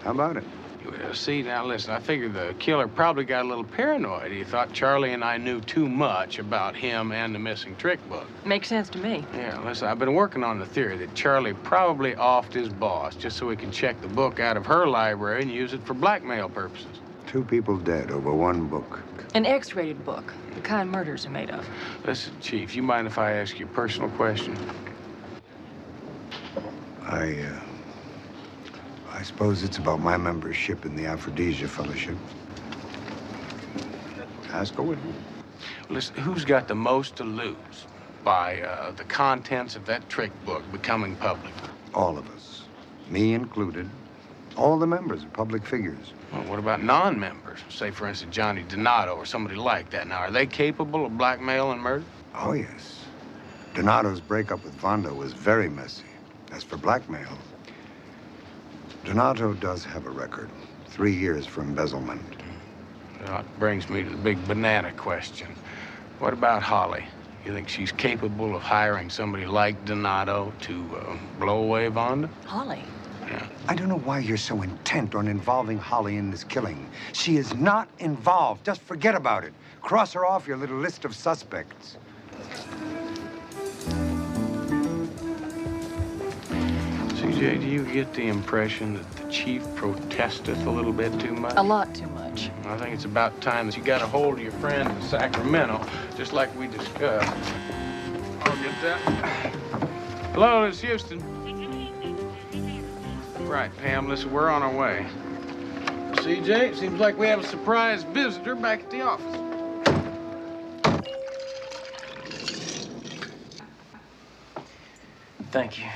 [SPEAKER 16] How about it?
[SPEAKER 6] Well, see, now listen, I figure the killer probably got a little paranoid. He thought Charlie and I knew too much about him and the missing trick book.
[SPEAKER 4] Makes sense to me.
[SPEAKER 6] Yeah, listen, I've been working on the theory that Charlie probably offed his boss just so he can check the book out of her library and use it for blackmail purposes.
[SPEAKER 16] 2 people dead over 1 book.
[SPEAKER 4] An X-rated book, the kind murders are made of.
[SPEAKER 6] Listen, Chief, you mind if I ask you a personal question?
[SPEAKER 16] I suppose it's about my membership in the Aphrodisia Fellowship. Ask away.
[SPEAKER 6] Listen, who's got the most to lose by the contents of that trick book becoming public?
[SPEAKER 16] All of us, me included. All the members are public figures.
[SPEAKER 6] Well, what about non-members? Say, for instance, Johnny Donato or somebody like that. Now, are they capable of blackmail and murder?
[SPEAKER 16] Oh, yes. Donato's breakup with Vonda was very messy. As for blackmail, Donato does have a record. 3 years for embezzlement.
[SPEAKER 6] Well, that brings me to the big banana question. What about Holly? You think she's capable of hiring somebody like Donato to blow away Vonda?
[SPEAKER 4] Holly?
[SPEAKER 6] Yeah.
[SPEAKER 16] I don't know why you're so intent on involving Holly in this killing. She is not involved. Just forget about it. Cross her off your little list of suspects.
[SPEAKER 6] CJ, do you get the impression that the chief protesteth a little bit too much?
[SPEAKER 4] A lot too much.
[SPEAKER 6] I think it's about time that you got a hold of your friend in Sacramento, just like we discussed. I'll get that. Hello, this is Houston. Right, Pam, listen, we're on our way. CJ, it seems like we have a surprise visitor back at the office.
[SPEAKER 24] Thank you,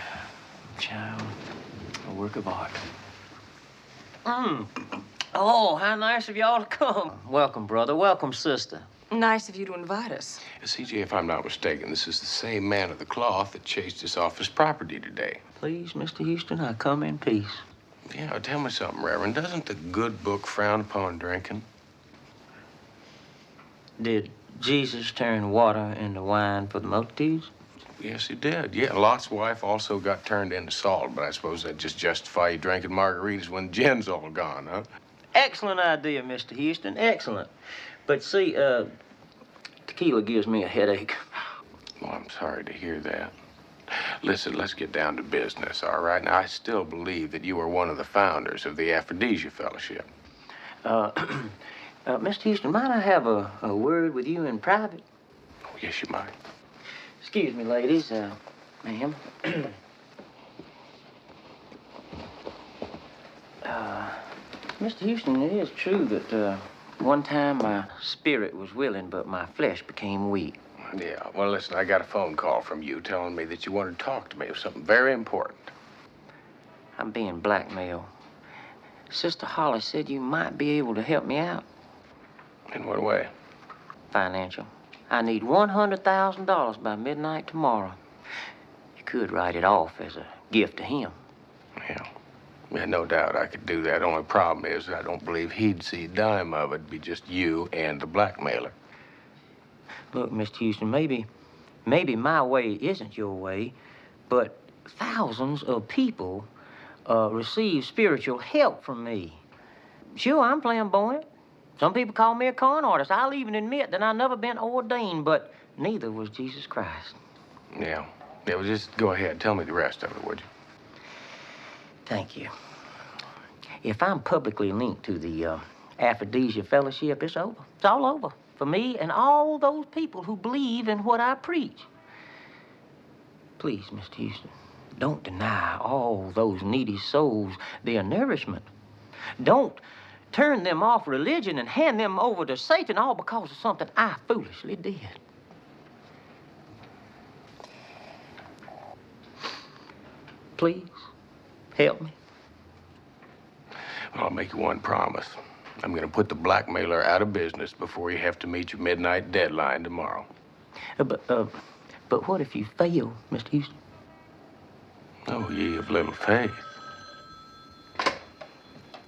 [SPEAKER 24] child. A work of art. Oh, how nice of y'all to come. Welcome, brother. Welcome, sister.
[SPEAKER 4] Nice of you to invite us.
[SPEAKER 6] CJ, if I'm not mistaken, this is the same man of the cloth that chased us off his property today.
[SPEAKER 24] Please, Mr. Houston, I come in peace.
[SPEAKER 6] Yeah, tell me something, Reverend. Doesn't the good book frown upon drinking?
[SPEAKER 24] Did Jesus turn water into wine for the multitudes?
[SPEAKER 6] Yes, he did. Yeah, Lot's wife also got turned into salt, but I suppose that just justify you drinking margaritas when the gin's all gone, huh?
[SPEAKER 24] Excellent idea, Mr. Houston. Excellent. But see, tequila gives me a headache.
[SPEAKER 6] Well, I'm sorry to hear that. Listen, let's get down to business, all right? Now, I still believe that you are one of the founders of the Aphrodisia Fellowship.
[SPEAKER 24] Mr. Houston, might I have a word with you in private?
[SPEAKER 6] Oh, yes, you might.
[SPEAKER 24] Excuse me, ladies. Ma'am. Mr. Houston, it is true that one time my spirit was willing, but my flesh became weak.
[SPEAKER 6] Yeah, well, listen, I got a phone call from you telling me that you wanted to talk to me of something very important.
[SPEAKER 24] I'm being blackmailed. Sister Holly said you might be able to help me out.
[SPEAKER 6] In what way?
[SPEAKER 24] Financial. I need $100,000 by midnight tomorrow. You could write it off as a gift to him.
[SPEAKER 6] Yeah, no doubt I could do that. Only problem is I don't believe he'd see a dime of it. It'd be just you and the blackmailer.
[SPEAKER 24] Look, Mr. Houston, maybe my way isn't your way, but thousands of people receive spiritual help from me. Sure, I'm flamboyant. Some people call me a con artist. I'll even admit that I've never been ordained, but neither was Jesus Christ.
[SPEAKER 6] Yeah, well, just go ahead. Tell me the rest of it, would you?
[SPEAKER 24] Thank you. If I'm publicly linked to the Aphrodisia Fellowship, it's over. It's all over for me and all those people who believe in what I preach. Please, Mr. Houston, don't deny all those needy souls their nourishment. Don't turn them off religion and hand them over to Satan all because of something I foolishly did. Please, help me.
[SPEAKER 6] Well, I'll make you one promise. I'm going to put the blackmailer out of business before you have to meet your midnight deadline tomorrow.
[SPEAKER 24] But what if you fail, Mr. Houston?
[SPEAKER 6] Oh, ye of little faith.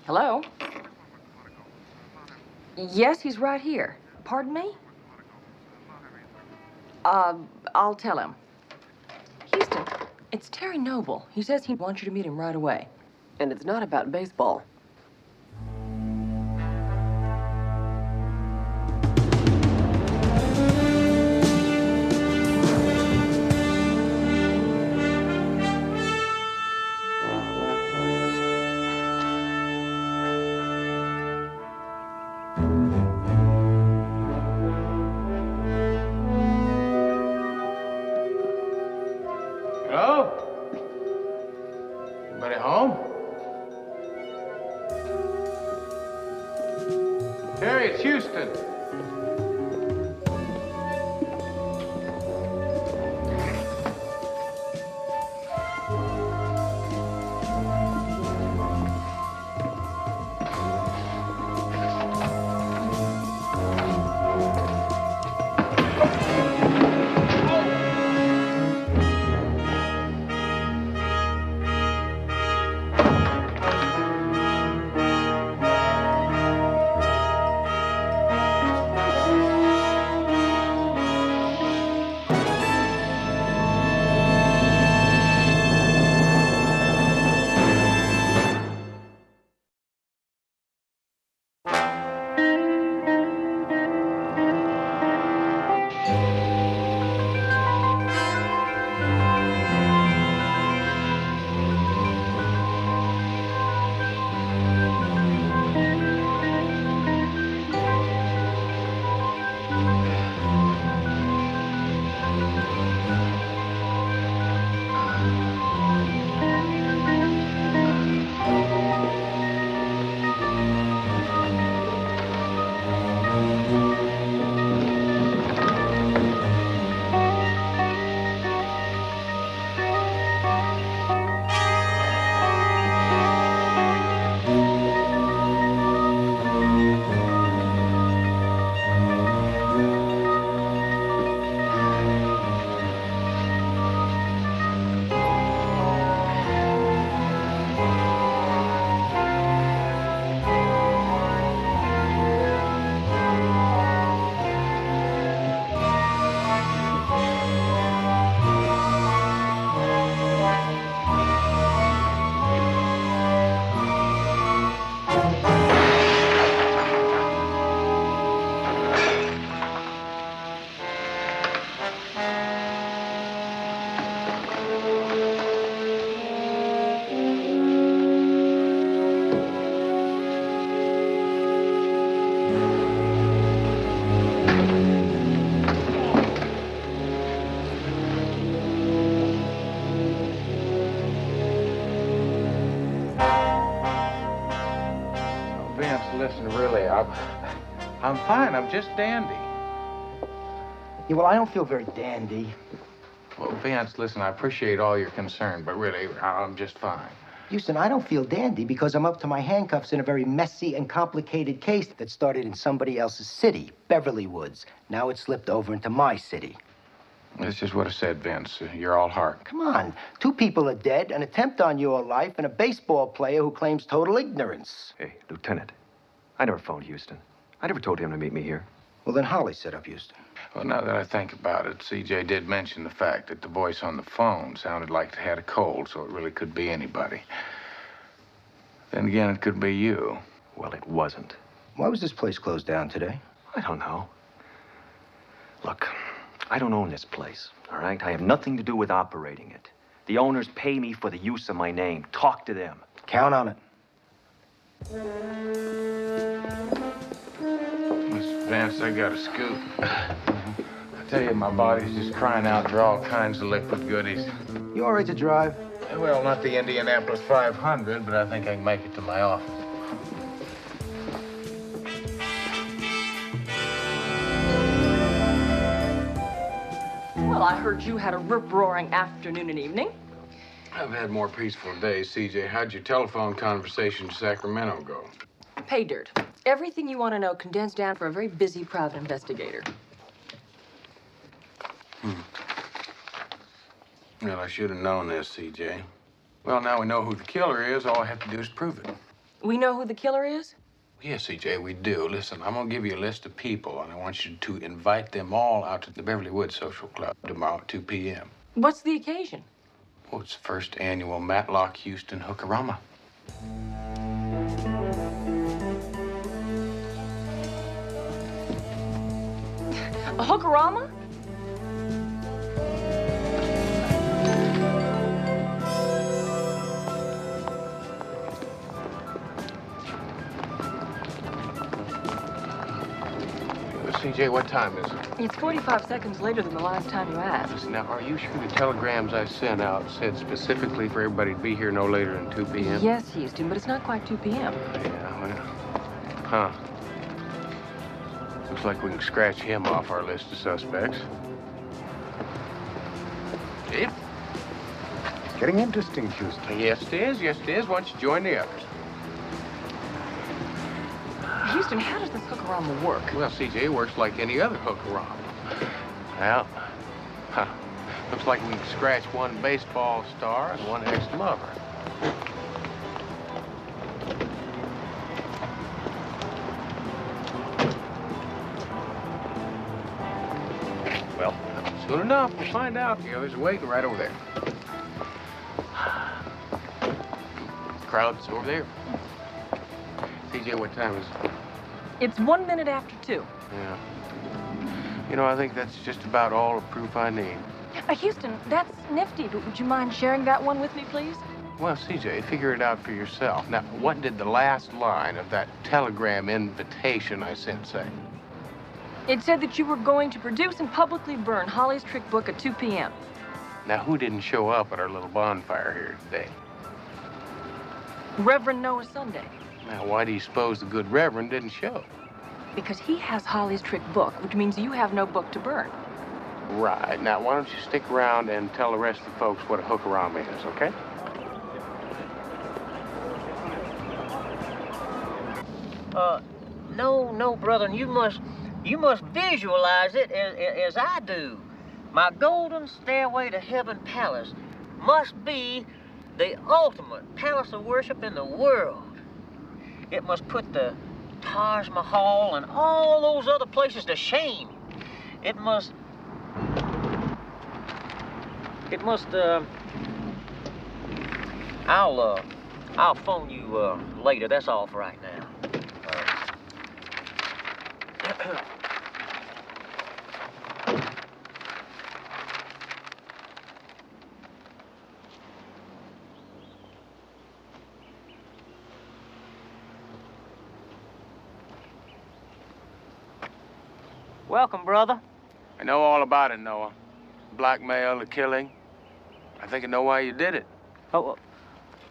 [SPEAKER 4] Hello? Yes, he's right here. Pardon me? I'll tell him. Houston, it's Terry Noble. He says he wants you to meet him right away. And it's not about baseball.
[SPEAKER 6] Hello? Anybody home? Terry, it's Houston. listen, really, I'm fine. I'm just dandy.
[SPEAKER 7] Yeah, well, I don't feel very dandy.
[SPEAKER 6] Well, Vince, listen, I appreciate all your concern, but really, I'm just fine.
[SPEAKER 7] Houston, I don't feel dandy because I'm up to my handcuffs in a very messy and complicated case that started in somebody else's city, Beverly Woods. Now it's slipped over into my city.
[SPEAKER 6] That's just what I said, Vince. You're all heart.
[SPEAKER 7] Come on. 2 people are dead, an attempt on your life, and a baseball player who claims total ignorance.
[SPEAKER 23] Hey, Lieutenant, I never phoned Houston. I never told him to meet me here.
[SPEAKER 7] Well, then Holly set up Houston.
[SPEAKER 6] Well, now that I think about it, CJ did mention the fact that the voice on the phone sounded like it had a cold, so it really could be anybody. Then again, it could be you.
[SPEAKER 23] Well, it wasn't.
[SPEAKER 7] Why was this place closed down today?
[SPEAKER 23] I don't know. Look, I don't own this place, all right? I have nothing to do with operating it. The owners pay me for the use of my name. Talk to them.
[SPEAKER 7] Count on it.
[SPEAKER 6] Mr. Vance, I got a scoop. I tell you, my body's just crying out for all kinds of liquid goodies.
[SPEAKER 7] You all right to drive?
[SPEAKER 6] Well, not the Indianapolis 500, but I think I can make it to my office.
[SPEAKER 4] Well, I heard you had a rip-roaring afternoon and evening.
[SPEAKER 6] I've had more peaceful days, CJ. How'd your telephone conversation in Sacramento go?
[SPEAKER 4] Pay dirt. Everything you want to know condensed down for a very busy private investigator.
[SPEAKER 6] Well, I should have known this, CJ. Well, now we know who the killer is. All I have to do is prove it.
[SPEAKER 4] We know who the killer is?
[SPEAKER 6] Yes, CJ, we do. Listen, I'm going to give you a list of people, and I want you to invite them all out to the Beverly Woods Social Club tomorrow at 2 p.m.
[SPEAKER 4] What's the occasion?
[SPEAKER 6] Well, it's the first annual Matlock Houston Hookerama.
[SPEAKER 4] A hookerama?
[SPEAKER 6] CJ, what time is it?
[SPEAKER 4] It's 45 seconds later than the last time you asked.
[SPEAKER 6] Listen, now, are you sure the telegrams I sent out said specifically for everybody to be here no later than 2 p.m.?
[SPEAKER 4] Yes, Houston, but it's not quite 2 p.m.
[SPEAKER 6] Yeah, well, huh. Looks like we can scratch him off our list of suspects. Chief?
[SPEAKER 9] Getting interesting, Houston.
[SPEAKER 6] Yes, it is. Yes, it is. Why don't you join the others?
[SPEAKER 4] Houston, how does this hookerama work?
[SPEAKER 6] Well, CJ, it works like any other hookerama. Well, looks like we can scratch one baseball star and one ex-lover. Well, soon enough, we'll find out. The others are waiting right over there. Crowd's over there. CJ, what time is it?
[SPEAKER 4] It's 1 minute after 2.
[SPEAKER 6] Yeah. You know, I think that's just about all the proof I need.
[SPEAKER 4] Houston, that's nifty, but would you mind sharing that one with me, please?
[SPEAKER 6] Well, CJ, figure it out for yourself. Now, what did the last line of that telegram invitation I sent say?
[SPEAKER 4] It said that you were going to produce and publicly burn Holly's trick book at 2 p.m.
[SPEAKER 6] Now, who didn't show up at our little bonfire here today?
[SPEAKER 4] Reverend Noah Sunday.
[SPEAKER 6] Now, why do you suppose the good Reverend didn't show?
[SPEAKER 4] Because he has Holly's trick book, which means you have no book to burn.
[SPEAKER 6] Right. Now, why don't you stick around and tell the rest of the folks what a hookerama is, okay?
[SPEAKER 24] No, brother, you must visualize it as I do. My golden stairway to heaven palace must be the ultimate palace of worship in the world. It must put the Taj Mahal and all those other places to shame. It must, I'll phone you later. That's all for right now. Welcome, brother.
[SPEAKER 6] I know all about it, Noah. Blackmail, the killing. I think I know why you did it.
[SPEAKER 24] Oh,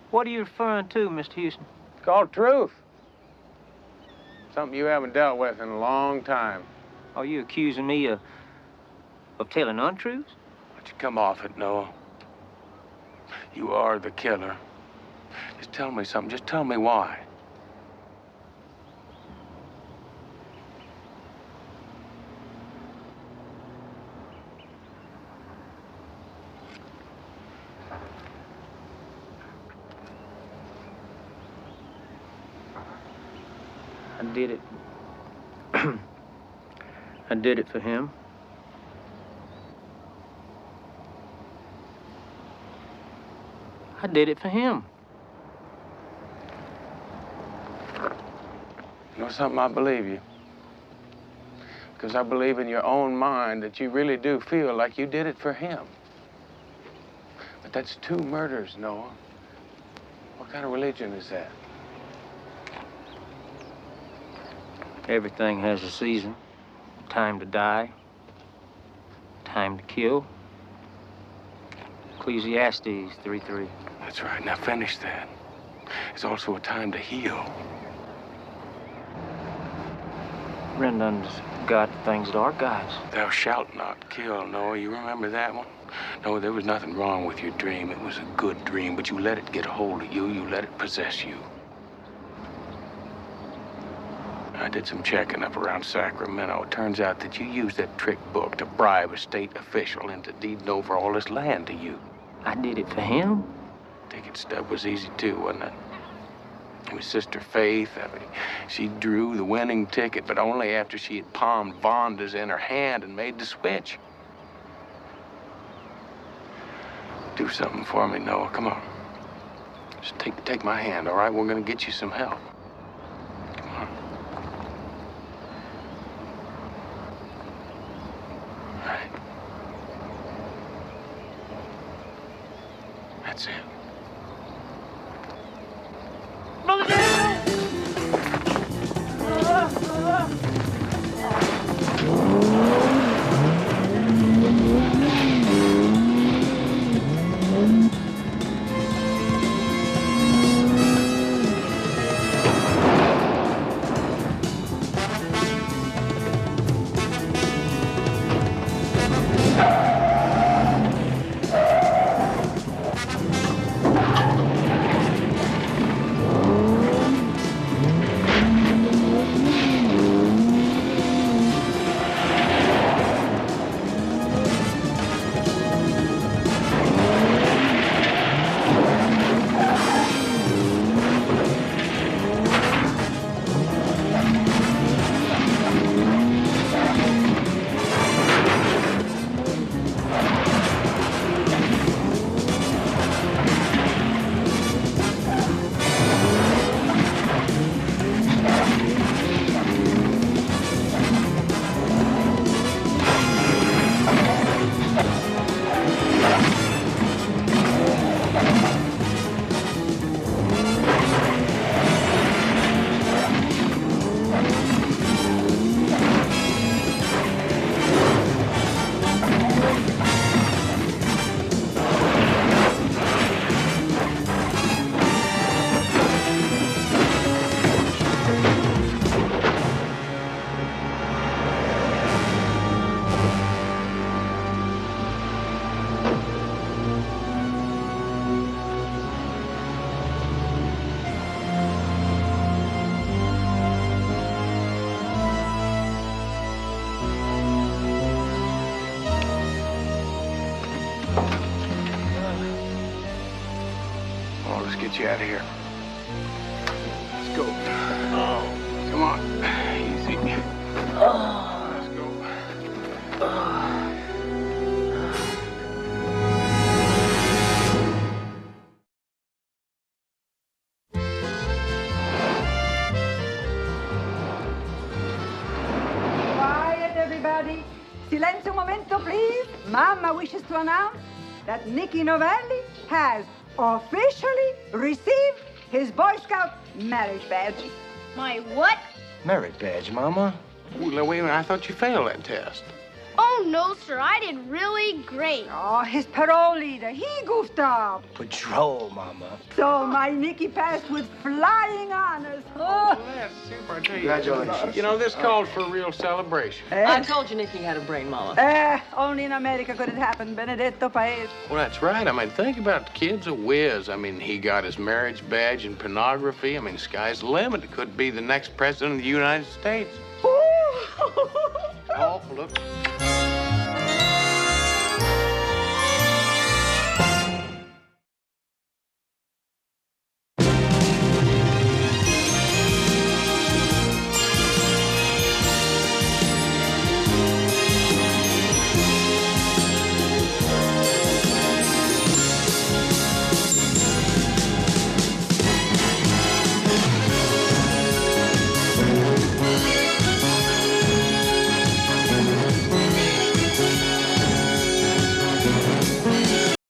[SPEAKER 24] what are you referring to, Mr. Houston?
[SPEAKER 6] It's called truth. Something you haven't dealt with in a long time.
[SPEAKER 24] Are you accusing me of telling untruths?
[SPEAKER 6] Why don't you come off it, Noah? You are the killer. Just tell me something. Just tell me why.
[SPEAKER 24] I did it. I did it for him. I did it for him.
[SPEAKER 6] You know something? I believe you. Because I believe in your own mind that you really do feel like you did it for him. But that's 2 murders, Noah. What kind of religion is that?
[SPEAKER 24] Everything has a season. Time to die. Time to kill. Ecclesiastes 3:3.
[SPEAKER 6] That's right. Now finish that. It's also a time to heal.
[SPEAKER 24] Render unto God the things that are God's.
[SPEAKER 6] Thou shalt not kill, Noah. You remember that one? No, there was nothing wrong with your dream. It was a good dream, but you let it get a hold of you. You let it possess you. I did some checking up around Sacramento. It turns out that you used that trick book to bribe a state official into deeding over all this land to you.
[SPEAKER 24] I did it for him?
[SPEAKER 6] Ticket stub was easy too, wasn't it? It was Sister Faith. I mean, she drew the winning ticket, but only after she had palmed Vonda's in her hand and made the switch. Do something for me, Noah. Come on. Just take my hand, all right? We're gonna get you some help. Come on. All right. That's it. Get you out of here. Let's go. Oh, come on. Easy. Let's go.
[SPEAKER 17] Quiet, everybody. Silenzio un momento, please. Mama wishes to announce that Nicky Novelli has officially received his Boy Scout marriage badge.
[SPEAKER 1] My what?
[SPEAKER 7] Merit badge, Mama.
[SPEAKER 6] Well, wait a minute. I thought you failed that test.
[SPEAKER 1] Oh, no, sir. I did really great.
[SPEAKER 17] Oh, his parole leader, he goofed up.
[SPEAKER 7] Patrol, Mama.
[SPEAKER 17] So my Nicky passed with flying honors. Oh.
[SPEAKER 6] super. I tell you,
[SPEAKER 16] Congratulations.
[SPEAKER 6] You know, this calls for a real celebration.
[SPEAKER 4] I told you Nicky had a brain, Mama.
[SPEAKER 17] Only in America could it happen, Benedetto Paese.
[SPEAKER 6] Well, that's right. I mean, think about the kid's a whiz. I mean, he got his marriage badge in pornography. I mean, sky's the limit. It could be the next president of the United States. Oh, look.